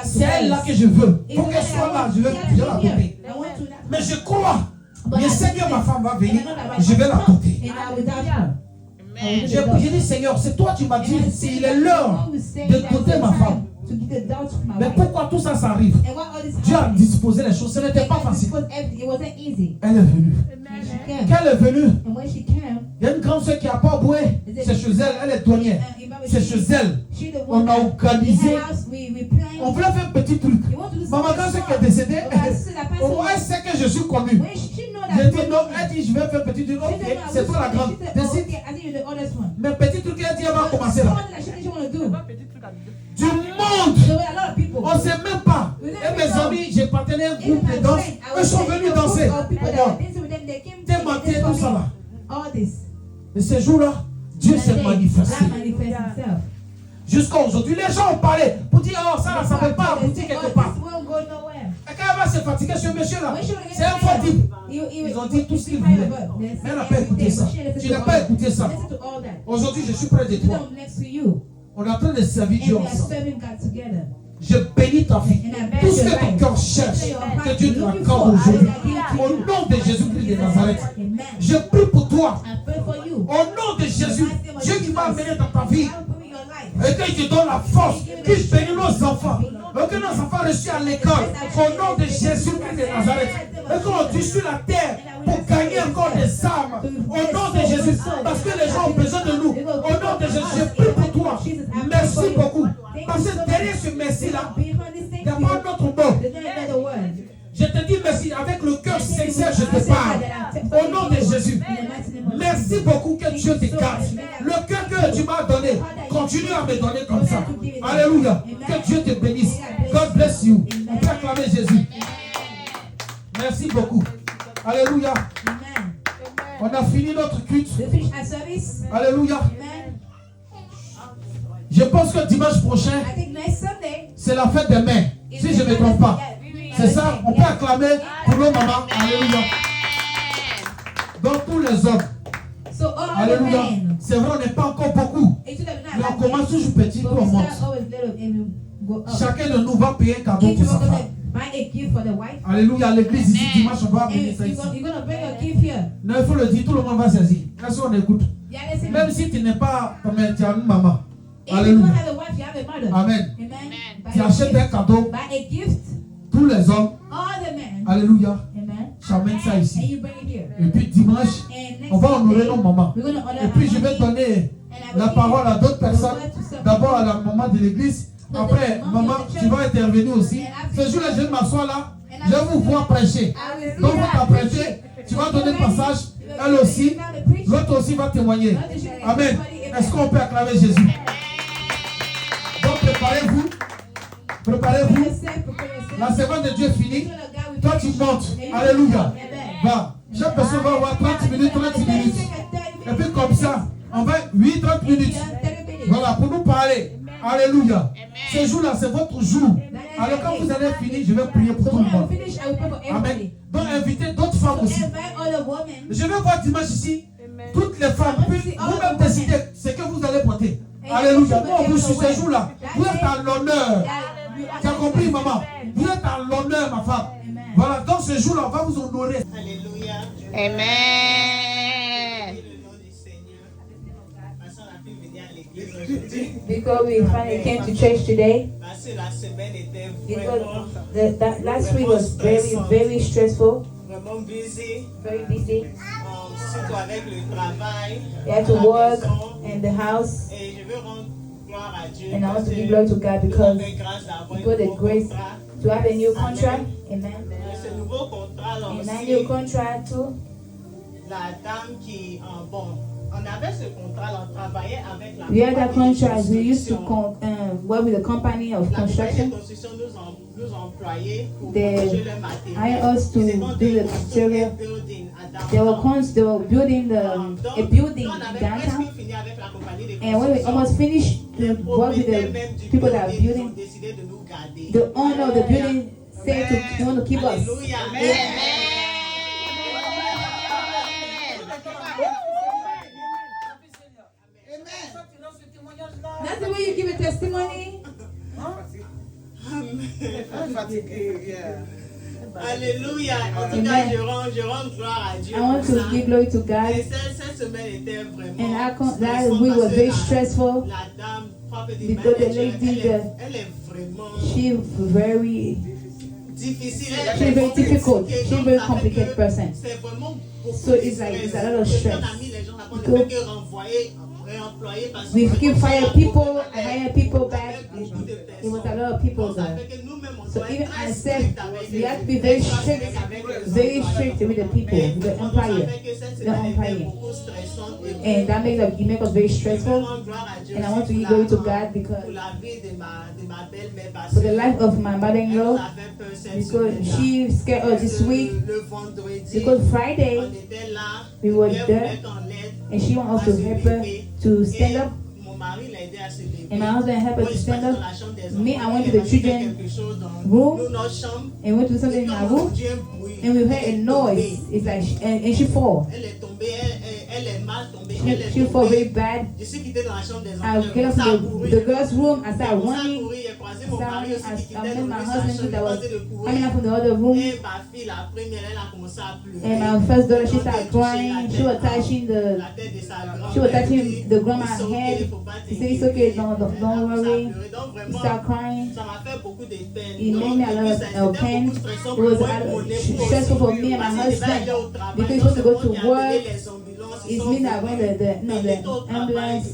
C'est elle là que je veux. Pour qu'elle soit là, je vais la porter. Mais je crois, je sais que ma femme va venir, je vais la porter. J'ai dit, Seigneur, c'est toi qui m'as dit, il est l'heure de doter ma femme. Mais pourquoi tout ça s'arrive? Dieu a disposé les choses. Ce n'était pas facile. Elle est venue. Quand elle est venue, il y a une grande soeur qui n'a pas boué. C'est chez elle. Elle est douanière. C'est chez elle. On a organisé. On voulait faire un petit truc. Ma grande soeur qui est décédée, au moins elle sait que je suis connu. J'ai dit non. Elle dit je vais faire un petit truc. Ok, c'est toi la grande. Décide. Mais petit truc, elle dit elle va commencer là. Du monde. On ne sait même pas. Et mes amis, j'ai partenaire un groupe de danse. Eux sont venus danser. Démentir tout ça là. Et ces jours-là, Dieu s'est manifesté. Jusqu'à aujourd'hui, les gens ont parlé pour dire oh ça ne savait pas aboutir quelque part. Et quand elle va se fatiguer, ce monsieur-là, c'est un faux type. Ils ont dit tout ce qu'ils voulaient. Mais elle n'a pas écouté ça. Tu n'as pas écouté ça. Aujourd'hui, je suis près de toi. On est en train de servir Dieu ensemble. Je bénis ta vie. Tout ce que ton cœur cherche, que Dieu te l'accorde aujourd'hui. Au nom de Jésus-Christ de Nazareth, je prie pour toi. Au nom de Jésus, Dieu qui m'a amené dans ta vie. Et qu'il te donne la force. Qu'il bénisse nos enfants. Et que nos enfants reçus à l'école. Au nom de Jésus-Christ de Nazareth. Et qu'on tue sur la terre pour gagner encore des âmes. Au nom de Jésus. Parce que les gens ont besoin de nous. Au nom de Jésus, je prie pour toi. Merci beaucoup. Parce que derrière ce merci-là, il n'y a pas d'autre mot. Je te dis merci avec le cœur sincère, je te parle. Au nom de Jésus. Merci beaucoup, que Dieu te garde. Le cœur que tu m'as donné, continue à me donner comme ça. Alléluia. Que Dieu te bénisse. God bless you. On peut acclamer Jésus. Merci beaucoup. Alléluia. On a fini notre culte. Alléluia. Je pense que dimanche prochain, c'est la fête des mères. Si je ne me trompe pas. C'est ça, on peut acclamer pour nos mamans. Alléluia. Donc tous les hommes. Alléluia. C'est vrai, on n'est pas encore beaucoup. Mais on commence toujours petit, puis on monte. Chacun de nous va payer un cadeau pour sa femme. Alléluia, l'église ici, dimanche, on va amener ça ici. Non, il faut le dire, tout le monde va saisir. Est-ce qu'on écoute? Même si tu n'es pas comme un tiers, maman. Alléluia. Amen. Tu achètes un cadeau. Tous les hommes. Alléluia. J'amène ça ici. Et puis dimanche, on va honorer nos mamans. Et puis je vais donner la parole à d'autres personnes. D'abord à la maman de l'église. Après, maman, tu vas intervenir aussi. Ce jour-là, je vais m'asseoir là. Je vais vous voir prêcher. Donc, vous t'as prêché. Tu vas donner passage. Elle aussi. L'autre aussi va témoigner. Amen. Est-ce qu'on peut acclamer Jésus? Donc, préparez-vous. Préparez-vous. La semaine de Dieu est finie. Toi, tu montes. Alléluia. Va. Chaque personne va avoir 30 minutes, 30 minutes. Et puis, comme ça, on va 30 minutes. Voilà, pour nous parler. Alléluia. Ce jour-là, c'est votre jour. Alors quand vous allez finir, je vais prier pour tout le monde. Amen. Donc invitez d'autres femmes aussi. Je vais voir dimanche ici. Toutes les femmes, puis vous-même décidez ce que vous allez porter. Alléluia. Moi, vous, sur ce jour-là, vous êtes à l'honneur. Tu as compris, maman? Vous êtes à l'honneur, ma femme. Voilà, donc ce jour-là, on va vous honorer. Alléluia. Amen. Because we finally came to church today. Because that last week was very, very stressful. Very busy. You had to work in the house. And I want to give glory to God because He got the grace to have a new contract. Amen. And a new contract too. We had that contract. We used to work with a company of construction. They hired us to do the material. They were building a building downtown. And when we almost finished the work with the people that are building, the owner of the building said they want to keep us. That's the way you give a testimony. Alléluia. En tout cas, je rends gloire à Dieu. I want to give glory to God. Et cette semaine était vraiment. And that week was very stressful. La dame, because the lady, elle est vraiment. She's very difficile. She's very difficult. She's a very complicated person. C'est vraiment. So it's a lot of stress. We keep hire people back. It was a lot of people there. So even ourselves, we have to be very strict with the people, the empire. And that makes us very stressful. And I want to give glory to God because for the life of my mother-in-law, because she scared us this week. Because Friday we were there, and she wanted us to help her to stand up. And my husband helped her to stand up. Me, I went to the children's room and went to something in my room, and we heard a noise. It's like, and she fall. She fall very bad. I get up to the girls' room. I started running. I met my husband that was coming up from the other room. And my first daughter, she started crying. She was touching the grandma's head. She said, "It's okay, don't worry." She started crying. It made me a lot of pain. It was stressful for me and my husband because we supposed to go to work. It means that when the ambulance,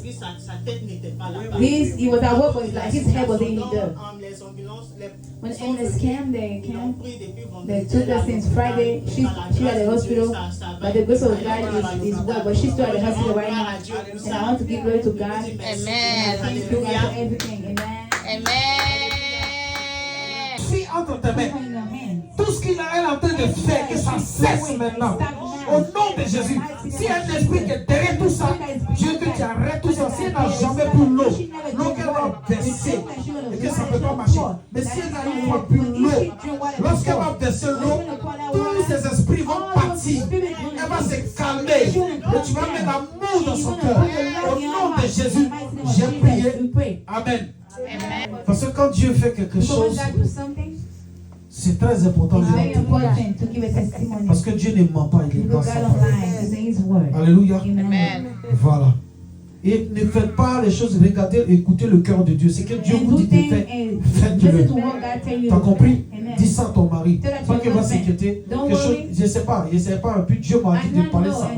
he was at work, but it's like his head was in there. When the ambulance came, they took her since Friday. She's at the hospital, but the grace of God is well, but she's still at the hospital right now. And I want to give glory to God. Amen. Thank you God for everything. Amen. Amen. Si entre tes mains, tout ce qu'il est en train de faire, que ça cesse maintenant. Au nom de Jésus. Si un esprit qui est derrière tout ça, Dieu que tu arrêtes tout ça. Si elle n'a jamais plus l'eau qu'elle va verser, et que ça ne peut pas marcher. Mais si elle n'a plus l'eau, lorsqu'elle va verser l'eau, tous ces esprits vont partir. Elle va se calmer. Le Et tu vas mettre l'amour dans son cœur. Au nom de Jésus, j'ai prié. Amen. Parce que quand Dieu fait quelque chose, c'est très important de l'entendre. Parce que Dieu ne ment pas, il est dans sa parole. Alléluia. Amen. Voilà. Et ne faites pas les choses, regardez, écoutez le cœur de Dieu. C'est que Dieu vous dit de faire, faites-le. T'as compris? Dis ça à ton mari. Pas qu'il va s'inquiéter. Je ne sais pas, puis Dieu m'a dit de parler ça.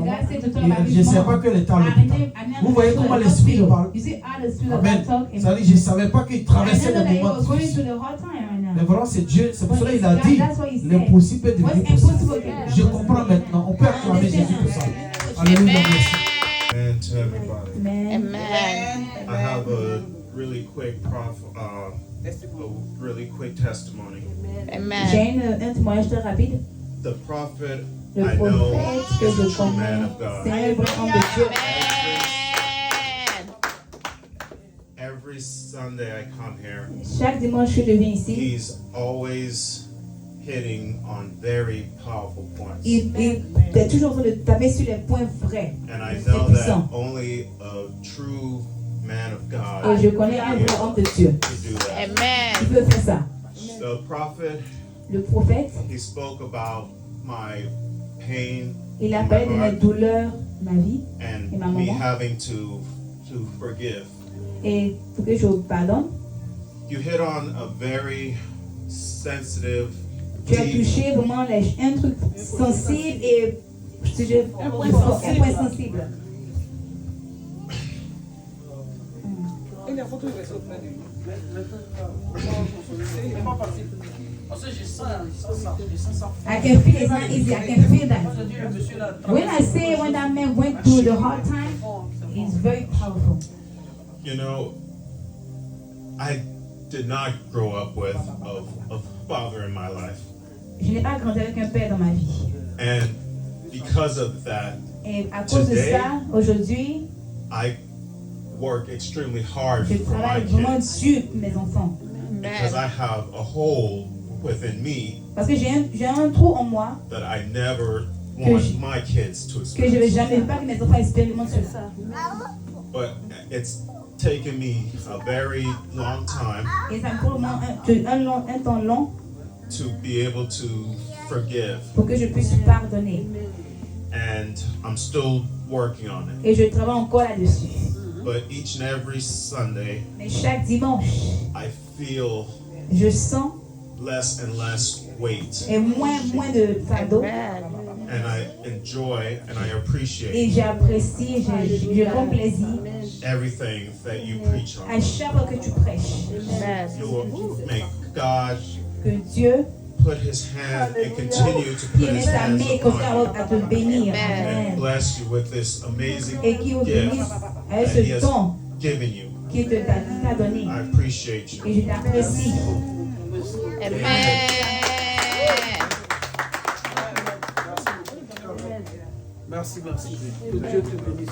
Je ne sais pas qu'elle est à l'hôpital. Vous voyez comment l'esprit parle? Amen. Ça dit, je ne savais pas qu'il traversait le moment difficile. Mais voilà, c'est Dieu. C'est pour cela qu'il a dit, l'impossible est devenu possible. Je comprends maintenant. On peut acclamer Jésus pour ça. Alléluia. Merci. Amen to everybody. Amen. I have a really quick testimony. Amen. J'ai un témoignage très rapide. The prophet Le I know prophète que is a je true man connais, of God. c'est un vrai homme de Dieu. Every Sunday I come here, Chaque dimanche que je viens ici, he's always hitting on very powerful points. il est toujours en train de taper sur les points vrais. And I C'est know puissant. that only a true man of Et God je connais un vrai homme de Dieu to do that. qui Amen. peut faire ça. The prophet, Le prophète, he spoke about my pain il a in parlé my de mes heart douleurs, ma vie, and et ma me maman, having to forgive. et pour que je pardonne. You hit on a very sensitive, Tu as deep, touché vraiment un truc sensible et un point sensible. I can feel it's not easy. I can feel that. When that man went through the hard time, it's very powerful. you know, I did not grow up with a father in my life. Je n'ai pas grandi avec un père dans ma vie. And because of that, Et à cause de ça, aujourd'hui, I work extremely hard je for my travaille vraiment kids dur pour mes enfants. because I have a hole within me Parce que j'ai un trou en moi that I never want my kids to que je ne vais experience. jamais pas que mes enfants expérimentent sur ça. But it's taken me a very long time Et ça me prend vraiment un temps long to be able to forgive. pour que je puisse pardonner. And I'm still working on it. Et je travaille encore là-dessus. But each and every Sunday, Mais chaque dimanche, I feel je sens less and less weight. et moins de fardeau. And I enjoy and I appreciate Et j'apprécie, je prends plaisir everything that you preach à on. chaque fois que tu prêches. You will make God Que Dieu put his hand and continue to qui put met his sa hands main comme ça upon you à te bénir. and Amen. bless you with this amazing Et qui vous gift bénisse avec that he ce has don given you. qu'il t'a donné. I appreciate you. Et je t'apprécie. Amen. Merci. Que Dieu te bénisse.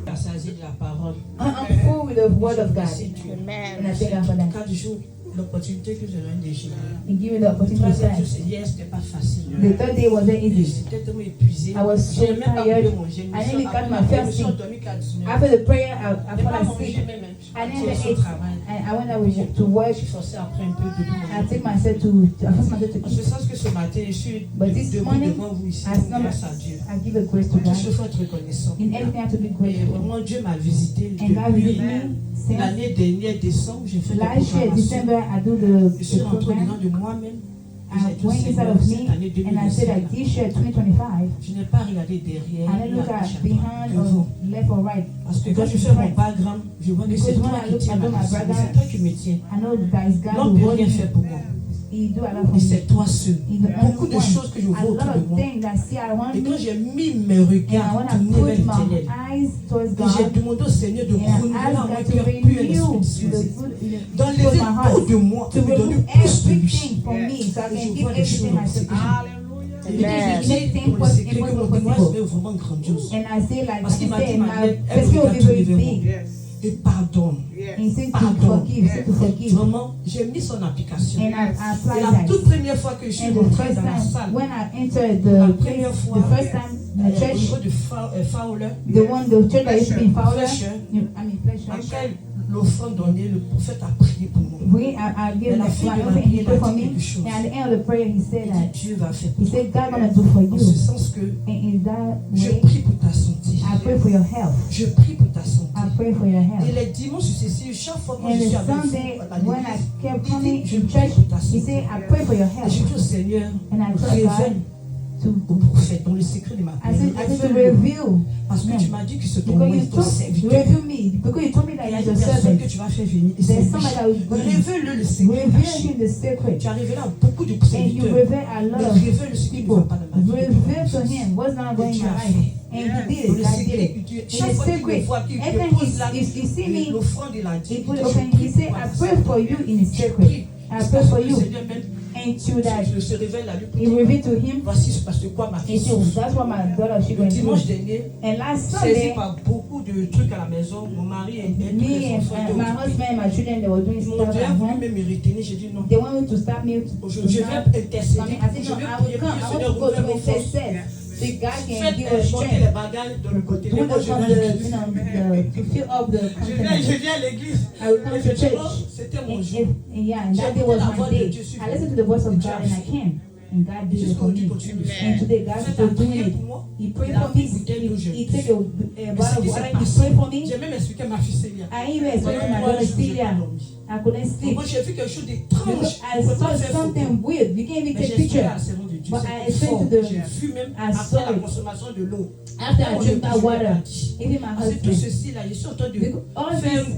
Rassasié de la parole. I'm full with the word of God. Amen. And I thank God for that. 4 jours, l'opportunité que je viens de gérer. He gave me the opportunity to Troisième stand. jour, c'est hier, c'était pas facile. The third day wasn't easy. J'étais tellement épuisé. I was so Je n'ai même pas tired. voulu manger. I nearly cut my Je first me suis thing. endormi qu'à 19h. After the prayer, I Je n'ai fell pas mangé asleep. même. I never Je suis ate. au travail. And I went out to work. Je suis forcé après un peu de I take myself I forced myself to Parce que eat. ça, ce que ce matin, je suis But this debout morning, devant vous ici. as long Grâce as à Dieu. I give a grace to Tout ce God. faut être reconnaissant. In everything I have to be Et grateful. vraiment, Dieu m'a visité And God depuis visited me since l'année dernière, décembre. J'ai fait des last year, programmations. December, I do the Je suis rentré program. dedans de moi-même. I went inside of me and I said that this year, 2025, Je n'ai pas regardé derrière. I didn't look at behind or left or right. Parce que quand je fais mon background, je vois que c'est Because toi when I qui look tiens at ma my destinée. background, C'est toi qui me tiens. I know that it's God L'homme who ne peut holds rien me. faire pour moi. He do a lot for Et me. c'est toi seul. He's the Beaucoup only de one. choses que je vois A lot autour de of moi. things I see around Et quand me. j'ai mis mes And regards when I tournés vers put my l'éternel, eyes towards et j'ai God, demandé au Seigneur de and I renouveler en mon asked God cœur to pur et renew l'esprit the disposé. good, D'enlever towards my heart, tout de moi to et me donner remove plus de lui. everything from me, so I Et can je give vois des choses everything dans ce myself. que j'ai. It Et makes je things dis pour le secret que mon impossible. témoignage est vraiment grandiose. And I say, like Parce qu'il you m'a dit, said, Marielle, my elle testimony will regarde be very tout devant. big. Et pardonne. He said to pardon. forgive, to forgive. Vraiment, j'ai mis son application. And I Et applied la that. toute première fois que je suis And the rentrée first dans la time, salle, when I entered la the première place, fois, the first time in the au church, niveau de Fowler, the church that used to be in Fowler, Fletcher. Fletcher. après l'offrande donnée, le prophète a prié pour moi. I gave my offering and he prayed for me. And at the end of the prayer, he said Il that, dit, Dieu va faire he pour said, God gonna do for en ce you. sens que And in that je way, prie pour ta santé. I pray for your health. Je prie pour ta santé. I pray for your Et health. les dimanches successifs, chaque fois que And je suis the avec Sunday, vous à when I l'église, kept il coming dit, je to prie church, pour ta he santé. said, I pray for your Et health. je dis au Seigneur, And I told révèle God au prophète dans le secret de ma I said to prière. reveal, Parce que tu m'as dit que c'est ton because roi you et ton told, serviteur. reveal me, because you told me that Il y a you're une your personne servant. que tu vas faire venir. Et There's c'est somebody that will bring, révèle-le le secret. reveal caché. him the secret. Tu as révélé à beaucoup de And you serviteurs. reveal a lot Mais of révèle ce qui ne va people. pas dans ma vie. Reveal to him what's not going in my life. And he did Dans it. le God did secret, it. chaque In the fois qu'il me secret, voit, qu'il every me time pose he see me, l'offrande et la he dit, put it open. He said, I pray for you in the secret. I pray for you. And to that, Je se révèle à lui pour he dire, revealed to him. voici ce parce que quoi ma He fille said, souffre. that's what my daughter she Le going dimanche through. dernier, And last saisi Sunday, par beaucoup de trucs à la maison, mon mari et tous me les enfants and étaient my occupés. husband and my children, they were doing Ils m'ont stuff déjà at voulu home. même me retenir. J'ai dit non. They want me to stop me. Je to vais not intercéder. come in. I said, Je no, vais I prier will pour come. que I le Seigneur want to go ouvre to mon force. intercede. So God can Faites give us monter strength. les bagages dans le côté. To Mais moi, je from viens à the, l'église. to fill up the Je container. viens à l'église. I will come to Effectivement, church. c'était mon And, jour. and that day was my day. I listened to the voice of God and I came. And God did it for me. And today God is still doing it. He prayed for me. He took a bottle of water. He prayed for me. J'ai même expliqué à ma fille Célia. I even explained to my daughter Celia. I couldn't sleep. Moi, j'ai vu quelque chose d'étrange. Because I saw something weird. You can't even Mais take j'ai expliqué picture. à la servante de Dieu. But I C'était explained fort. to the- J'ai vu même I après saw la it. consommation de l'eau. After I drink that water, even my Parce que tout husband. ceci là, je suis en train de Because all faire this,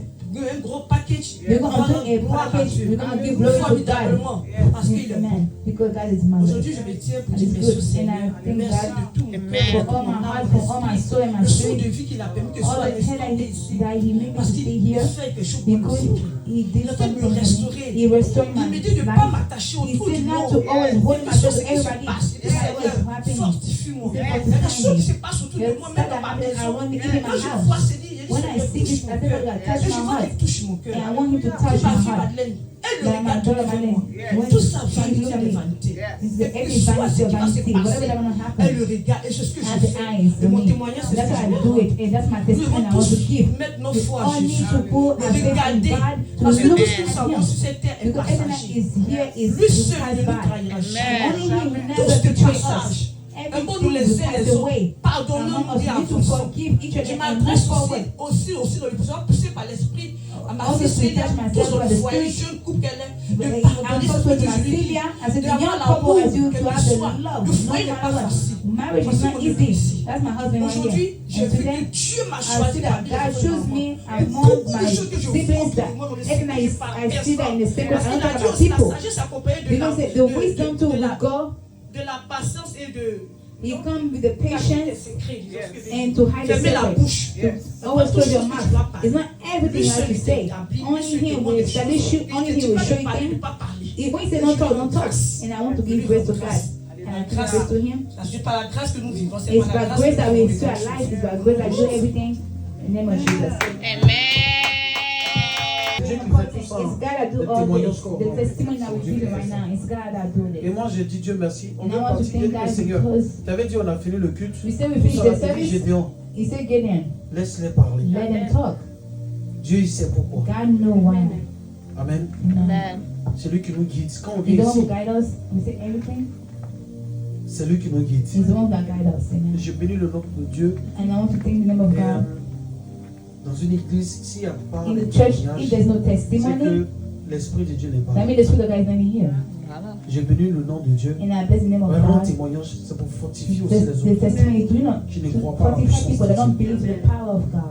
un gros package. we're going to do a Gloire à package. Dieu. We're going to give glory to God. Formidablement. Parce qu'il est bon. Amen. Because God is my Aujourd'hui, je me tiens pour And dire it's merci au good. Seigneur. And I thank Merci God de tout mon Amen. cœur, de for tout all my mon heart, âme, for all my soul and my le son de spirit. vie qu'il a permis que All soit the time resté ici. that He made me Parce to qu'il stay here. fait quelque chose pour nous. Because He did Il a fait something me for me. restaurer. He restored Il my me dit de ne pas life. m'attacher He autour du said not monde. to always hold Quelque myself chose to qui se everybody. passe. Il dit, That's what's Seigneur, happening. fortifie-moi. He Il y said, a des choses qui se fortify passent autour de There's moi, stuff même that dans ma happens maison. around me, Et even in quand my je house. vois Céline, il dit, When I Seigneur, see touche this, mon I cœur. feel like touch Et je my vois heart. qu'elle touche mon cœur. And I want Him to Et touch ma my fille heart. Madeleine, elle Like le my regarde daughter devant moi. Madeleine. Tout ça, She vanité look de at me. vanité. It's Et the que every soit vanity ce of qui va se vanity. Whatever passer, that gonna elle happen. le regarde. Et c'est ce que Have je the fais. eyes Et for mon me. témoignage, c'est ce That's que why je I do it. And that's my Nous testimony I devons want to tous give. mettre nos We foi all à need Jésus. to put Et our faith in regarder. God, to Parce que look tout ce que nous at avons Him. sur cette terre est Because everything that passager. is here is Lui to seul pass ne nous by. trahira jamais. Only He will Tout never ce que betray passage. us. Aimons-nous Everything les will uns pass les autres. away. Pardonnons-nous Among us, et we need to avançons. forgive each Je other and m'adresse move forward. aussi dans le besoin poussé par l'esprit à ma Also fille to Célia, touch myself tous dans by le the foyer, Spirit. jeune couple qu'elle est, de I'm pardonner ce supposed que to je lui dis, Celia, as a d'avoir young couple, l'amour, as you quel to que have soit. the love. Le No foyer n'est pas matter what. facile. Marriage is Voici not mon easy. ici. That's my husband right Aujourd'hui, here. j'ai And vu que today, Dieu m'a I choisi see that parmi les God enfants chose d'enfants. me Et among beaucoup de my choses que je siblings vois that autour de moi dans le everything secret, is, je parle I see that in the secret. Parce I qu'il don't a talk dit about aussi people. la sagesse accompagnée Because the wisdom too will go. de la patience et de You come with the cacher les patience secrets. disons ce que je dis. and to hide the Fermer la secret. bouche. Always close your mouth. It's not everything you have to say. Only Him will establish you. Only He will show you things. If we say don't talk, don't talk. And I want to give grace to God. And I give grace to Him. C'est par la grâce que nous vivons. C'est It's par la by grâce grace que that nous we vivons. still alive. It's by grace that we do everything. In the name of Jesus. Dieu qui fait tout ça. It's God that do Le all témoignage this. qu'on The rend. testimony that we're Dieu qui giving fait right ça. now, it's God that do Et this. moi, j'ai dit Dieu merci. On And I veut want to partir. thank J'ai dit God Seigneur, because tu avais dit on a fini le culte. we said we Tout finished ça, the tu as dit service. Gédéon, He said, Gideon, laisse-les parler. let them talk. Dieu, il sait pourquoi. God know why. Amen. Amen. C'est lui qui nous guide. Quand on He's vient the one who ici, guide us. We say everything. c'est lui qui nous guide. He's the one that guide us. Amen. Je bénis le nom de Dieu. And I want to thank the name of Et, God. dans une église, s'il n'y a pas In de the church, témoignage, if there's no c'est testimony, que l'Esprit de Dieu n'est pas that là. means the Spirit of God is not in here. J'ai béni le nom de Dieu. And I bless the name of Vraiment, le God. témoignage, c'est pour fortifier aussi The les autres. testimony is not Qui ne to croient pas à la fortify puissance people that de don't Dieu. believe the power of God.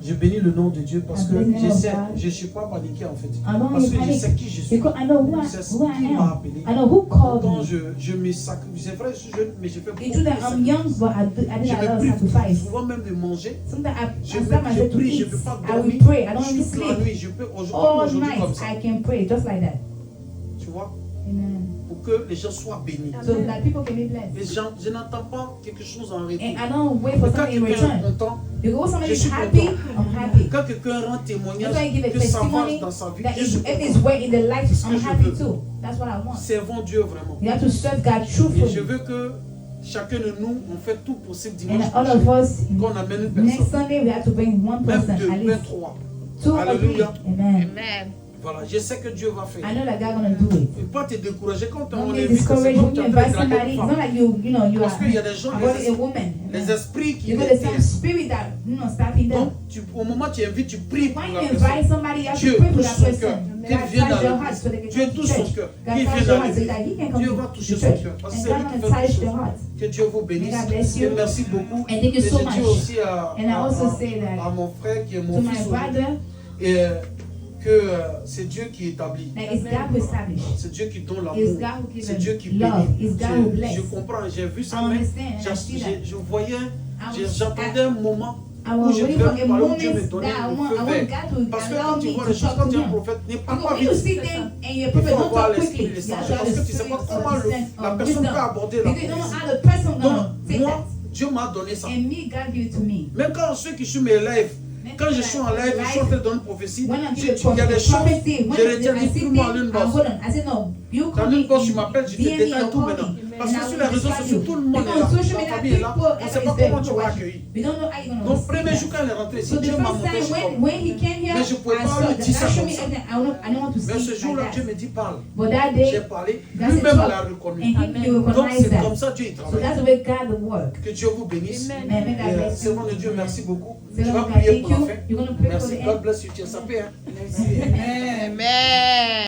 Je bénis le nom de Dieu parce que I bless the name of j'essaie, God. je ne suis pas paniqué en fait. I don't Parce need que je sais panic qui je suis. because I know who I C'est qui m'a am. appelé. I know who called Quand me. je me sacrifie, c'est vrai, je suis jeune, mais je fais beaucoup It's true de that I'm young, but I did a lot of Je me sacrifice. prie souvent même de manger. Sometimes I Je start me myself to prie, je eat. ne peux pas I dormir. will pray. I don't even Toute la sleep. nuit, je peux All aujourd'hui night comme ça. I can pray just like that. Tu vois? Amen. pour que les gens soient bénis. So that people can be blessed. Et je n'entends pas quelque chose en retour. And I don't wait for Et quand something in quelqu'un est return. content, Because somebody je is suis happy, content. I'm happy. Quand quelqu'un rend If témoignage I give a que ça avance testimony dans sa vie, that je suis if content. it's way in the life, C'est ce que I'm je happy veux. too. That's what I want. Servons Dieu vraiment. You have to serve God Et je truthfully. veux que chacun de nous, on fait tout possible And dimanche all of prochain, us, qu'on amène une next personne. Sunday, we have to bring one Même person, deux, at même least trois. 2 or 3. Alléluia. Amen. Amen. Voilà, je sais que Dieu va faire. I know that God's gonna do it. Il ne faut pas te décourager quand on Don't est get invité, c'est discouraged comme when tu you es en train invite de draguer somebody. une It's not femme. like you are Parce qu'il y a des gens, avoiding a woman. les esprits qui You got the détiennent. same spirit that stopping them. Donc, au moment où tu invites, tu pries pour When la you personne. invite somebody, you have Dieu to pray for touche that son person. cœur. God Qu'il vienne touch dans their heart so they l'église. can Dieu come to touche son church. cœur. God Qu'il touch vienne their dans heart so l'église. that he can come Dieu va to toucher son church. cœur. Parce que And c'est God lui qui gonna fait touch toutes their choses. heart. Que Dieu vous bénisse. God bless you. Et merci beaucoup. And thank you Et so je dis much. aussi And I also say that à mon frère qui est to mon my fils brother, et que c'est Dieu qui établit. that it's God who established. C'est Dieu qui donne It's l'amour. God who gives C'est Dieu qui love. bénit. It's God who bless. Je comprends, j'ai vu ça, I mais understand and I see that. je voyais, I was- j'attendais un moment I où was je waiting devais for a parler, où moment Dieu me that donnait I le want feu vert. God to Parce que allow quand tu me vois to les choses, talk quand to tu es un him. prophète, n'es pas Because when you vite. see them and you're Il perfect, faut don't avoir talk l'esprit quickly. des You sages. have to have Parce the que tu sais spirit pas of comment sense la of personne wisdom. peut aborder la Because you don't know prophétie. how the person Donc, gonna take moi, that. Dieu m'a donné ça. And me, God give it to me. Même quand ceux qui sont mes lives, quand je suis en live, je suis en train de donner une prophétie, When I il give y a des choses, prophecy, when je retiens I see tout en things, une I bosse. hold on. I said no. You Dans call me, une bosse, tu m'appelles, je te DM me détaille or tout call maintenant. me. Parce And que I sur will les réseaux describe sociaux, you. tout le monde est Because là. on social La media, famille est là. people, On ne sait pas everybody's comment there tu to vas watch. accueillir. We don't know how you're gonna Donc, receive premier that. jour, quand elle est rentrée ici, So the Dieu m'a first montré time chez toi. when he came here, Mais je pouvais I pas saw lui that. dire ça God showed comme me ça. everything. I don't want to Mais ce speak jour-là, like Dieu that. me dit parle. But that J'ai day, parlé. God said Lui-même talk. l'a reconnu. And he Donc, recognized c'est comme that. ça Dieu il So travaille. that's the way God will work. Que Dieu vous bénisse. Amen. May God bless you. Servant de Dieu, merci beaucoup. Servant Tu vas of God, prier thank pour la you. fin. You're gonna pray for Merci. the God end. bless you. Tu es sapé, hein? Amen.